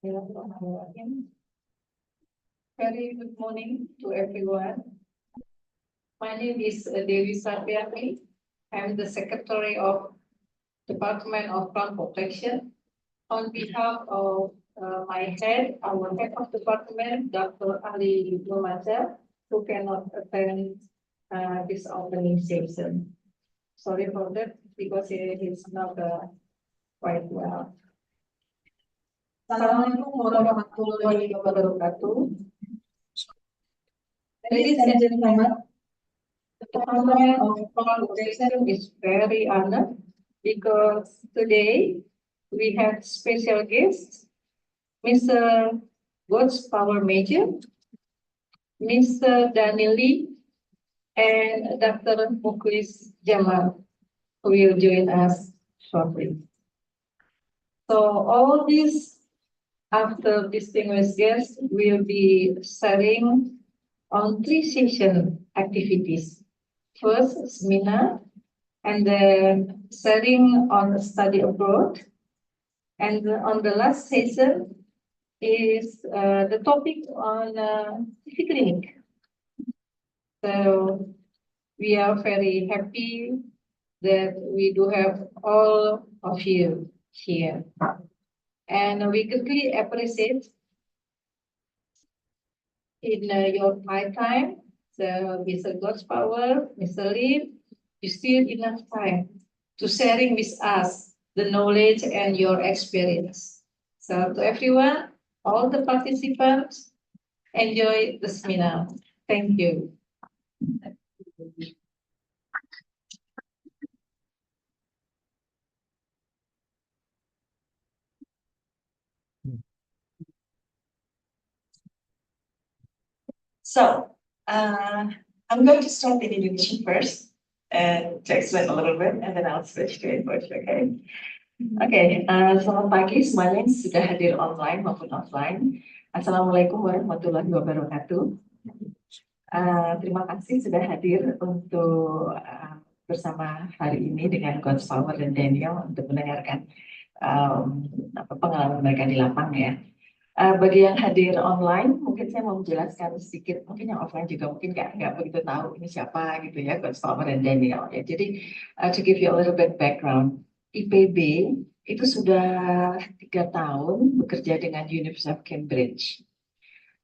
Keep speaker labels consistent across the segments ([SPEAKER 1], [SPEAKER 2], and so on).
[SPEAKER 1] Very good morning to everyone. My name is Dewi Sarbiani. I'm the Secretary of Department of Plant Protection. On behalf of my head, our head of department, Dr. Ali Lumajah, who cannot attend this opening session. Sorry for that because he's not quite well. Assalamualaikum warahmatullahi wabarakatuh. Ladies and gentlemen, the Department of Plant Protection is very honored because today we have special guests, Mr. God's Power Major, Mr. Daniel Lee, and Dr. Muklis Jamal, who will join us shortly. So all these, after distinguished guests, will be sharing on 3 session activities. First, seminar, and then sharing on study abroad. And on the last session is the topic on TV clinic. So we are very happy that we do have all of you here. And we greatly appreciate in your time. So Mr. God's Power, Mr. Lee, you still enough time to sharing with us the knowledge and your experience. So to everyone, all the participants, enjoy the seminar. Thank you.
[SPEAKER 2] So, I'm going to start in Indonesian first and to explain a little bit, and then I'll switch to English, okay? Oke, selamat pagi semuanya yang sudah hadir online maupun offline. Assalamualaikum warahmatullahi wabarakatuh. Terima kasih sudah hadir untuk bersama hari ini dengan Coach Power dan Daniel untuk mendengarkan pengalaman mereka di lapang ya. Bagi yang hadir online, mungkin saya mau menjelaskan sedikit, mungkin yang offline juga mungkin nggak begitu tahu ini siapa gitu ya, Coach Power dan Daniel ya. Jadi to give you a little bit background, IPB itu sudah 3 tahun bekerja dengan University of Cambridge.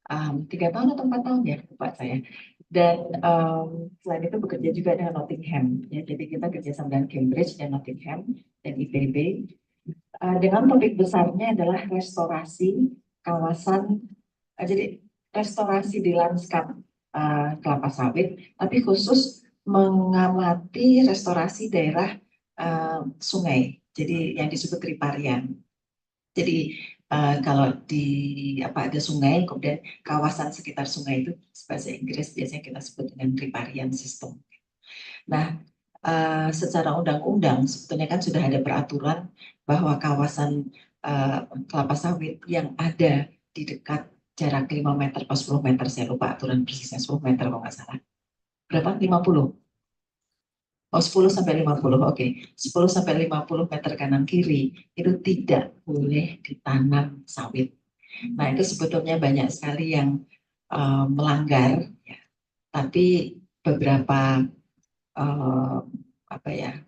[SPEAKER 2] 3 tahun atau 4 tahun ya, lupa saya. Dan selain itu bekerja juga dengan Nottingham. Ya, jadi kita kerjasama dengan Cambridge dan Nottingham dan IPB. Dengan topik besarnya adalah restorasi kawasan, jadi restorasi di lanskap kelapa sawit, tapi khusus mengamati restorasi daerah sungai, jadi yang disebut Riparian. Jadi kalau ada sungai, kemudian kawasan sekitar sungai itu bahasa Inggris biasanya kita sebut dengan Riparian system. Nah, secara undang-undang sebetulnya kan sudah ada peraturan bahwa kawasan kelapa sawit yang ada di dekat jarak 5 meter atau 10 meter, saya lupa aturan persisnya, 10 meter kalau nggak salah. Berapa? 50? Oh, 10 sampai 50, oke. 10 sampai 50 meter kanan kiri itu tidak boleh ditanam sawit. Nah, itu sebetulnya banyak sekali yang melanggar, ya. Tapi beberapa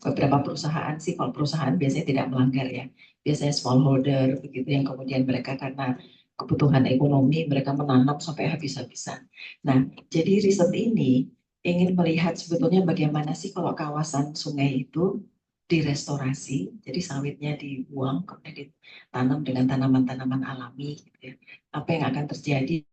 [SPEAKER 2] beberapa perusahaan sih, kalau perusahaan biasanya tidak melanggar ya, biasanya smallholder begitu yang kemudian mereka karena kebutuhan ekonomi mereka menanam sampai habis-habisan. Nah, jadi riset ini ingin melihat sebetulnya bagaimana sih kalau kawasan sungai itu direstorasi, jadi sawitnya dibuang kemudian ditanam dengan tanaman-tanaman alami gitu ya. Apa yang akan terjadi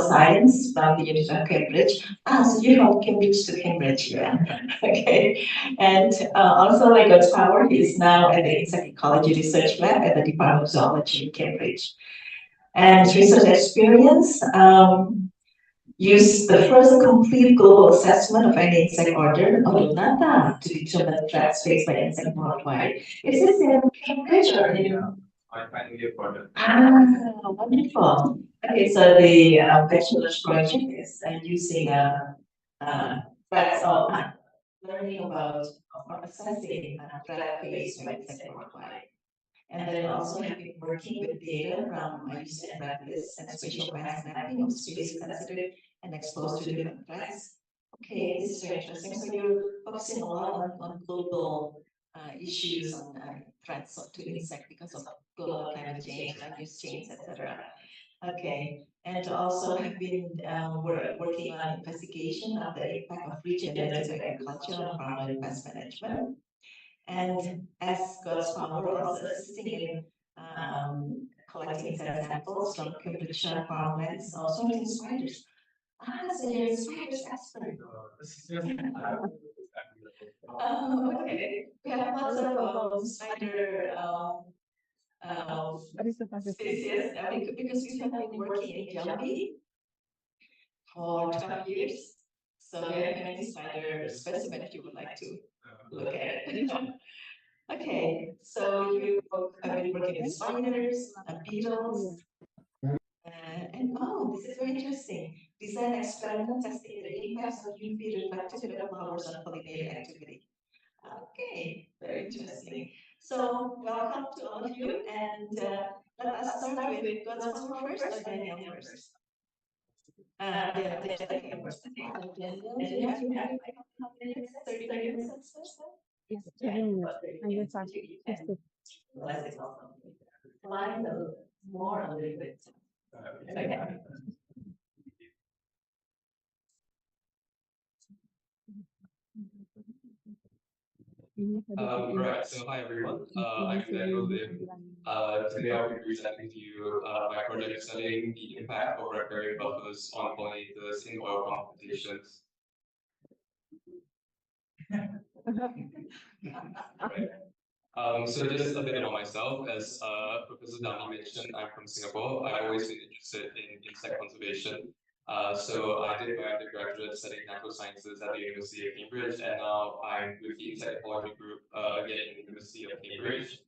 [SPEAKER 2] Science from the University of Cambridge. So you're from Cambridge to Cambridge, yeah. Okay. And also like God's Power is now at the Insect Ecology Research Lab at the Department of Zoology in Cambridge. And research experience, use the first complete global assessment of any insect order, Odonata, to determine threats faced by insect worldwide. Is this in Cambridge or in? I finally afford it. Wonderful. Okay, so the bachelor's project is using threats of learning about or assessing threat faced by insect worldwide. And then also have been working with data from UC and red lists and spatial mass mapping of species sensitive and exposed to different threats. Okay, this is very interesting. So you're focusing a lot on global issues on threats to insect because of global climate change, land use change, etc. Okay, and also have been working on investigation of the impact of regenerative agriculture on farmland pest management. And as God's Power, also assisting in collecting insect samples from Cambridgeshire farmlands, or sorting spiders. So you're a spiders expert. Okay. We have lots of spider species because we have been working in Jambi for 12 years. So we have many spider specimen if you would like to look at it. Okay, so you have been working with spiders, beetles, and this is very interesting. Design experiment testing the impacts of UV reflected flowers on pollinator activity. Okay, very interesting. So welcome to all of you, and let us start with God's Power first or Daniel first. Okay. Daniel, do you have like how many minutes? 30 minutes?
[SPEAKER 3] Yes, 2 minutes. I just asked
[SPEAKER 2] You
[SPEAKER 3] just
[SPEAKER 2] can less is also flying a little more a little bit. Okay.
[SPEAKER 4] Right, so hi everyone. I'm Daniel Lim. Today I'll be presenting to you my project studying the impact of riparian buffers on pollinators in oil palm plantations. Right. So just a bit about myself, as Professor Dami mentioned, I'm from Singapore. I've always been interested in insect conservation. So I did my undergraduate studying natural sciences at the University of Cambridge, and now I'm with the insect ecology group again in the University of Cambridge.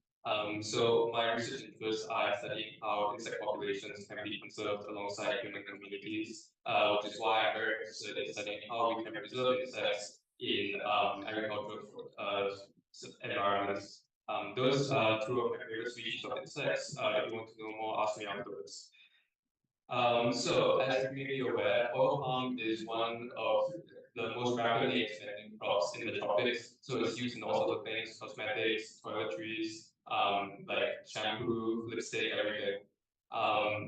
[SPEAKER 4] So my research interests are studying how insect populations can be conserved alongside human communities, which is why I'm very interested in studying how we can preserve insects in agricultural environments. Those are two of my favorite species of insects. If you want to know more, ask me afterwards. So, as you may be aware, oil palm is one of the most rapidly expanding crops in the tropics. So it's used in all sorts of things, cosmetics, toiletries, like shampoo, lipstick, everything.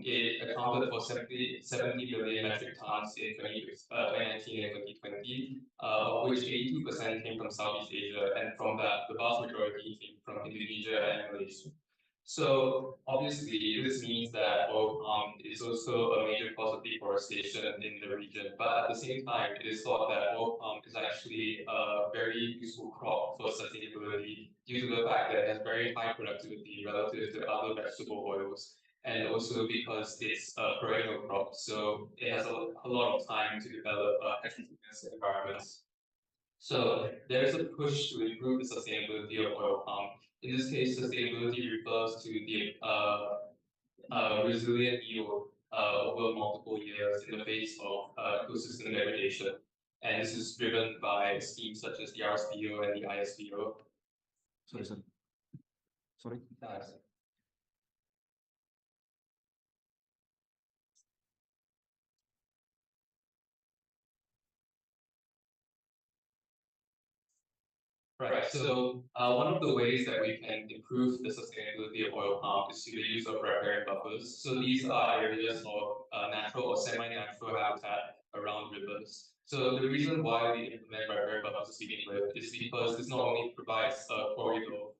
[SPEAKER 4] It accounted for 70 million metric tons in 2019 and 2020, of which 82% came from Southeast Asia, and from that, the vast majority came from Indonesia and Malaysia. So obviously, this means that oil palm is also a major cause of deforestation in the region. But at the same time, it is thought that oil palm is actually a very useful crop for sustainability due to the fact that it has very high productivity relative to other vegetable oils. And also because it's a perennial crop, so it has a lot of time to develop heterogeneous environments. So there is a push to improve the sustainability of oil palm. In this case, sustainability refers to the resilient yield over multiple years in the face of ecosystem degradation. And this is driven by schemes such as the RSPO and the ISPO. Sorry. Right. So one of the ways that we can improve the sustainability of oil palm is through the use of riparian buffers. So these are areas of natural or semi-natural habitat around rivers. So the reason why we implement riparian buffers to begin with is because this not only provides a corridor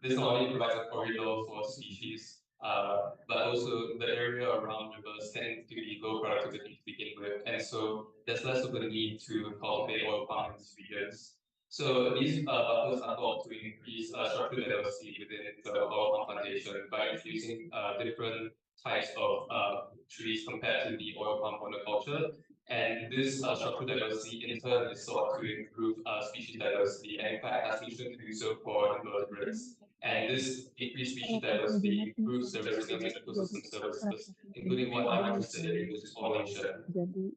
[SPEAKER 4] for species But also the area around rivers tend to be low productivity to begin with, and so there's less of a need to cultivate oil palm in these regions. So these buffers are thought to increase structural diversity within the oil palm plantation by introducing different types of trees compared to the oil palm monoculture. And this structural diversity in turn is sought to improve species diversity, and in fact has been shown to do so for invertebrates. And this increased species diversity improves the resilience of ecosystem services, including what I just said, which is pollination.
[SPEAKER 3] Jadi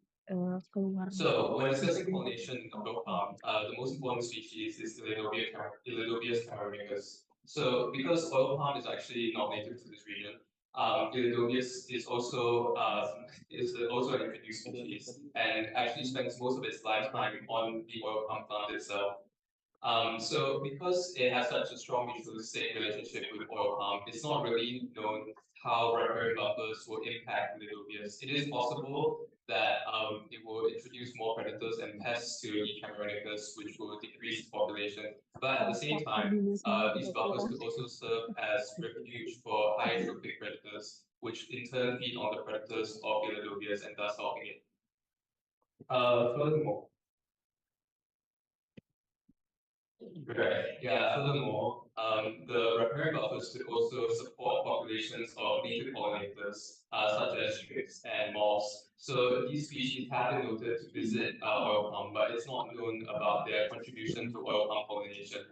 [SPEAKER 3] keluar
[SPEAKER 4] So when discussing pollination of oil palm, the most important species is Ilidobius camericus. So because oil palm is actually not native to this region, Ilidobius is also an introduced species and actually spends most of its lifetime on the oil palm plant itself. So because it has such a strong mutualistic relationship with oil palm, it's not really known how riparian buffers will impact Lidobius. It is possible that it will introduce more predators and pests to E. cameronicus, which will decrease its population. But at the same time, these buffers could also serve as refuge for high trophic predators, which in turn feed on the predators of Lidobius and thus helping it. Furthermore, right. Yeah. Furthermore, the riparian buffers could also support populations of native pollinators, such as tricks and moths. So these species have been noted to visit oil palm, but it's not known about their contribution to oil palm pollination.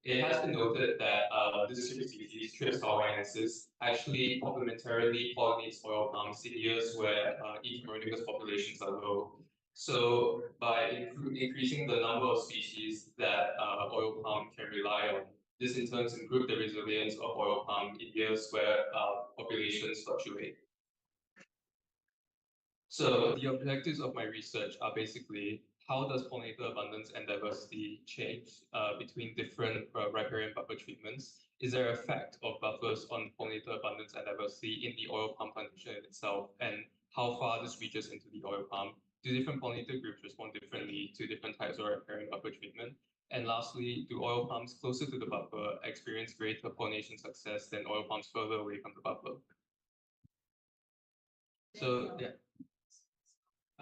[SPEAKER 4] It has been noted that this trick species, Trips hawaiiensis, actually complementarily pollinates oil palms in years where E. cameronicus populations are low. So by increasing the number of species that oil palm can rely on, this in turn improves the resilience of oil palm in years where populations fluctuate. So the objectives of my research are basically how does pollinator abundance and diversity change between different riparian buffer treatments? Is there an effect of buffers on pollinator abundance and diversity in the oil palm plantation itself, and how far this reaches into the oil palm? Do different pollinator groups respond differently to different types of riparian buffer treatment? And lastly, do oil palms closer to the buffer experience greater pollination success than oil palms further away from the buffer? So yeah.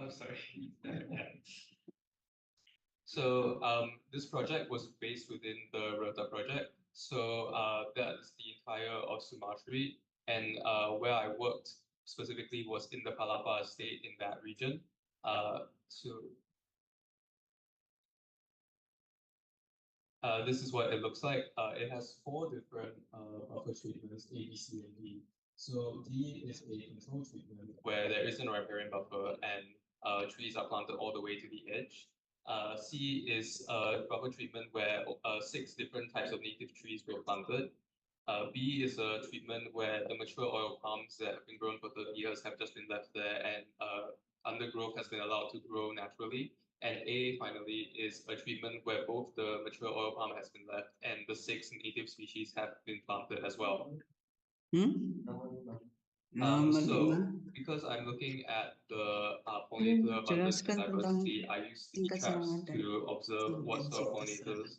[SPEAKER 4] Oh, sorry. So this project was based within the Rota project. So that's the entire of Sumatri, and where I worked specifically was in the Palapa estate in that region. This is what it looks like. It has four different buffer treatments, A, B, C, and D. So D is a control treatment where there isn't a riparian buffer and trees are planted all the way to the edge. C is a buffer treatment where 6 different types of native trees were planted. B is a treatment where the mature oil palms that have been grown for 30 years have just been left there, and undergrowth has been allowed to grow naturally. And A, finally, is a treatment where both the mature oil palm has been left and the 6 native species have been planted as well. So, because I'm looking at the pollinator abundance and diversity, I use sticky traps to observe what sort of pollinators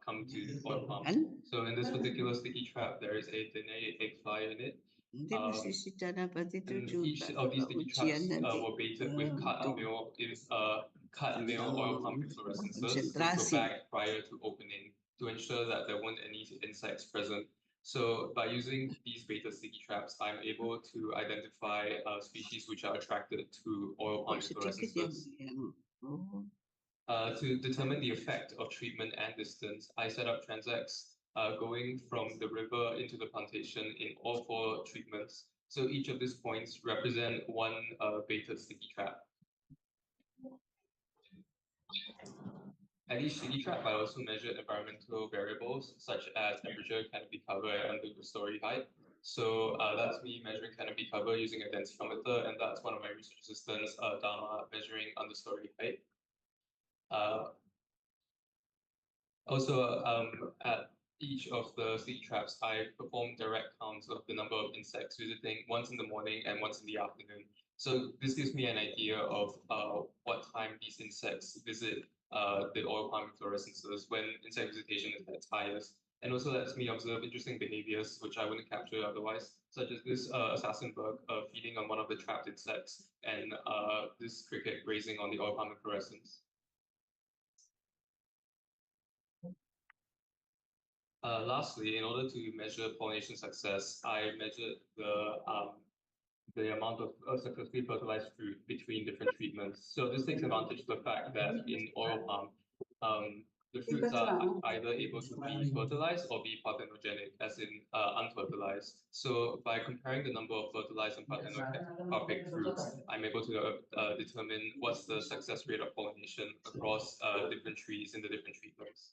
[SPEAKER 4] come to oil palms. So in this particular sticky trap, there is a Danae egg fly in it.
[SPEAKER 5] Hindi masisita dapat ito
[SPEAKER 4] And
[SPEAKER 5] juga
[SPEAKER 4] each of these sticky traps were baited with cut male oil palm inflorescences to back prior to opening to ensure that there weren't any insects present. So by using these baited sticky traps, I'm able to identify species which are attracted to oil palm inflorescences. To determine the effect of treatment and distance, I set up transects going from the river into the plantation in all 4 treatments. So each of these points represent one baited sticky trap. At each sticky trap, I also measured environmental variables such as temperature, canopy cover, and understory height. So that's me measuring canopy cover using a densitometer, and that's one of my research assistants, Dharma, measuring understory height. Also, at each of the sticky traps, I perform direct counts of the number of insects visiting once in the morning and once in the afternoon. So this gives me an idea of what time these insects visit the oil palm inflorescences when insect visitation is at its highest. and also lets me observe interesting behaviors which I wouldn't capture otherwise, such as this assassin bug feeding on one of the trapped insects and this cricket grazing on the oil palm inflorescence. Lastly, in order to measure pollination success, I measured the amount of successfully fertilized fruit between different treatments. So this takes advantage of the fact that in oil palm, the fruits are either able to be fertilized or be parthenogenic, as in unfertilized. So by comparing the number of fertilized and parthenocarpic fruits, I'm able to determine what's the success rate of pollination across different trees in the different treatments.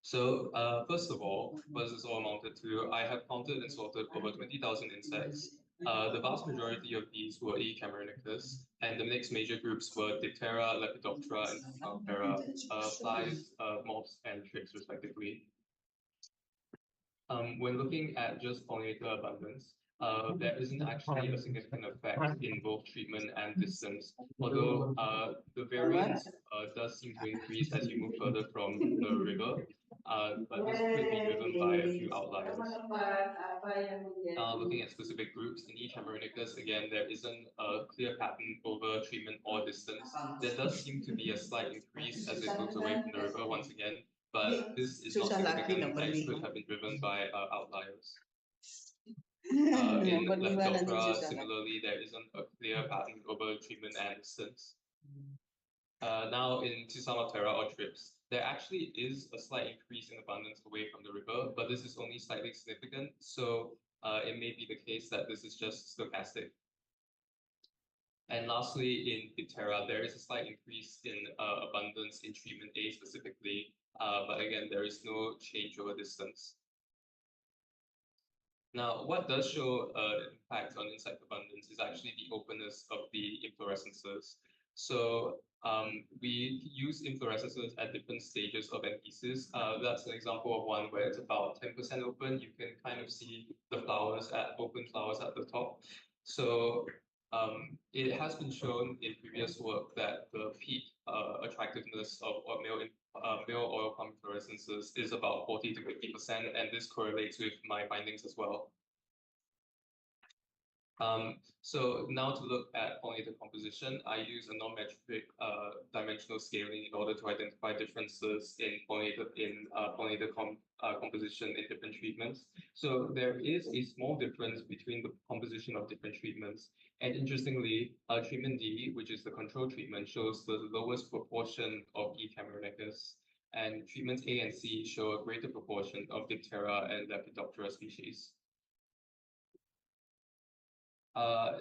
[SPEAKER 4] So first of all, what is this all amounted to? I have counted and sorted over 20,000 insects. The vast majority of these were E. cameronicus, and the next major groups were Diptera, Lepidoptera, and Phacothera, flies, moths, and tricks, respectively. When looking at just pollinator abundance, there isn't actually a significant effect in both treatment and distance, although the variance does seem to increase as you move further from the river, but this could be driven by a few outliers. Looking at specific groups, in each Cameronicus, again, there isn't a clear pattern over treatment or distance. There does seem to be a slight increase as it moves away from the river once again, but this is not significant and it could have been driven by outliers. In Lepidoptera, similarly, there isn't a clear pattern over treatment and distance. Now in Tisamaptera or trips, there actually is a slight increase in abundance away from the river, but this is only slightly significant, so it may be the case that this is just stochastic. And lastly, in Diptera, there is a slight increase in abundance in treatment A specifically, but again, there is no change over distance. Now, what does show impact on insect abundance is actually the openness of the inflorescences. So we use inflorescences at different stages of adhesis. That's an example of one where it's about 10% open. You can kind of see the flowers open flowers at the top. So it has been shown in previous work that the peak attractiveness of male oil palm inflorescences is about 40 to 50%, and this correlates with my findings as well. So now to look at pollinator composition, I use a non-metric dimensional scaling in order to identify differences in pollinator composition in different treatments. So there is a small difference between the composition of different treatments. And interestingly, treatment D, which is the control treatment, shows the lowest proportion of E. cameronicus, and treatments A and C show a greater proportion of Diptera and Lepidoptera species.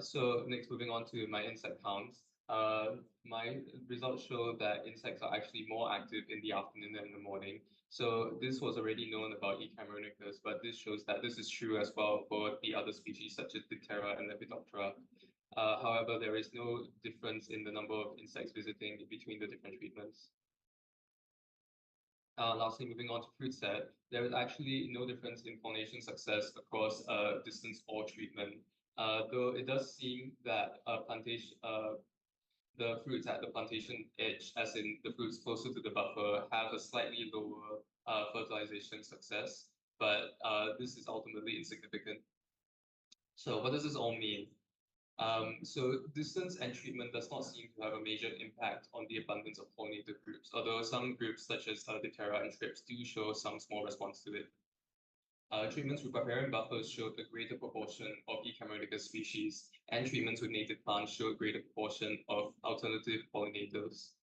[SPEAKER 4] So next, moving on to my insect counts. My results show that insects are actually more active in the afternoon than in the morning. So this was already known about E. cameronicus, but this shows that this is true as well for the other species such as Diptera and Lepidoptera. However, there is no difference in the number of insects visiting between the different treatments. Lastly, moving on to fruit set, there is actually no difference in pollination success across distance or treatment. Though it does seem that the fruits at the plantation edge, as in the fruits closer to the buffer, have a slightly lower fertilization success, but this is ultimately insignificant. So what does this all mean? So distance and treatment does not seem to have a major impact on the abundance of pollinator groups, although some groups such as Diptera and trips do show some small response to it. Treatments with riparian buffers showed a greater proportion of E. cameronicus species, and treatments with native plants showed a greater proportion of alternative pollinators.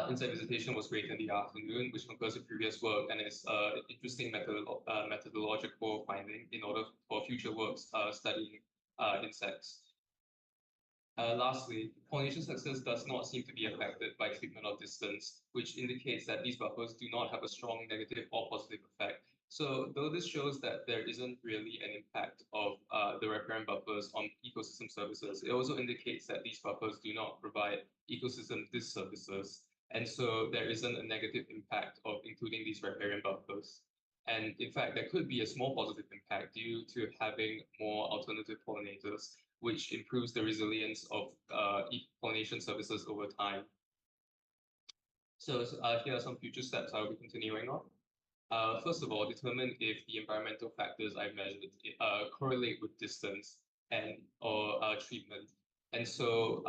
[SPEAKER 4] Insect visitation was great in the afternoon, which concurs with previous work and is an interesting methodological finding in order for future works studying insects. Lastly, pollination success does not seem to be affected by treatment of distance, which indicates that these buffers do not have a strong negative or positive effect. So though this shows that there isn't really an impact of the riparian buffers on ecosystem services, it also indicates that these buffers do not provide ecosystem disservices. And so there isn't a negative impact of including these riparian buffers. And in fact, there could be a small positive impact due to having more alternative pollinators, which improves the resilience of pollination services over time. So here are some future steps I'll be continuing on. First of all, determine if the environmental factors I measured correlate with distance and or treatment. And so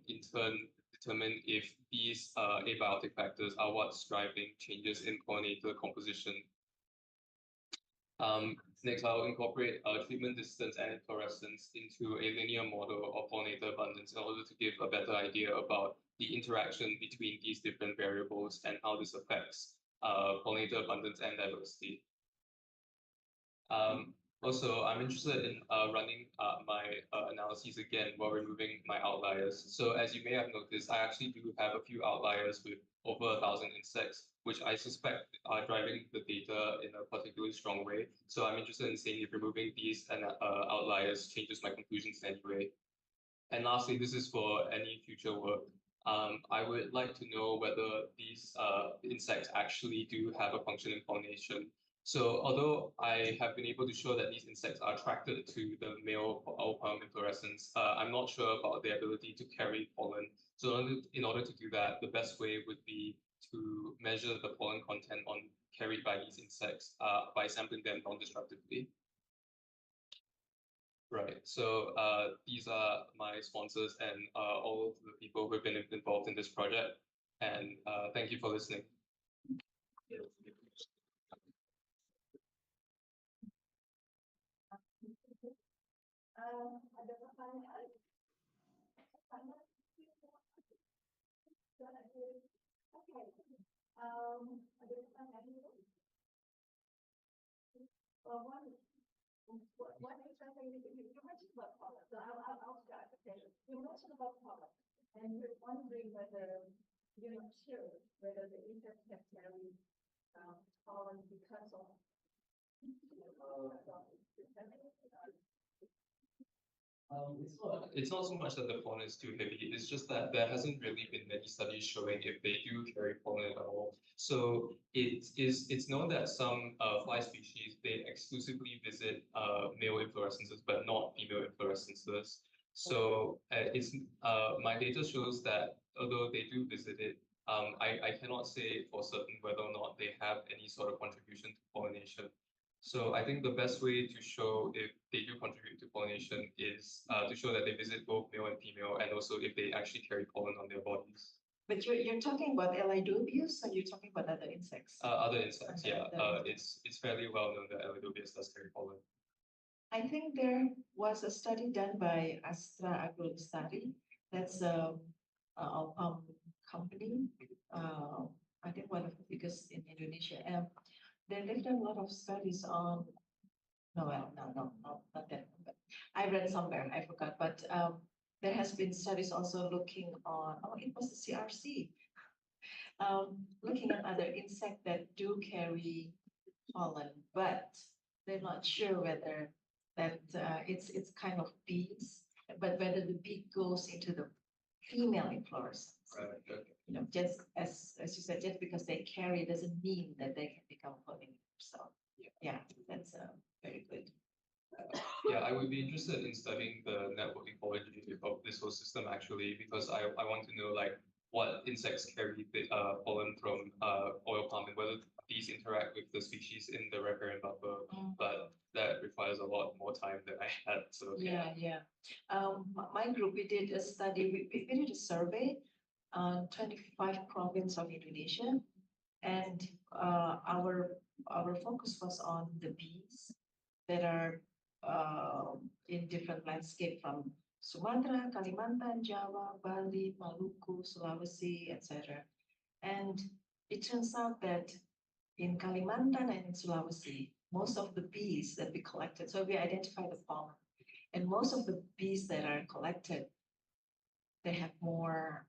[SPEAKER 4] in turn, determine if these abiotic factors are what's driving changes in pollinator composition. Next, I'll incorporate treatment distance and inflorescence into a linear model of pollinator abundance in order to give a better idea about the interaction between these different variables and how this affects pollinator abundance and diversity. Also, I'm interested in running my analyses again while removing my outliers. So as you may have noticed, I actually do have a few outliers with over 1,000 insects, which I suspect are driving the data in a particularly strong way. So I'm interested in seeing if removing these outliers changes my conclusions in any way. And lastly, this is for any future work. I would like to know whether these insects actually do have a function in pollination. So although I have been able to show that these insects are attracted to the male palm inflorescence, I'm not sure about their ability to carry pollen. So in order to do that, the best way would be to measure the pollen content carried by these insects by sampling them non-destructively. Right. So these are my sponsors and all of the people who have been involved in this project. And thank you for listening.
[SPEAKER 2] Ada pertanyaan? Okay. Ada pertanyaan dulu? One interesting thing you mentioned about pollen. So I'll start. Okay. You mentioned about pollen, and you're wondering whether you're not sure whether the insects have carried pollen because of.
[SPEAKER 4] It's not so much that the pollen is too heavy, it's just that there hasn't really been many studies showing if they do carry pollen at all. So it's known that some fly species, they exclusively visit male inflorescences, but not female inflorescences. So my data shows that although they do visit it, I cannot say for certain whether or not they have any sort of contribution to pollination. So I think the best way to show if they do contribute to pollination is to show that they visit both male and female, and also if they actually carry pollen on their bodies.
[SPEAKER 2] But you're talking about Elaidiobius, or you're talking about other insects?
[SPEAKER 4] Other insects,
[SPEAKER 2] Okay,
[SPEAKER 4] yeah. It's fairly well known that Elaidiobius does carry pollen.
[SPEAKER 2] I think there was a study done by Astra Agrolestari. That's a palm company. I think one of the biggest in Indonesia. And they've done a lot of studies on. No, not that. But I read somewhere, I forgot. But there has been studies also looking on. Oh, it was the CRC. Looking at other insects that do carry pollen, but they're not sure whether that it's kind of bees, but whether the bee goes into the female inflorescence.
[SPEAKER 4] Right. Okay.
[SPEAKER 2] You know, just as you said, just because they carry doesn't mean that they can become pollinators. So yeah, that's very good.
[SPEAKER 4] Yeah, I would be interested in studying the network ecology of this whole system actually, because I want to know like what insects carry the pollen from oil palm and whether these interact with the species in the riparian buffer. But that requires a lot more time than I had. So
[SPEAKER 2] Yeah. My group, we did a study, we did a survey on 25 provinces of Indonesia. And our focus was on the bees that are in different landscape from Sumatra, Kalimantan, Java, Bali, Maluku, Sulawesi, etc. And it turns out that in Kalimantan and in Sulawesi, most of the bees that we collected, so we identified the pollen, and most of the bees that are collected, they have more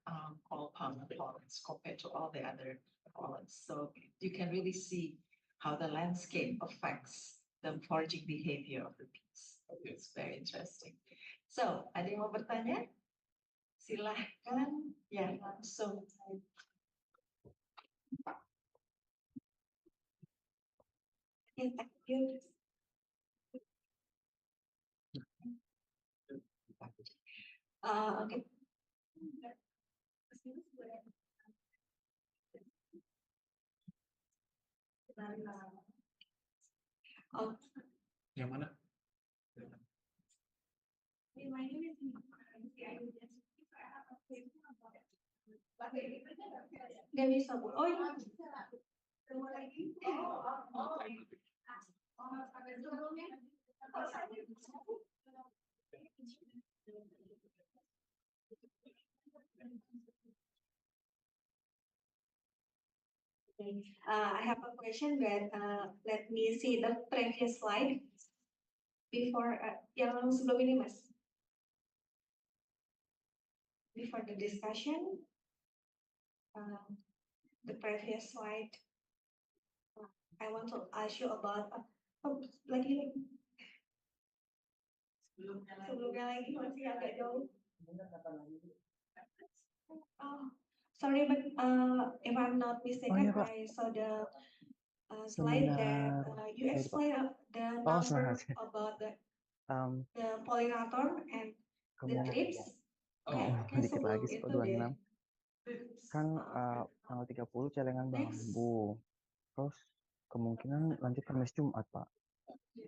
[SPEAKER 2] all palm pollens compared to all the other pollens. So you can really see how the landscape affects the foraging behavior of the bees. It's very interesting. So, ada yang mau bertanya? Silahkan, ya langsung. Okay, thank you. Okay.
[SPEAKER 4] Yang mana?
[SPEAKER 1] Dewi Sabun. Oh iya. I have a question, but let me see the previous slide before yang sebelum ini, Mas. Before the discussion, the previous slide. I want to ask you about lagi sebelumnya lagi masih agak jauh. Oh, sorry, but if I'm not mistaken,
[SPEAKER 6] Pak.
[SPEAKER 1] I saw the slide that you
[SPEAKER 6] Itu, Pak.
[SPEAKER 1] explained the
[SPEAKER 6] Oh,
[SPEAKER 1] number
[SPEAKER 6] sengaja.
[SPEAKER 1] about the
[SPEAKER 6] Um,
[SPEAKER 1] pollinator and the
[SPEAKER 6] Kemudian
[SPEAKER 1] trips.
[SPEAKER 6] oh,
[SPEAKER 1] Kayak
[SPEAKER 6] dikit
[SPEAKER 1] sebelum
[SPEAKER 6] lagi sih,
[SPEAKER 1] itu
[SPEAKER 6] Pak,
[SPEAKER 1] deh.
[SPEAKER 6] 26. Kan tanggal 30 celengan
[SPEAKER 1] Next.
[SPEAKER 6] bambu. Terus kemungkinan lanjut Kamis Jumat, Pak.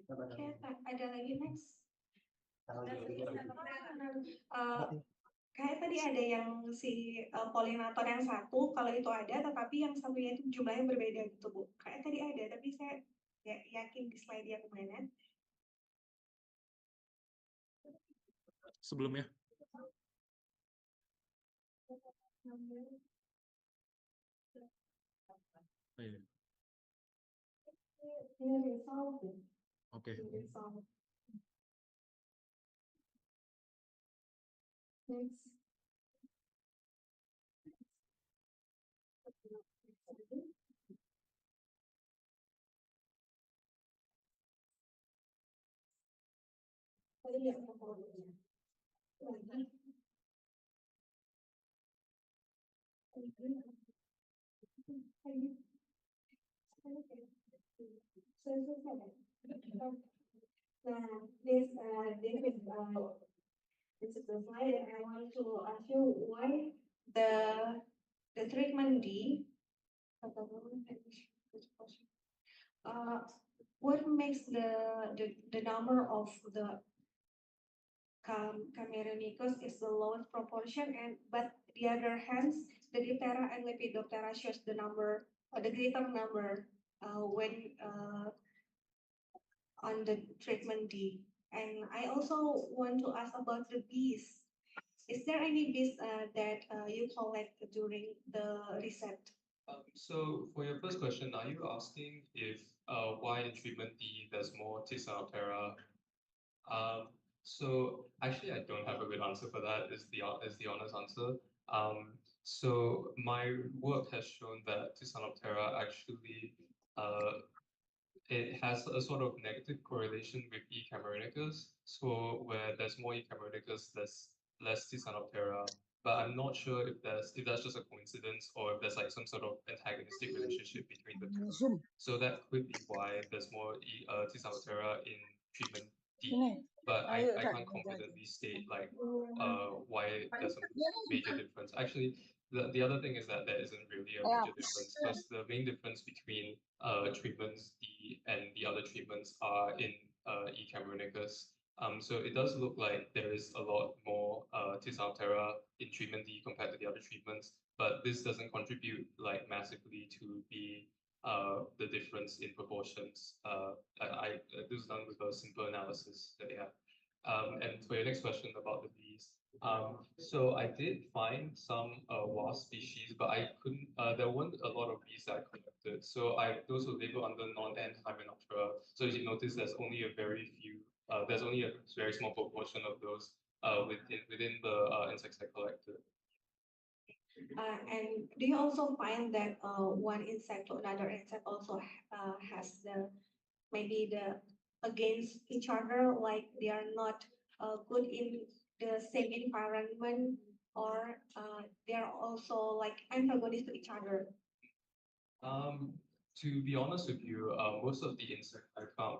[SPEAKER 1] Kayak ada lagi next. Kayak tadi ada yang si pollinator yang satu, kalau itu ada, tetapi yang satunya itu jumlahnya berbeda gitu, Bu. Kayak tadi ada, tapi saya ya, yakin di slide yang kemana.
[SPEAKER 4] Sebelumnya. Oh, iya.
[SPEAKER 1] Ini result.
[SPEAKER 4] Oke.
[SPEAKER 1] Result. Next. Tadi yang pertama. This is the slide, and I want to ask you why the treatment D. What makes the number of the Cameronicus is the lowest proportion, but the other hands, the Diptera and Lepidoptera shows the number, the greater number when on the treatment D. And I also want to ask about the bees. Is there any bees that you collect during the reset?
[SPEAKER 4] So for your first question, are you asking if why in treatment D there's more Thysanoptera? So actually I don't have a good answer for that, is the honest answer. So my work has shown that Thysanoptera actually it has a sort of negative correlation with E. cameronicus. So where there's more E. cameronicus, there's less Thysanoptera. But I'm not sure if that's just a coincidence or if there's like some sort of antagonistic relationship between the two. So that could be why there's more Thysanoptera in treatment D. But I can't confidently state like why there's a major difference. Actually, the other thing is that there isn't really a major difference, because the main difference between treatments D and the other treatments are in E. cameronicus. So it does look like there is a lot more Thysanoptera in treatment D compared to the other treatments, but this doesn't contribute like massively to the difference in proportions. This is done with a simple analysis that yeah. And for your next question about the bees, so I did find some wasp species, but I couldn't. There weren't a lot of bees that I collected, so those were labeled under non-Hymenoptera. So as you notice, there's only a very few. There's only a very small proportion of those within the insects I collected.
[SPEAKER 1] And do you also find that one insect or another insect also has maybe against each other, like they are not good in the same environment, or they are also like antagonists to each other?
[SPEAKER 4] To be honest with you, most of the insects I found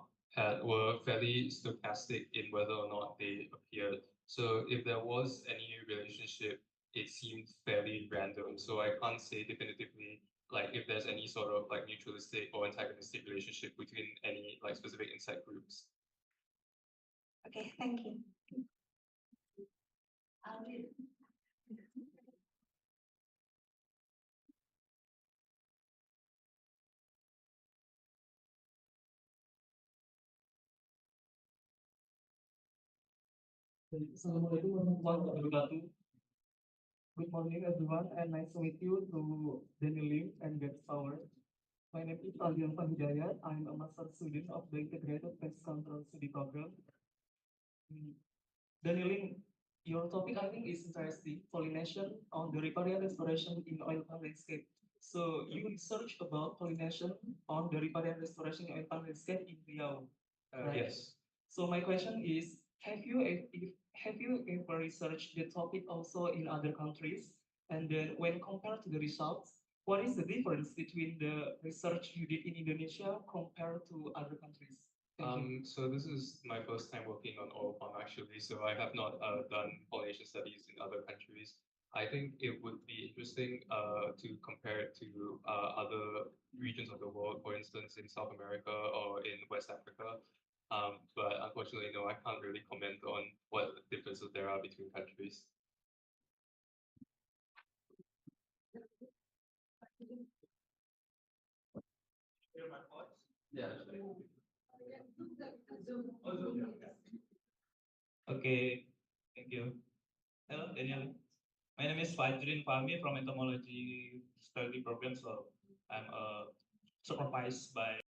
[SPEAKER 4] were fairly stochastic in whether or not they appeared. So if there was any relationship, it seemed fairly random. So I can't say definitively like if there's any sort of like mutualistic or antagonistic relationship between any like specific insect groups.
[SPEAKER 1] Okay, thank you.
[SPEAKER 7] Assalamualaikum warahmatullahi wabarakatuh. Good morning, everyone, and nice to meet you to Daniel Lim and Get Sour. My name is Aldian Hidayat. I'm a master student of the Integrated Pest Control Study Program. Daniel Lim, your topic I think is interesting, pollination on the riparian restoration in oil palm landscape. So you research about pollination on the riparian restoration in oil palm landscape in Riau. Right?
[SPEAKER 4] Yes.
[SPEAKER 7] So my question is, have you ever researched the topic also in other countries? And then when compared to the results, what is the difference between the research you did in Indonesia compared to other countries? Thank you.
[SPEAKER 4] So this is my first time working on oil palm actually, so I have not done pollination studies in other countries. I think it would be interesting to compare it to other regions of the world, for instance, in South America or in West Africa. But unfortunately, no, I can't really comment on what differences there are between countries. Yeah.
[SPEAKER 8] Okay, thank you. Hello, Daniel. My name is Fajrin Fahmi from Entomology Study Program. So I'm supervised by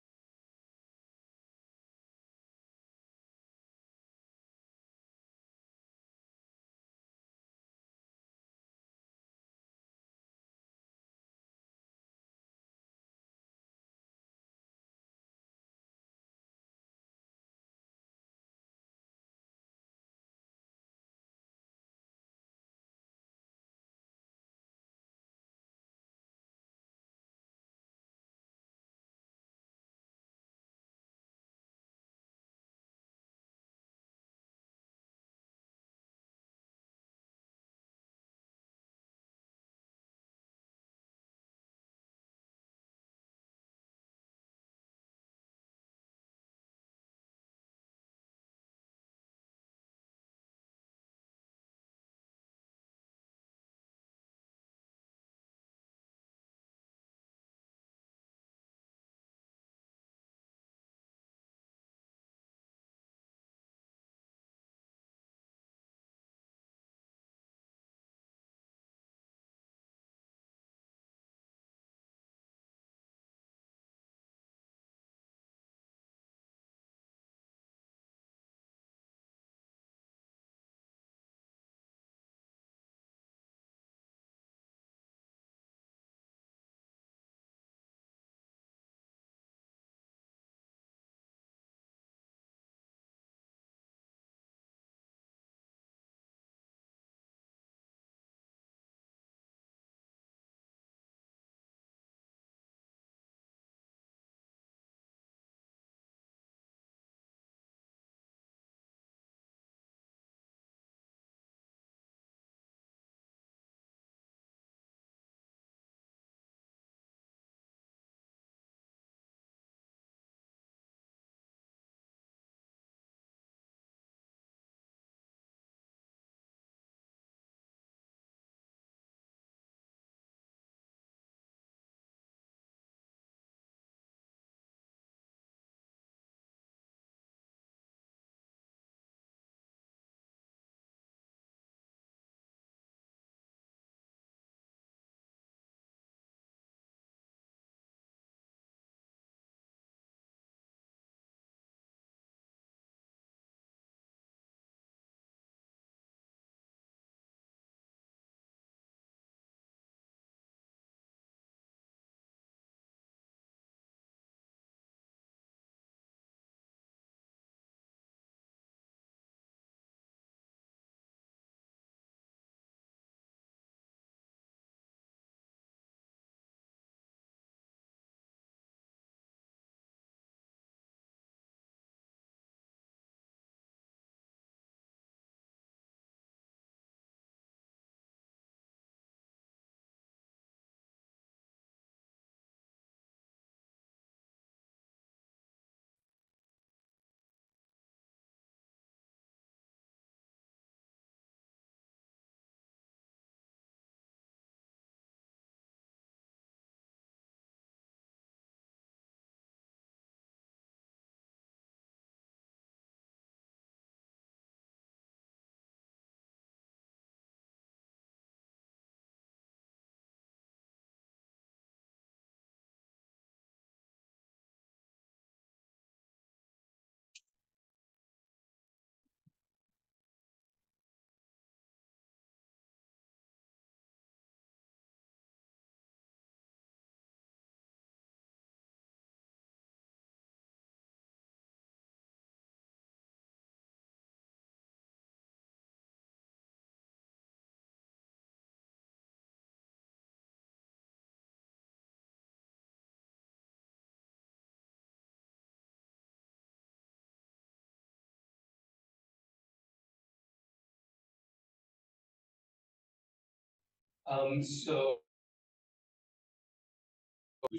[SPEAKER 4] So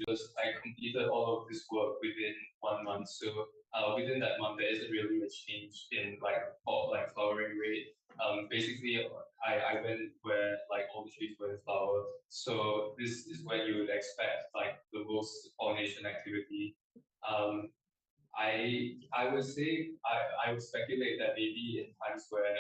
[SPEAKER 4] just I completed all of this work within 1 month. So within that month, there isn't really a change in like flowering rate. Basically, I went where like all the trees were in flower. So this is when you would expect like the most pollination activity. I would say I would speculate that maybe in times where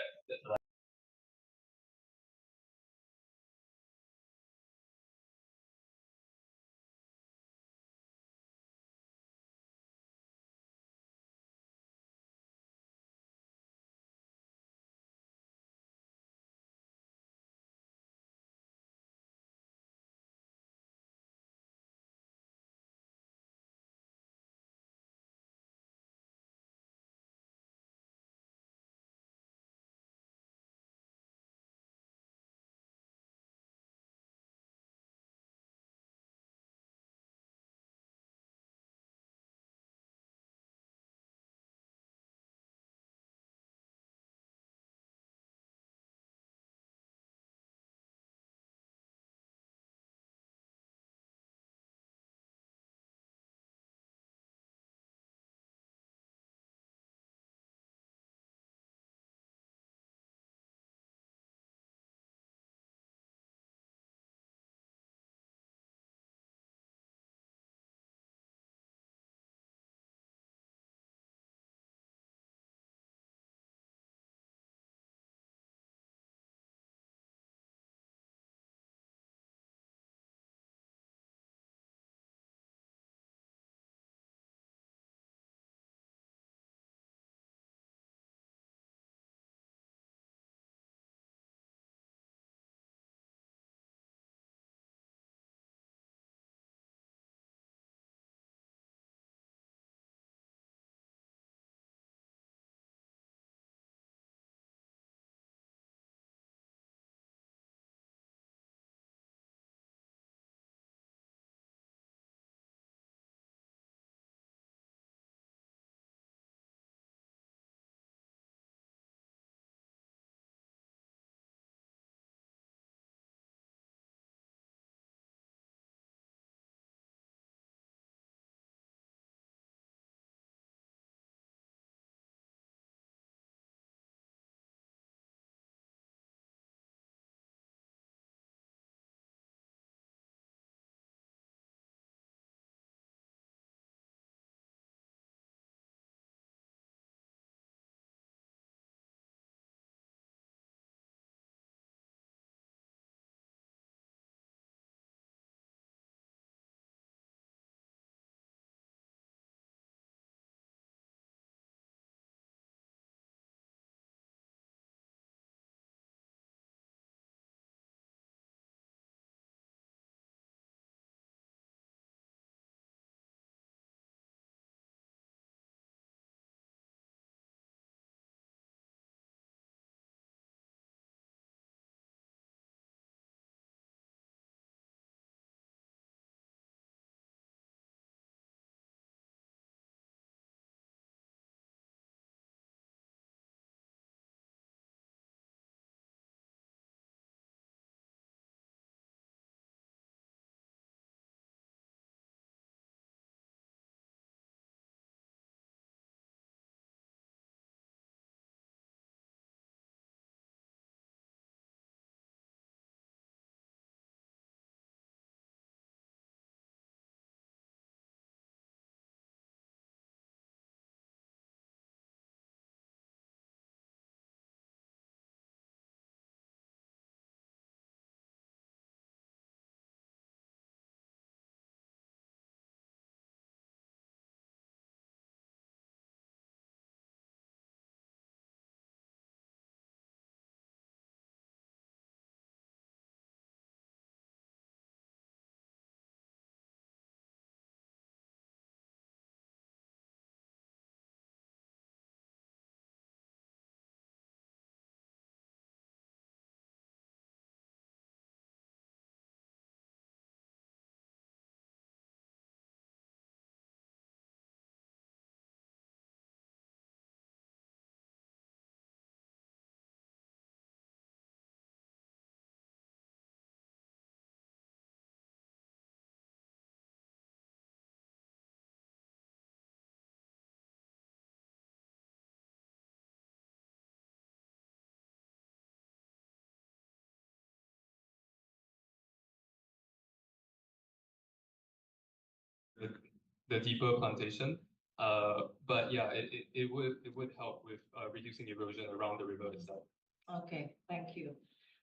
[SPEAKER 4] the deeper plantation. But yeah, it would help with reducing erosion around the river itself.
[SPEAKER 2] Okay, thank you.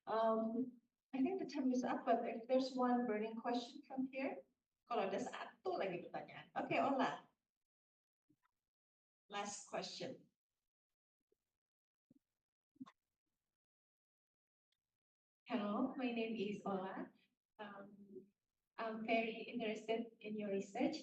[SPEAKER 2] I think the time is up, but if there's one burning question from here, kalau ada satu lagi pertanyaan. Okay, Ola. Last question.
[SPEAKER 3] Hello, my name is Ola. I'm very interested in your research.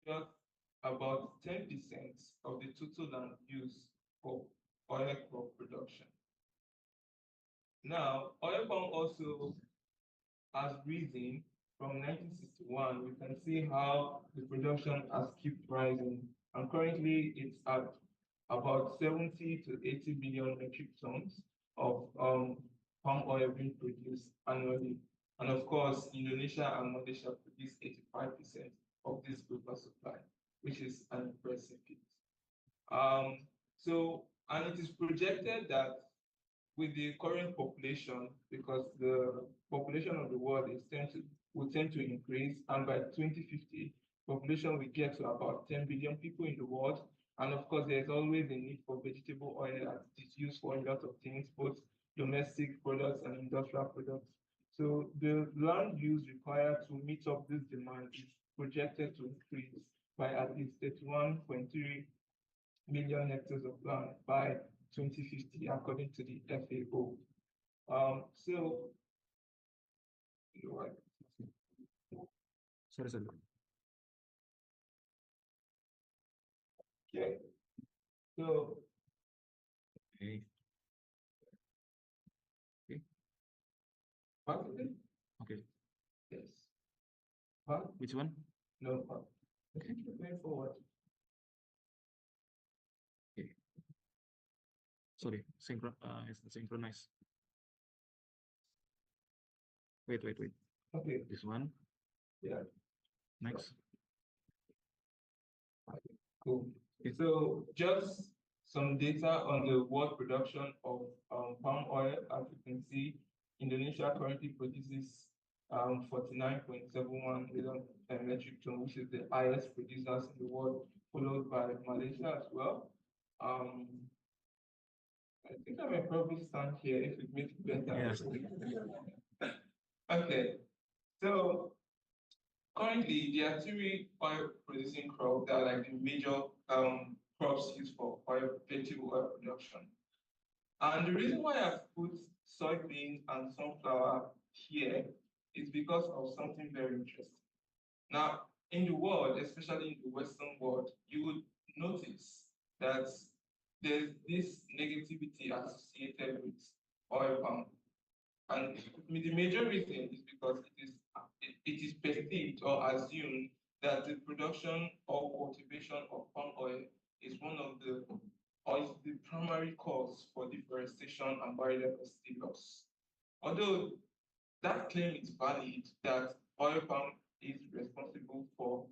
[SPEAKER 9] just about 10% of the total land use for oil crop production. Now, oil palm also has risen from 1961. We can see how the production has kept rising, and currently it's at about 70 to 80 million metric tons of palm oil being produced annually. And of course, Indonesia and Malaysia produce 85% of this global supply, which is an impressive feat. And it is projected that with the current population, because the population of the world will tend to increase, and by 2050, population will get to about 10 billion people in the world. And of course, there's always a need for vegetable oil that is used for a lot of things, both domestic products and industrial products. So the land use required to meet up this demand is projected to increase by at least 31.3 million hectares of land by 2050, according to the FAO. So,
[SPEAKER 6] Sorry, sorry.
[SPEAKER 9] okay. So,
[SPEAKER 6] Okay.
[SPEAKER 9] what is it?
[SPEAKER 6] Okay.
[SPEAKER 9] Yes. What?
[SPEAKER 6] Which one?
[SPEAKER 9] No, what? Okay, going forward.
[SPEAKER 6] Sorry, it's synchronized. Wait.
[SPEAKER 9] Okay,
[SPEAKER 6] This one.
[SPEAKER 9] yeah,
[SPEAKER 6] Next.
[SPEAKER 9] cool. So just some data on the world production of palm oil. As you can see, Indonesia currently produces 49.71 million metric ton, which is the highest producers in the world, followed by Malaysia as well. I think I may probably stand here if it makes it better.
[SPEAKER 6] Yes.
[SPEAKER 9] Okay, so currently there are three oil producing crops that are like the major crops used for vegetable oil production. And the reason why I've put soybean and sunflower here is because of something very interesting. Now, in the world, especially in the Western world, you would notice that there's this negativity associated with oil palm. And the major reason is because it is perceived or assumed that the production or cultivation of palm oil is one of the or is the primary cause for deforestation and biodiversity loss. Although that claim is valid that oil palm is responsible for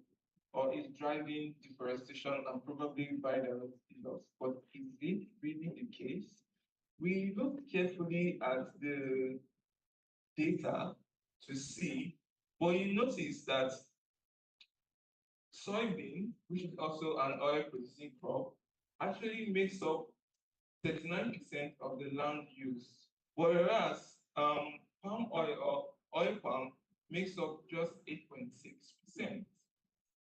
[SPEAKER 9] or is driving deforestation and probably biodiversity loss, but is it really the case? We look carefully at the data to see, but you notice that soybean, which is also an oil producing crop, actually makes up 39% of the land use, whereas palm oil or oil palm makes up just 8.6%.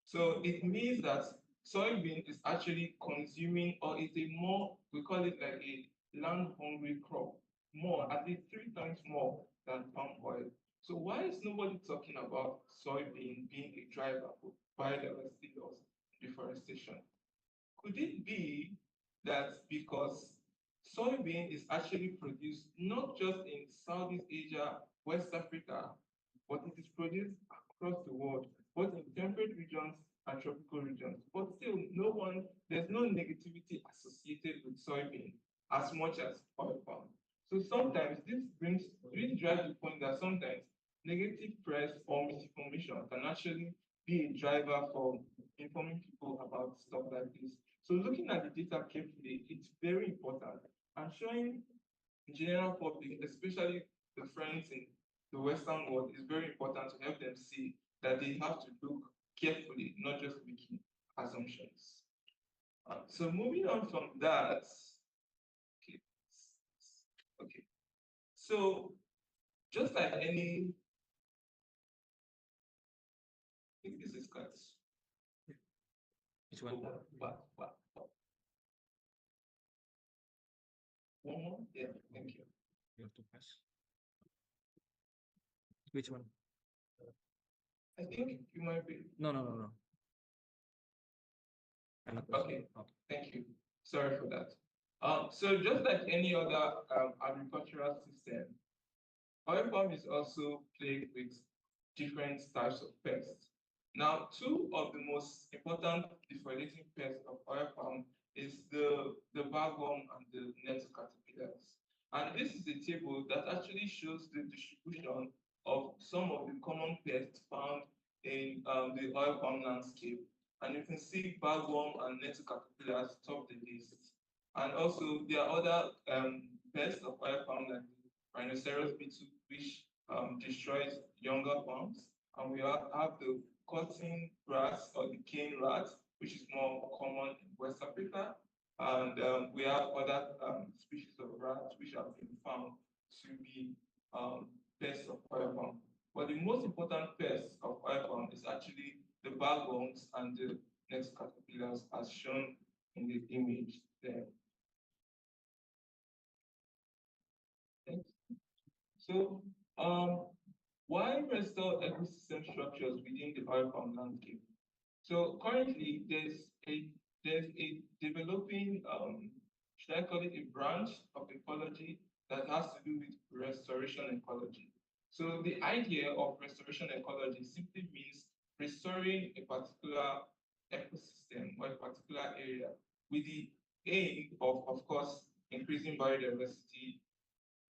[SPEAKER 9] So it means that soybean is actually consuming, or is a more, we call it like a land hungry crop, more, at least 3 times more than palm oil. So why is nobody talking about soybean being a driver for biodiversity loss and deforestation? Could it be that because soybean is actually produced not just in Southeast Asia, West Africa, but it is produced across the world, both in temperate regions and tropical regions. But still, there's no negativity associated with soybean as much as oil palm. So sometimes this drives the point that sometimes negative press or misinformation can actually be a driver for informing people about stuff like this. So looking at the data carefully, it's very important, and showing the general public, especially the friends in the Western world, is very important to help them see that they have to look carefully, not just making assumptions. So moving on from that, okay. So just like any, I think this is cuts.
[SPEAKER 6] Which one?
[SPEAKER 9] One more? Yeah, thank you.
[SPEAKER 6] You have to pass. Which one?
[SPEAKER 9] I think you might be.
[SPEAKER 6] No.
[SPEAKER 9] Okay, thank you. Sorry for that. So just like any other agricultural system, oil palm is also plagued with different types of pests. Now, two of the most important defoliating pests of oil palm is the bagworm and the net caterpillars. And this is a table that actually shows the distribution of some of the common pests found in the oil palm landscape. And you can see bagworm and net caterpillars top the list. And also, there are other pests of oil palm like rhinoceros beetle, which destroys younger palms. And we have the cotton grass or the cane rat, which is more common in West Africa. And we have other species of rats which have been found to be pests of oil palm. But the most important pest of oil palm is actually the bagworms and the net caterpillars, as shown in the image there. So, why restore ecosystem structures within the oil palm landscape? So currently, there's a developing should I call it a branch of ecology that has to do with restoration ecology. So the idea of restoration ecology simply means restoring a particular ecosystem or a particular area with the aim of course, increasing biodiversity,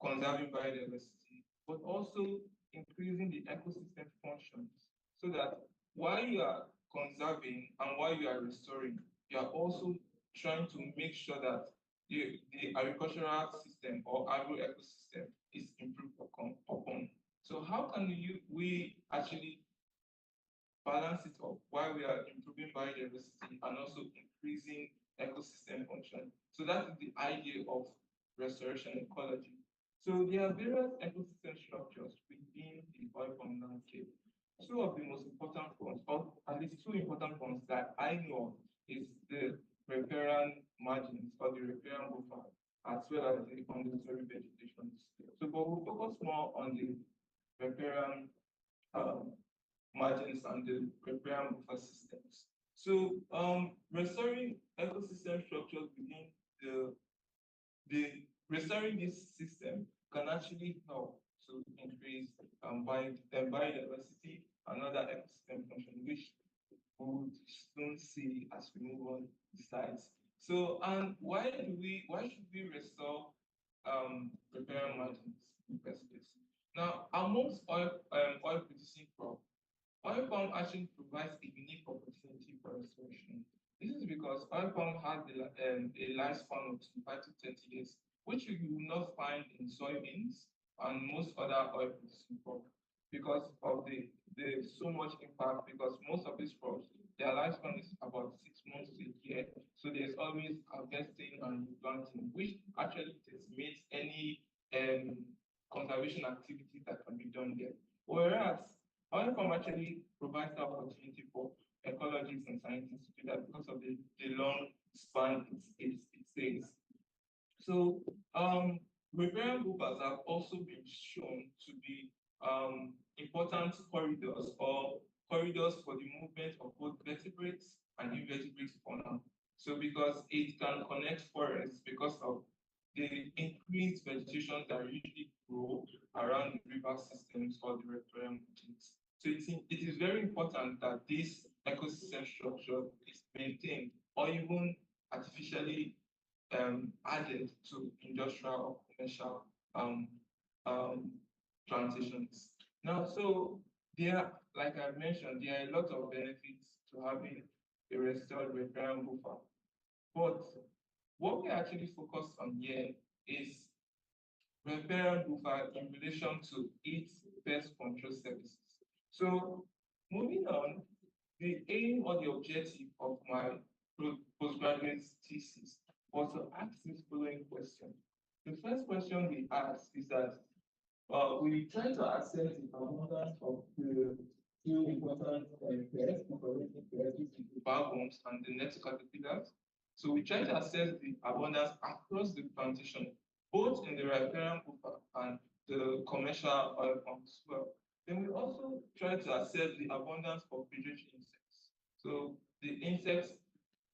[SPEAKER 9] conserving biodiversity, but also increasing the ecosystem functions so that while you are conserving and while you are restoring, you are also trying to make sure that the agricultural system or agro ecosystem is improved upon. So how can we actually balance it up while we are improving biodiversity and also increasing ecosystem function? So that is the idea of restoration ecology. So there are various ecosystem structures within the oil palm landscape. Two of the most important ones, or at least two important ones that I know of, is the riparian margins or the riparian buffer, as well as the understory vegetation. So, but we'll focus more on the riparian um, margins and the riparian buffer systems. So, restoring ecosystem structures within the restoring this system can actually help to increase biodiversity and other ecosystem function, which we would soon see as we move on the slides. So, and why should we restore riparian margins in the first place? Now, amongst oil producing crops, oil palm actually provides a unique opportunity for restoration. This is because oil palm has a lifespan of 25 to 30 years, which you will not find in soybeans and most other oil producing crops because of the so much impact, because most of these crops, their lifespan is about 6 months to a year. So there's always harvesting and planting, which actually decimates any conservation activity that can be done there. Whereas oil palm actually provides the opportunity for ecologists and scientists to do that because of the long span it stays. So riparian buffers have also been shown to be important corridors or corridors for the movement of both vertebrates and invertebrate fauna. So because it can connect forests because of the increased vegetation that usually grow around the river systems or the riparian regions. So it is very important that this ecosystem structure is maintained or even artificially added to industrial or commercial plantations. Now, so there, like I mentioned, there are a lot of benefits to having a restored riparian buffer. But what we actually focus on here is riparian buffer in relation to its pest control services. So moving on, the aim or the objective of my postgraduate thesis was to ask this following question. The first question we asked is that we try to assess the abundance of the two important pests, operating pests, which is the bagworms and the net caterpillars. So we try to assess the abundance across the plantation, both in the riparian buffer and the commercial oil palms as well. Then we also try to assess the abundance of predatory insects. So the insects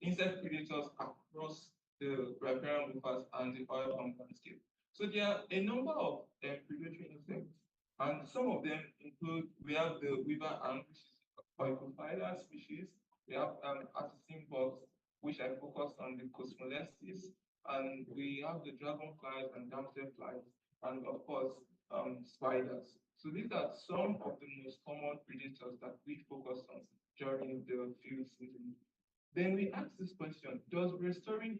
[SPEAKER 9] insect predators across the riparian buffers and the oil palm landscape. So there are a number of predatory insects, and some of them include, we have the weaver ant, which is Oikophylla species. We have assassin bugs, which I focus on the Cosmolestis, and we have the dragonflies and damselflies, and of course, spiders. So these are some of the most common predators that we focus on during the field season. Then we ask this question: does restoring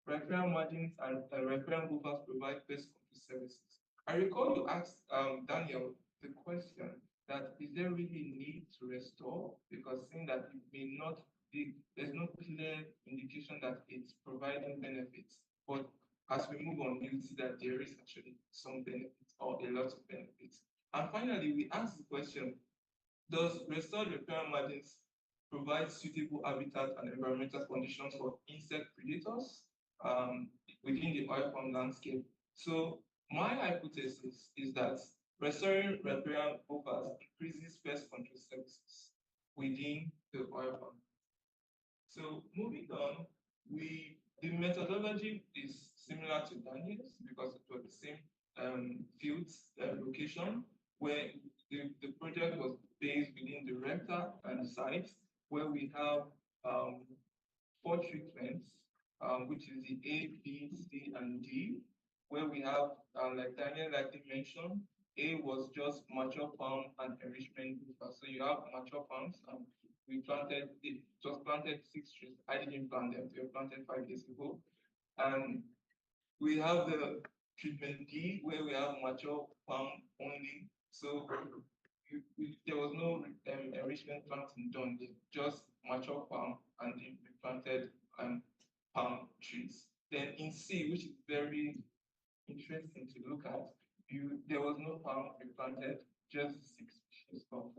[SPEAKER 9] riparian margins and riparian buffers provide pest control services? I recall you asked Daniel the question that is there really need to restore, because seeing that it may not be, there's no clear indication that it's providing benefits. But as we move on, you'll see that there is actually some benefits or a lot of benefits. And finally, we ask the question: does restored riparian margins provide suitable habitat and environmental conditions for insect predators within the oil palm landscape? So my hypothesis is that restoring riparian buffers increases pest control services within the oil palm. So moving on, the methodology is similar to Daniel's because it was the same field location where the project was based within the rector and the site, where we have 4 treatments, which is the A, B, C, and D, where we have, like Daniel likely mentioned, A was just mature farm and enrichment buffer. So you have mature farms, and we planted, it just planted 6 trees. I didn't plant them, they were planted 5 years ago. And we have the treatment D, where we have mature farm only. So there was no enrichment planting done, just mature farm and we planted palm trees. Then in C, which is very interesting to look at, there was no palm replanted, just 6 species of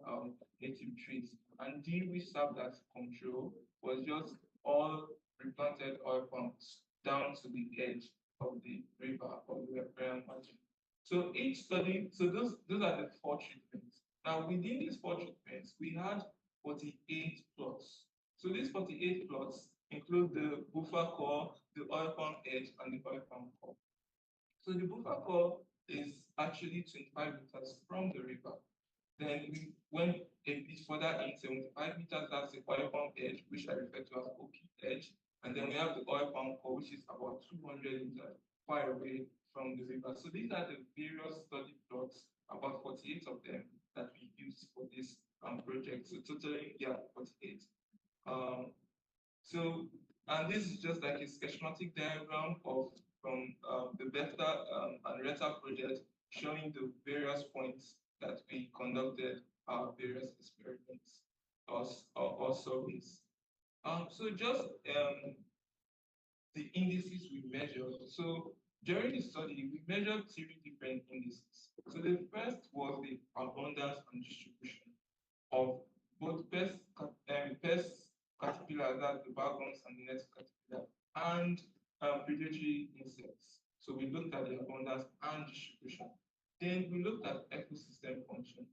[SPEAKER 9] native trees. And D, which served as control, was just all replanted oil palms down to the edge of the river or the riparian margin. So each study, so those are the 4 treatments. Now within these 4 treatments, we had 48 plots. So these 48 plots include the buffer core, the oil palm edge, and the oil palm core. So the buffer core is actually 25 meters from the river. Then we went a bit further in 75 meters, that's the oil palm edge, which I refer to as OP edge. And then we have the oil palm core, which is about 200 meters far away from the river. So these are the various study plots, about 48 of them, that we used for this project. So totally, yeah, 48. And this is just like a schematic diagram from the Bethta and Reta project, showing the various points that we conducted our various experiments or surveys. So just the indices we measured. So during the study, we measured 3 different indices. So the first was the abundance and distribution of both pest caterpillars, that's the bagworms and the net caterpillar, and predatory insects. So we looked at the abundance and distribution. Then we looked at ecosystem function.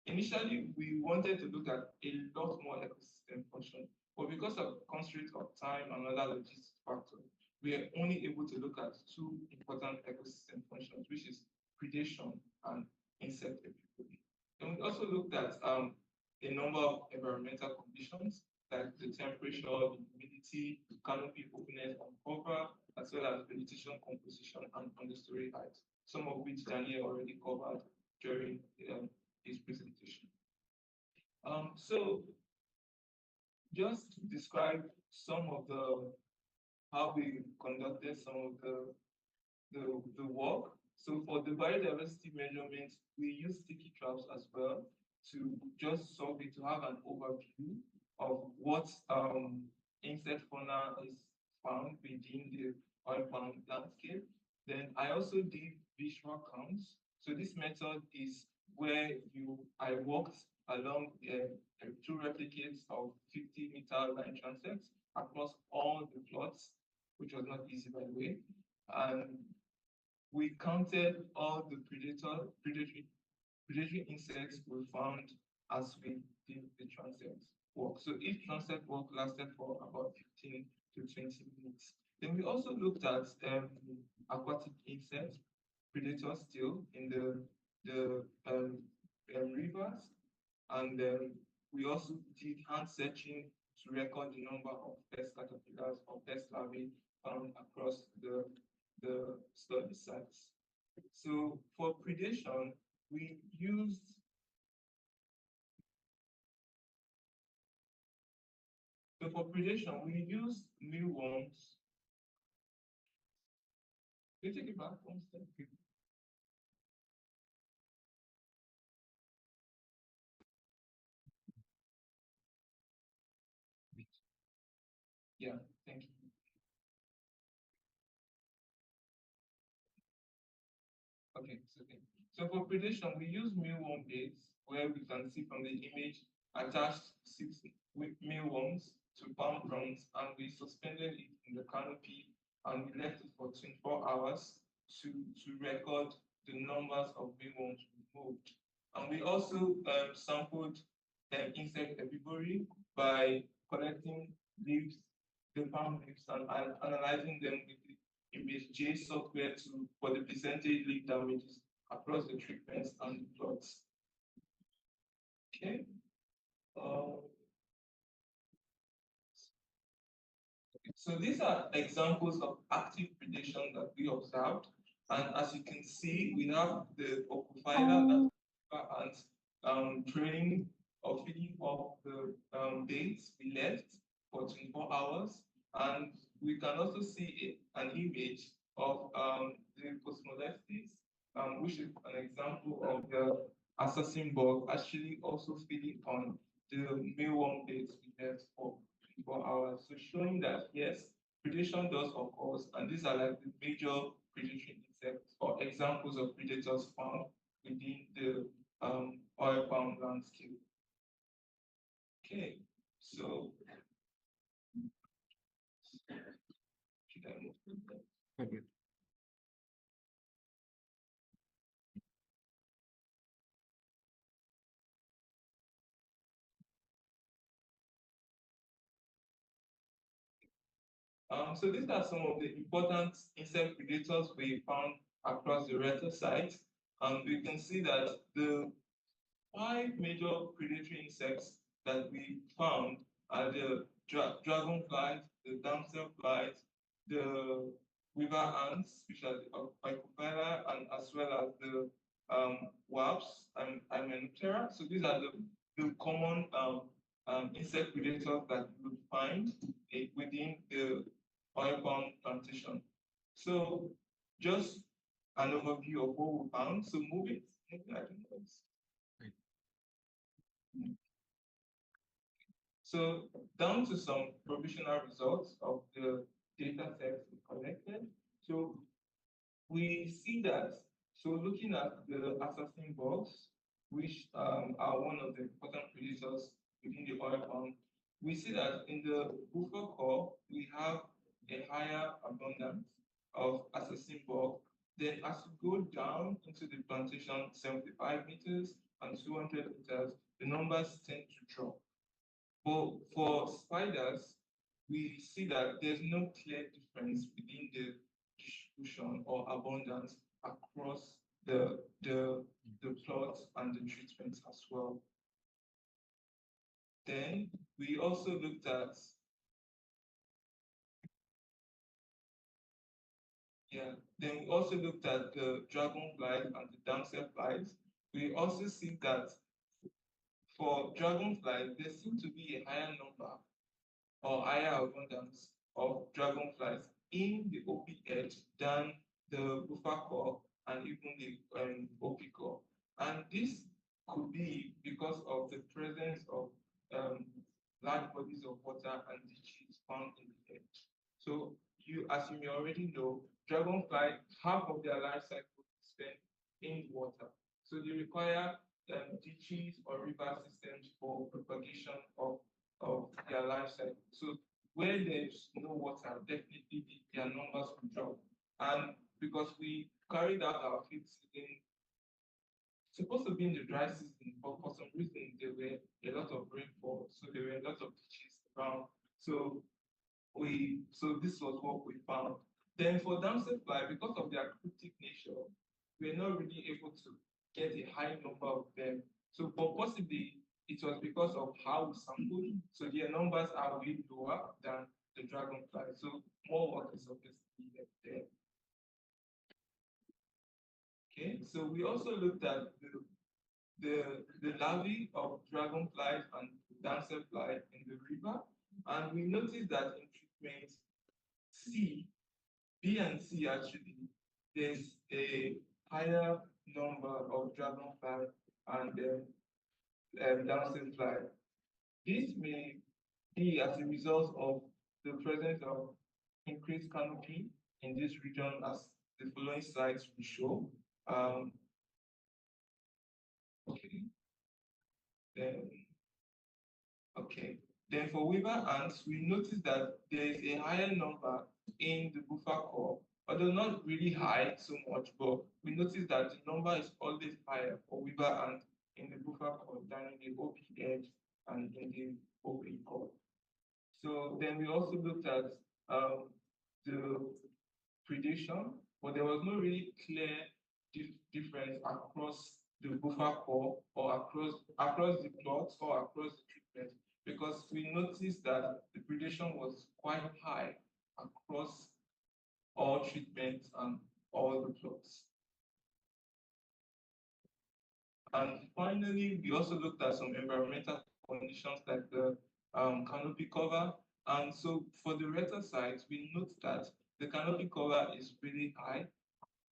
[SPEAKER 9] Initially, we wanted to look at a lot more ecosystem function, but because of constraints of time and other logistics factors, we are only able to look at 2 important ecosystem functions, which is predation and insect epidemiology. And we also looked at a number of environmental conditions like the temperature, the humidity, canopy openness and cover, as well as vegetation composition and understory height, some of which Daniel already covered during his presentation. So just to describe some of how we conducted some of the work. So for the biodiversity measurements, we use sticky traps as well to just solve it, to have an overview of what insect fauna is found within the oil palm landscape. Then I also did visual counts. So this method is where I walked along 2 replicates of 50-meter line transects across all the plots, which was not easy, by the way. And we counted all the predatory insects we found as we did the transient work. So each transient work lasted for about 15 to 20 minutes. Then we also looked at aquatic insects, predators still in the rivers, and we also did hand searching to record the number of pest caterpillars or pest larvae found across the study sites. So for predation, we used mealworms. Can you take it back one step? Yeah, thank you. Okay, it's okay. So for predation, we use mealworm baits where we can see from the image attached 6 mealworms to palm fronds, and we suspended it in the canopy and we left it for 24 hours to record the numbers of mealworms removed. And we also sampled insect herbivory by collecting leaves, the palm leaves, and analyzing them with the image J software for the percentage leaf damages across the treatments and the plots. Okay. So these are examples of active predation that we observed. And as you can see, we have the Opophyla and training or feeding of the dates we left for 24 hours. And we can also see an image of the postmolestes, which is an example of the assassin bug actually also feeding on the mealworm dates we left for 24 hours. So showing that yes, predation does occur, and these are like the major predatory insects or examples of predators found within the oil palm landscape. Okay, so should I move to that?
[SPEAKER 6] Thank you.
[SPEAKER 9] So these are some of the important insect predators we found across the Reta site. And we can see that the 5 major predatory insects that we found are the dragonflies, the damselflies, the river ants, which are the Phycophila, and as well as the wasps and Hymenoptera. So these are the common insect predators that you would find within the oil palm plantation. So just an overview of what we found. So moving, I don't know. So down to some provisional results of the data sets we collected. So we see that, so looking at the assassin bugs, which are one of the important predators within the oil palm, we see that in the buffer core, we have a higher abundance of assassin bug. Then as you go down into the plantation, 75 meters and 200 meters, the numbers tend to drop. But for spiders, we see that there's no clear difference within the distribution or abundance across the plots and the treatments as well. Then we also looked at then we also looked at the dragonflies and the damselflies. We also see that for dragonflies, there seems to be a higher number or higher abundance of dragonflies in the OP edge than the buffer core and even the OP core. And this could be because of the presence of large bodies of water and ditches found in the edge. So as you may already know, dragonfly, half of their life cycle is spent in water. So they require ditches or river systems for propagation of their life cycle. So where there's no water, definitely their numbers will drop. And because we carried out our field seeding supposed to be in the dry season, but for some reason there were a lot of rainfall, so there were a lot of ditches around. So this was what we found. Then for damsel fly, because of their cryptic nature, we're not really able to get a high number of them. So, but possibly it was because of how we sampled. So their numbers are way lower than the dragonfly. So more work is obviously needed there. Okay, so we also looked at the larvae of dragonflies and damselfly in the river, and we noticed that in treatment C, B and C actually, there's a higher number of dragonfly and damselfly. This may be as a result of the presence of increased canopy in this region, as the following slides will show. Okay. Then for weaver ants, we notice that there is a higher number in the buffer core, although not really high so much, but we notice that the number is always higher for weaver ants in the buffer core than in the OP edge and in the OP core. So then we also looked at the predation, but there was no really clear difference across the buffer core or across the plots or across the treatment, because we noticed that the predation was quite high across all treatments and all the plots. And finally, we also looked at some environmental conditions like the canopy cover. And so for the rectal sites, we note that the canopy cover is really high,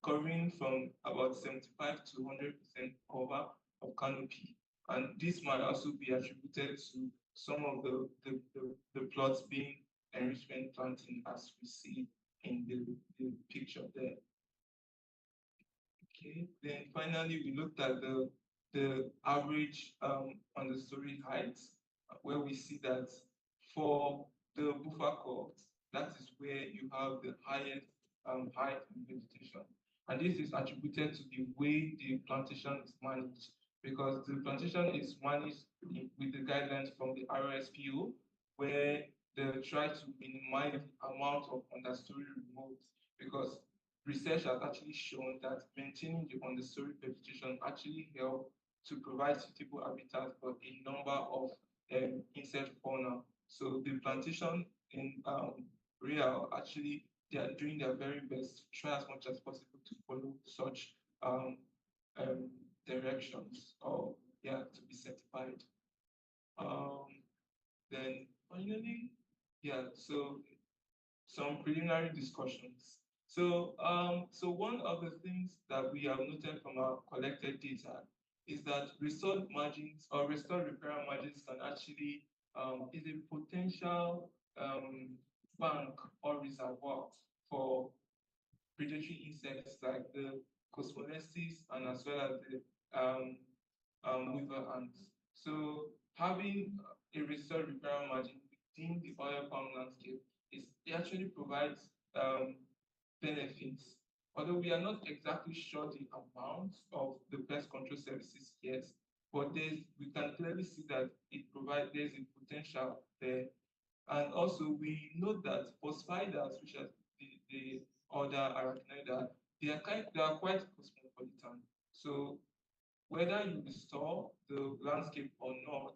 [SPEAKER 9] covering from about 75 to 100% cover of canopy. And this might also be attributed to some of the plots being enrichment planting, as we see in the picture there. Okay, then finally we looked at the average understory height, where we see that for the buffer core, that is where you have the highest height in vegetation. And this is attributed to the way the plantation is managed, because the plantation is managed with the guidelines from the RSPO, where they try to minimize the amount of understory removed, because research has actually shown that maintaining the understory vegetation actually help to provide suitable habitat for a number of insect fauna. So the plantation in Real actually, they are doing their very best to try as much as possible to follow such directions, or to be certified. Then finally, so some preliminary discussions. So one of the things that we have noted from our collected data is that restored margins or restored riparian margins can actually is a potential bank or reservoir for predatory insects like the Cosmoletis and as well as the weaver ants. So having a restored riparian margin within the oil palm landscape it actually provides benefits. Although we are not exactly sure the amount of the pest control services yet, but we can clearly see that there's a potential there. And also we know that for spiders, which are the other arachnida, they are quite cosmopolitan. So whether you restore the landscape or not,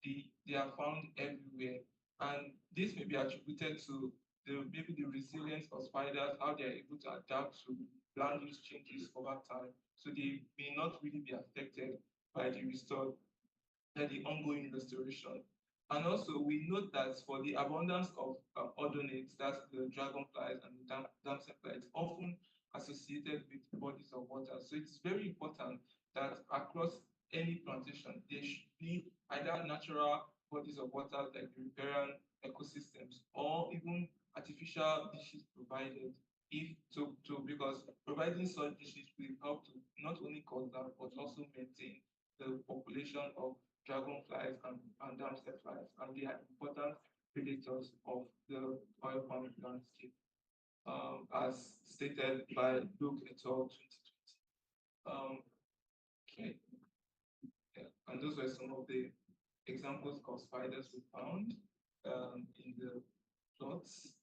[SPEAKER 9] they are found everywhere. And this may be attributed to maybe the resilience of spiders, how they are able to adapt to land use changes over time. So they may not really be affected by the ongoing restoration. And also we note that for the abundance of odonates, that's the dragonflies and the damselflies, often associated with bodies of water. So it's very important that across any plantation, there should be either natural bodies of water like the riparian ecosystems, or even artificial dishes provided, because providing such dishes will help to not only conserve but also maintain the population of dragonflies and damselflies, and they are important predators of the oil palm landscape, as stated by Luke et al. 2020. Okay, Yeah, and those were some of the examples of spiders we found in the plots.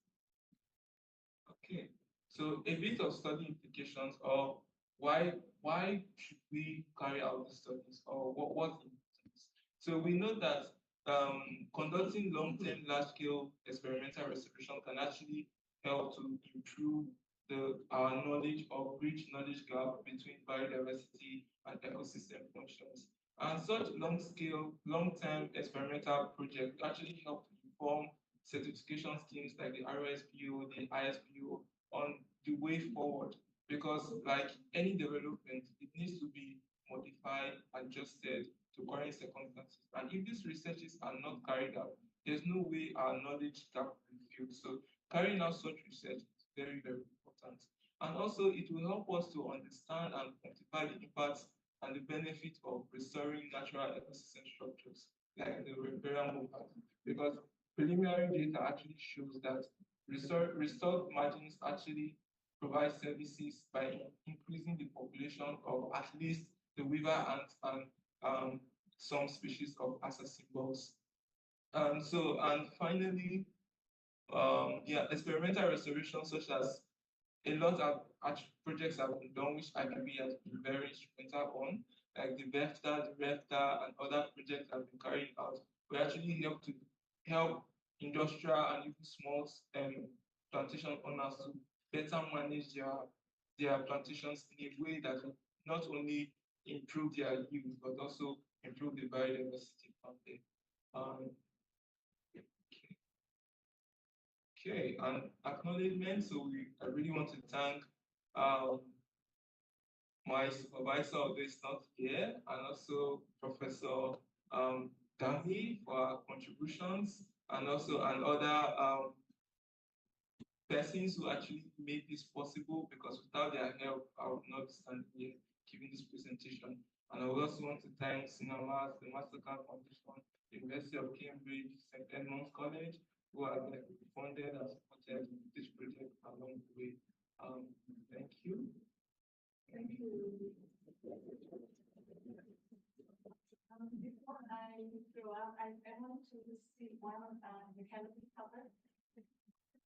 [SPEAKER 9] Okay, so a bit of study implications, or why should we carry out the studies, or what's the importance? So we know that conducting long-term, large-scale experimental restoration can actually help to improve our knowledge or bridge knowledge gap between biodiversity and ecosystem functions. And such long-scale, long-term experimental projects actually help to inform certification schemes like the RSPO, the ISPO on the way forward. Because like any development, it needs to be modified, adjusted to current circumstances. And if these researches are not carried out, there's no way our knowledge gap will be filled. So carrying out such research is very, very important. And also it will help us to understand and quantify the impacts and the benefit of restoring natural ecosystem structures like the riparian movement. Because preliminary data actually shows that restored margins actually provide services by increasing the population of at least the weaver ants and some species of assassin bugs. And finally, yeah, experimental restoration such as a lot of projects have been done which IPB has been very instrumental on, like the BEFTA, the REFTA, and other projects have been carried out. We actually help industrial and even small plantation owners to better manage their plantations in a way that will not only improve their yield but also improve the biodiversity from there. Okay, and acknowledgement. So I really want to thank my supervisor, although it's not here, and also Professor Dami for our contributions, and also and other persons who actually made this possible, because without their help, I would not be standing here giving this presentation. And I would also want to thank Cinemas, the Mastercard Foundation, the University of Cambridge, St. Edmund's College, who have funded and supported this project along the way. Thank you.
[SPEAKER 1] Thank you. Before I go up, I want to see one of the canopy cover.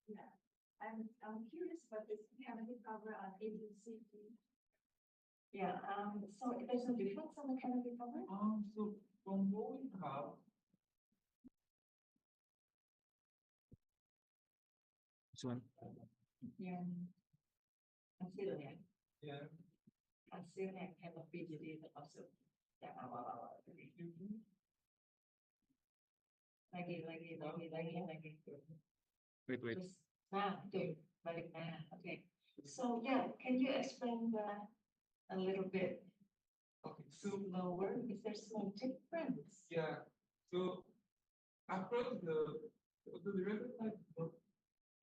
[SPEAKER 1] Yeah, I'm curious about this canopy cover on agency.
[SPEAKER 2] Yeah, so there's no difference on the canopy cover?
[SPEAKER 9] So from what we have,
[SPEAKER 6] This one.
[SPEAKER 2] Yeah. Hasilnya.
[SPEAKER 9] yeah,
[SPEAKER 2] Hasilnya canopy jadi termasuk yang awal-awal tadi. Lagi.
[SPEAKER 6] Wait.
[SPEAKER 2] Terus, nah, itu balik. Nah, okay. So yeah, can you explain that a little bit
[SPEAKER 9] okay, so
[SPEAKER 2] slower? Is there some difference?
[SPEAKER 9] yeah, so across the reservoir is not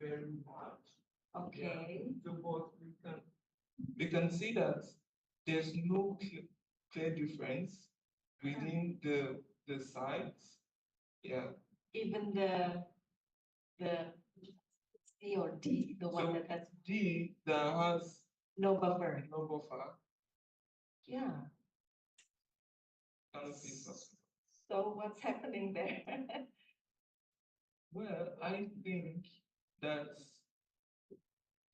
[SPEAKER 9] very large.
[SPEAKER 2] Okay.
[SPEAKER 9] So but we can see that there's no clear difference within the sites. Yeah.
[SPEAKER 2] Even the C or D, the one
[SPEAKER 9] So
[SPEAKER 2] that has
[SPEAKER 9] D that has
[SPEAKER 2] no buffer.
[SPEAKER 9] no buffer
[SPEAKER 2] Yeah.
[SPEAKER 9] canopy is
[SPEAKER 2] So what's happening there?
[SPEAKER 9] well, I think that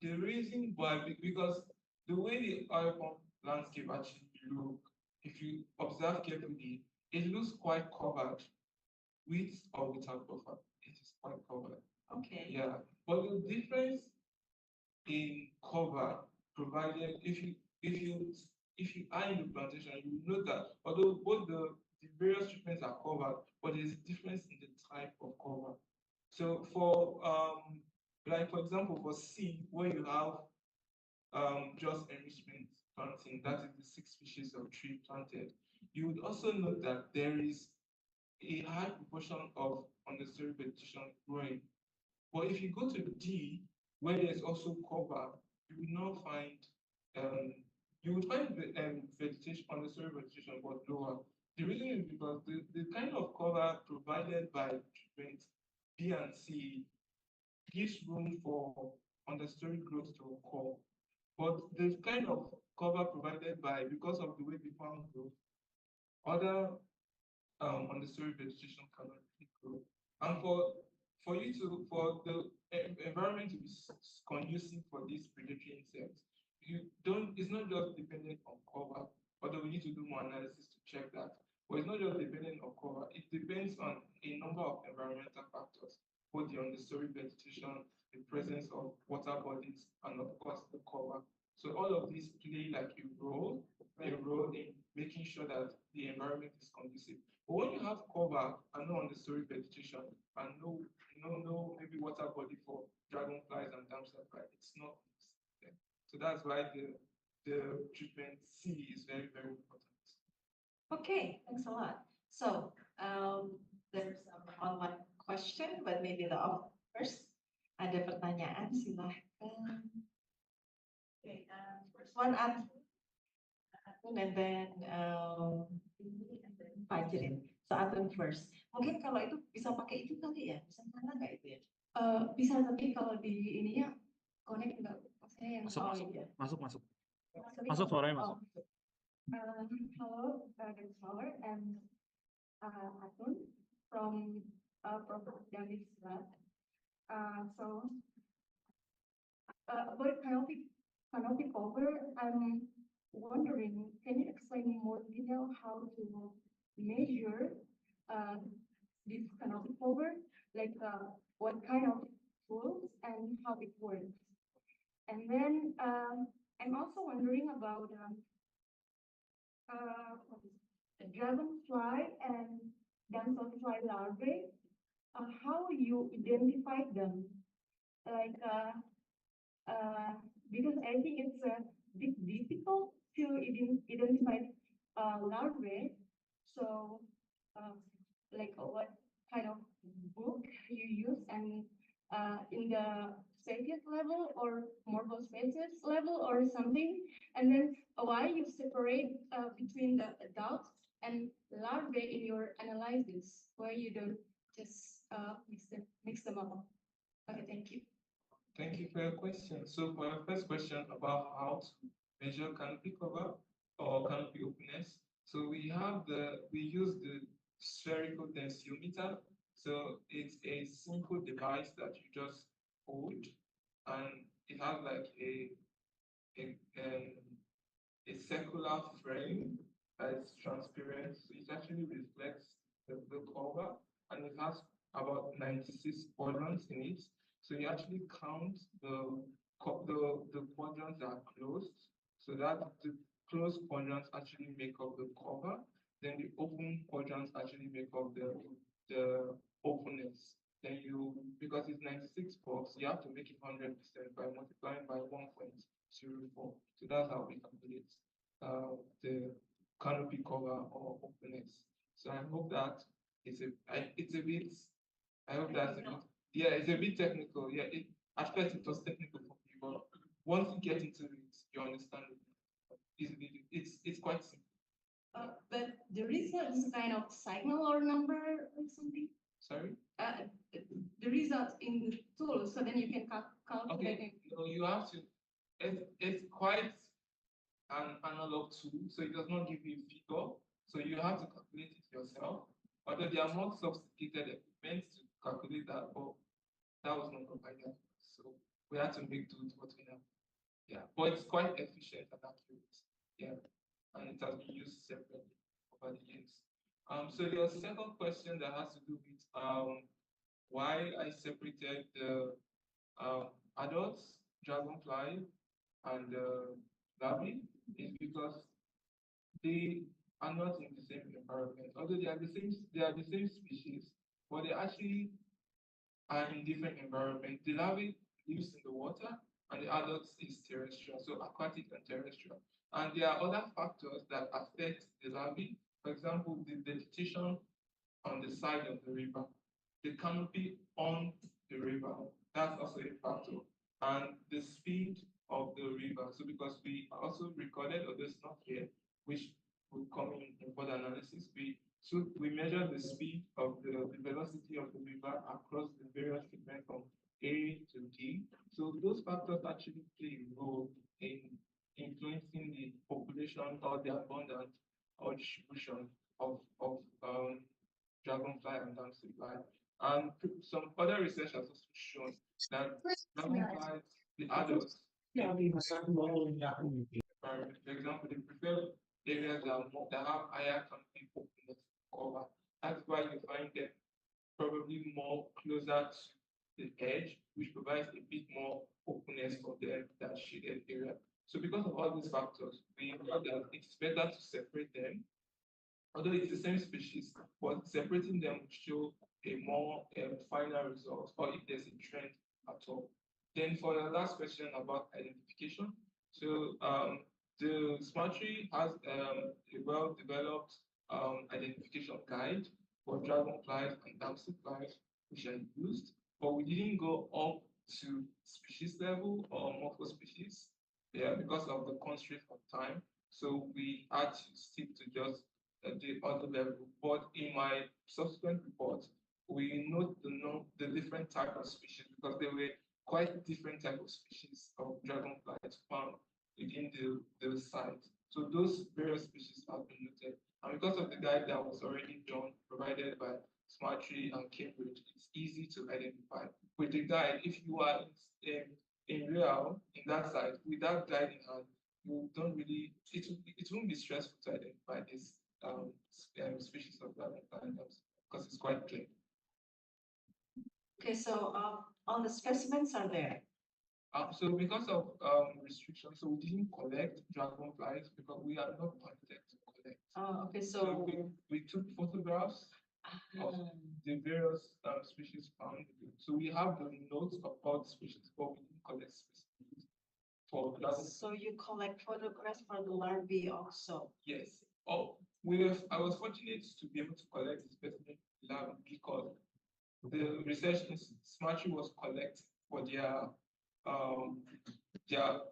[SPEAKER 9] the reason why, because the way the oil pump landscape actually look, if you observe carefully, it looks quite covered with or without buffer. It is quite covered.
[SPEAKER 2] Okay.
[SPEAKER 9] Yeah, but the difference in cover provided if you are in the plantation, you will know that although both the various treatments are covered, but there's a difference in the type of cover. So for like for example for C, where you have just enrichment planting, that is the 6 species of tree planted, you would also note that there is a high proportion of understory vegetation growing. But if you go to D, where there's also cover, you will not find you would find the vegetation, understory vegetation, but lower. The reason is because the kind of cover provided by treatment B and C gives room for understory growth to occur. But the kind of cover provided by, because of the way the farm grows, other understory vegetation cannot really grow. And for you to for the environment to be conducive for these predatory insects, it's not just dependent on cover, although we need to do more analysis to check that. But it's not just dependent on cover, it depends on a number of environmental factors, both the understory vegetation, the presence of water bodies, and of course the cover. So all of these play like a role in making sure that the environment is conducive. But when you have cover and no understory vegetation and no maybe water body for dragonflies and damselflies, it's not consistent. So that's why the treatment C is very, very important.
[SPEAKER 2] Okay, thanks a lot. So, there's an online question, but maybe the first. Ada pertanyaan, silahkan. Okay, first one, Atun, and then Fajrin. So Atun first. Mungkin kalau itu bisa pakai itu kali ya, bisa nyala nggak itu ya?
[SPEAKER 3] Bisa, tapi kalau di ininya connect nggak? Maksudnya yang
[SPEAKER 2] Iya.
[SPEAKER 6] Masuk.
[SPEAKER 3] Maksudnya
[SPEAKER 6] Masuk, suaranya masuk.
[SPEAKER 3] Hello, Dr. Flower and Atun from Prof. David's lab. So about canopy cover, I'm wondering, can you explain in more detail how to measure this canopy cover? Like what kind of tools and how it works? And then I'm also wondering about dragonfly and damselfly larvae, how you identify them? Like, because I think it's a bit difficult to identify larvae. So, like, what kind of book you use, and in the species level or morpho species level or something, and then why you separate between the adults and larvae in your analysis, why you don't just mix them up. Okay, thank you.
[SPEAKER 9] Thank you for your question. So for your first question about how to measure canopy cover or canopy openness, so we use the spherical densiometer. So it's a simple device that you just hold, and it has like a circular frame that is transparent. So it actually reflects the cover, and it has about 96 quadrants in it. So you actually count the quadrants that are closed, so that the closed quadrants actually make up the cover. Then the open quadrants actually make up the openness. Then because it's 96 box, you have to make it 100% by multiplying by 1.04. So that's how we calculate the canopy cover or openness. So I hope that it's a bit. I hope that's a bit. Yeah, it's a bit technical. Yeah, at first it was technical for me, but once you get into it, you understand it. It's quite simple.
[SPEAKER 3] But there is a kind of signal or number or something.
[SPEAKER 9] Sorry?
[SPEAKER 3] The result in the tool, so then you can calculate
[SPEAKER 9] Okay,
[SPEAKER 3] it.
[SPEAKER 9] no, you have to. It's quite an analog tool, so it does not give you a figure. So you have to calculate it yourself. Although there are more sophisticated equipment to calculate that, but that was not provided. So we had to make do with what we have. Yeah, but it's quite efficient and accurate. Yeah, and it has been used separately over the years. So your second question that has to do with why I separated the adults, dragonfly, and larvae is because they are not in the same environment. Although they are the same species, but they actually are in different environments. The larvae lives in the water, and the adults is terrestrial, so aquatic and terrestrial. And there are other factors that affect the larvae. For example, the vegetation on the side of the river, the canopy on the river, that's also a factor. And the speed of the river. So because we also recorded, although it's not here, which will come in further analysis, we measure the speed of the velocity of the river across the various treatments from A to D. So those factors actually play a role in influencing the population or the abundance or distribution of dragonfly and damselfly. And some other research has also shown that dragonflies, the adults, for example, they prefer areas that have higher canopy openness cover. That's why you find them probably more closer to the edge, which provides a bit more openness for them than shaded area. So because of all these factors, we know that it's better to separate them, although it's the same species, but separating them will show a more final result, or if there's a trend at all. Then for the last question about identification, so the smart tree has a well-developed identification guide for dragonflies and damselflies, which are used, but we didn't go up to species level or morphospecies, yeah, because of the constraint of time. So we had to stick to just the other level. But in my subsequent report, we note the different type of species because there were quite different type of species of dragonflies found within the site. So those various species have been noted. And because of the guide that was already done, provided by Smartree and Cambridge, it's easy to identify. With the guide, if you are in real, in that site, with that guide in hand, you don't really, it won't be stressful to identify this species of dragonfly because it's quite clear.
[SPEAKER 2] Okay, so all the specimens are there.
[SPEAKER 9] So because of restrictions, so we didn't collect dragonflies because we are not permitted to collect.
[SPEAKER 2] Okay,
[SPEAKER 9] So
[SPEAKER 2] so
[SPEAKER 9] we took photographs of the various species found. So we have the notes about the species, but we didn't collect species for dragonflies.
[SPEAKER 2] so you collect photographs for the larvae also.
[SPEAKER 9] Yes. I was fortunate to be able to collect the specimen lab because the research Smartree was collecting for their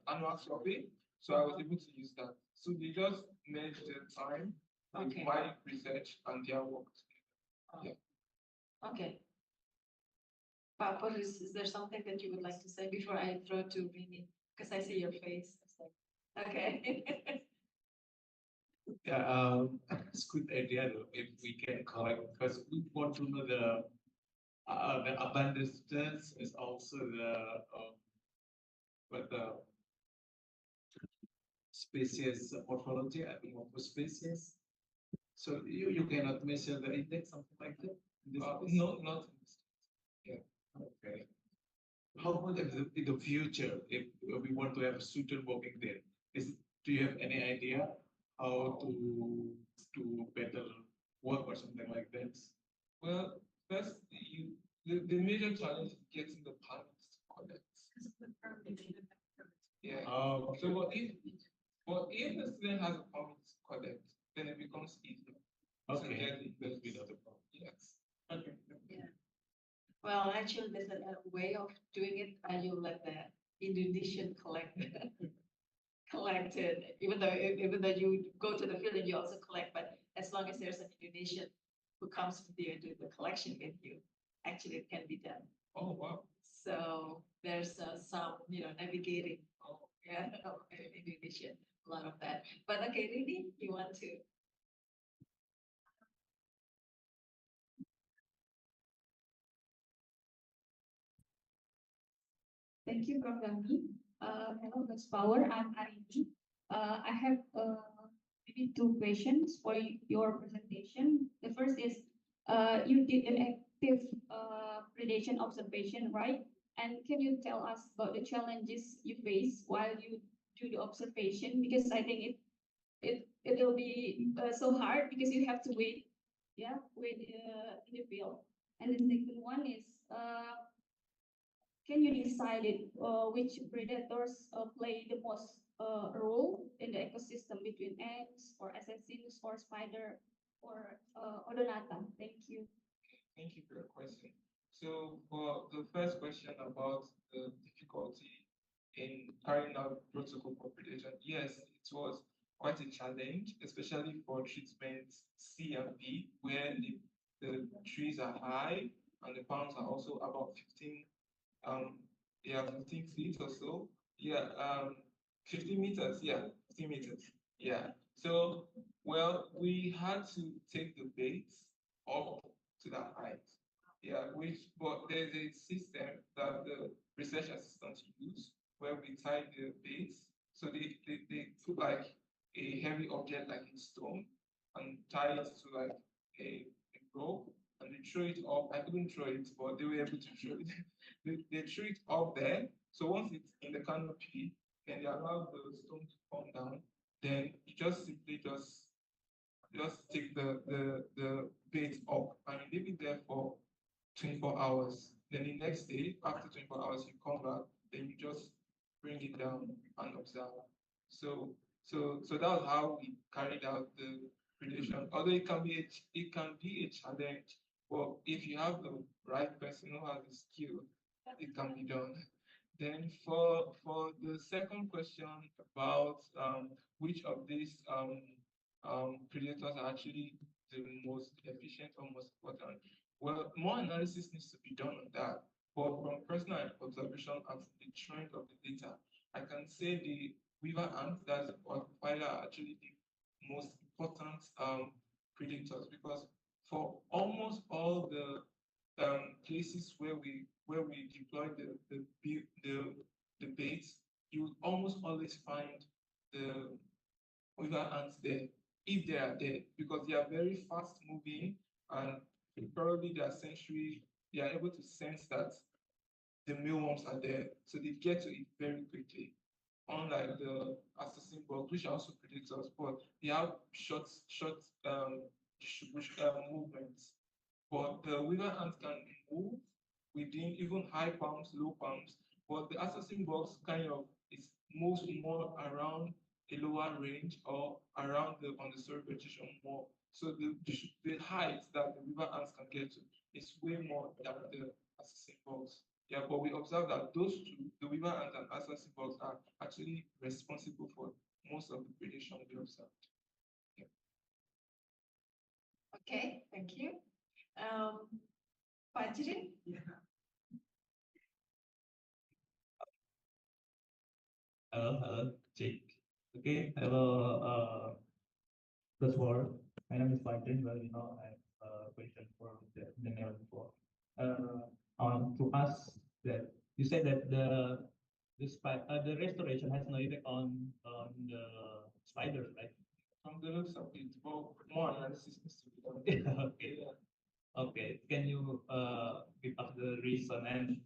[SPEAKER 9] annual survey. So I was able to use that. So they just merged the time with
[SPEAKER 2] Okay.
[SPEAKER 9] my research and their work.
[SPEAKER 2] Okay. Papa, is there something that you would like to say before I throw to Rini? Because I see your face. It's like, okay.
[SPEAKER 10] Yeah, it's a good idea though, if we can collect, because we want to know the abundance is also the species morphology, I think species. So you cannot measure the index, something like that?
[SPEAKER 9] No, not in this.
[SPEAKER 10] Yeah, okay. How about in the future, if we want to have a student working there, do you have any idea how to better work or something like that?
[SPEAKER 9] Well, first, the major challenge is getting the permits to collect. Yeah.
[SPEAKER 10] Oh,
[SPEAKER 9] So, but if the student has a permit to collect, then it becomes easier.
[SPEAKER 10] okay,
[SPEAKER 9] to get
[SPEAKER 10] that's
[SPEAKER 9] the-
[SPEAKER 10] without a problem.
[SPEAKER 9] Yes.
[SPEAKER 10] Okay.
[SPEAKER 2] Well, actually, there's a way of doing it, and you let the Indonesian collect it, even though you go to the field and you also collect, but as long as there's an Indonesian who comes with you and do the collection with you, actually it can be done.
[SPEAKER 9] Oh, wow.
[SPEAKER 2] So there's some, navigating, yeah, in Indonesia, a lot of that. But okay, Rini, you want to?
[SPEAKER 3] Thank you, Prof. Gandhi. Hello, Ms. Power. I'm Arini. I have maybe two questions for your presentation. The first is, you did an active predation observation, right? And can you tell us about the challenges you face while you do the observation? Because I think it will be so hard because you have to wait, wait in the field. And the second one is, can you decide which predators play the most role in the ecosystem between ants or assassins or spider or odonata? Thank you.
[SPEAKER 9] Thank you for your question. So for the first question about the difficulty in carrying out protocol for predation, yes, it was quite a challenge, especially for treatments C and B, where the trees are high and the palms are also about 15 15 feet or so. Yeah, 15 meters, yeah, 15 meters. Yeah. So, well, we had to take the baits up to that height. Yeah, but there's a system that the research assistants use where we tie the baits. So they put like a heavy object like a stone and tie it to like a rope and they throw it up. I couldn't throw it, but they were able to throw it. They threw it up there. So once it's in the canopy, then they allow the stone to come down. Then you just simply just take the bait up and you leave it there for 24 hours. Then the next day, after 24 hours, you come back, then you just bring it down and observe. So that was how we carried out the predation. Although it can be a challenge, but if you have the right person who has the skill, it can be done. Then for the second question about which of these predators are actually the most efficient or most important, well, more analysis needs to be done on that. But from personal observation and the trend of the data, I can say the weaver ants that's what are actually the most important predators because for almost all the places where we deploy the baits, you will almost always find the weaver ants there if they are there because they are very fast moving and probably their sensory, they are able to sense that the mealworms are there, so they get to it very quickly. Unlike the assassin bugs, which are also predators, but they have short distribution movements. But the weaver ant can move within even high palms, low palms. But the assassin bugs kind of is moves more around a lower range or around the on the surface vegetation more. So the height that the weaver ants can get to is way more than the assassin bugs. Yeah, but we observe that those two, the weaver ants and assassin bugs, are actually responsible for most of the predation we observed.
[SPEAKER 1] Okay, thank you. Fajrin?
[SPEAKER 8] Hello, Jake. Okay, hello, first of all, my name is Martin. Well, I have a question for the mail before. To ask that you said that the restoration has no effect on the spiders, right?
[SPEAKER 9] From the looks of it, but more analysis needs to be done.
[SPEAKER 8] Okay. Okay, can you give us the reason? And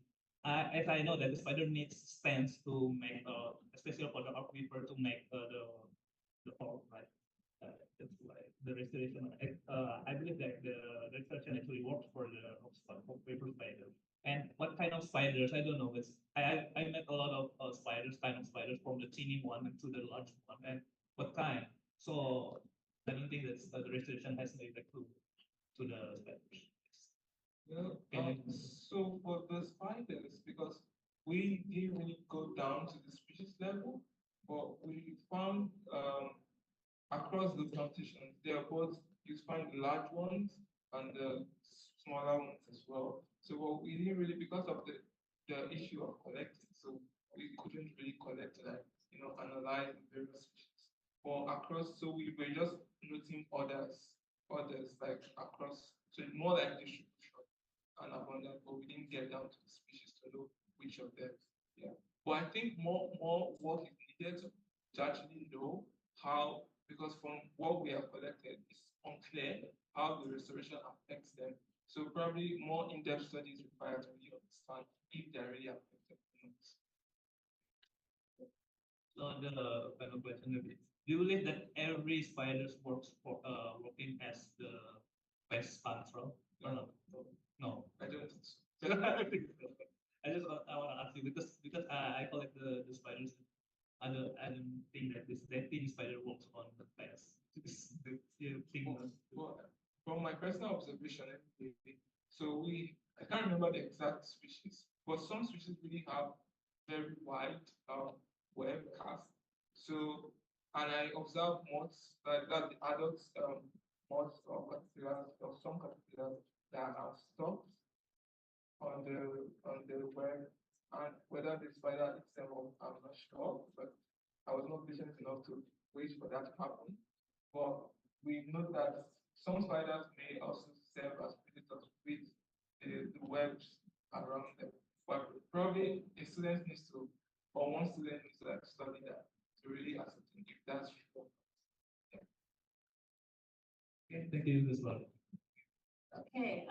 [SPEAKER 8] as I know that the spider needs stands to make especially for the aquifer to make the pulp, right? That's why the restoration. I believe that the restoration actually works for the paper spider. And what kind of spiders? I don't know. I met a lot of kind of spiders, from the teeny one to the large one, and what kind. So I don't think that the restoration has no effect to the spiders.
[SPEAKER 9] Well, so for the spiders, because we didn't really go down to the species level, but we found across the plantations, there are both you find the large ones and the smaller ones as well. So what we didn't really, because of the issue of collecting, so we couldn't really collect like analyze the various species. Or across, so we were just noting others like across, so more like distribution and abundance, but we didn't get down to the species to know which of them. Yeah. But I think more work is needed to actually know how, because from what we have collected, it's unclear how the restoration affects them. So probably more in-depth studies required to really understand if they're really affected or not.
[SPEAKER 8] So the final question is, do you believe that every spiders works for working as the pest control or not? No.
[SPEAKER 9] I don't think so.
[SPEAKER 8] I want to ask you because I collect the spiders. I don't think that that thin spider works on the pest. The thing.
[SPEAKER 9] Well, from my personal observation, so I can't remember the exact species, but some species really have very wide web cast. So, and I observed moths, like that the adults moths or caterpillars or some caterpillars that are stuck on the web, and whether the spider eats them up, I'm not sure, but I was not patient enough to wait for that to happen. around them. But probably a student needs to, or one student needs to like study that to really ascertain if that's true.
[SPEAKER 8] Okay, thank you as well.
[SPEAKER 2] Okay,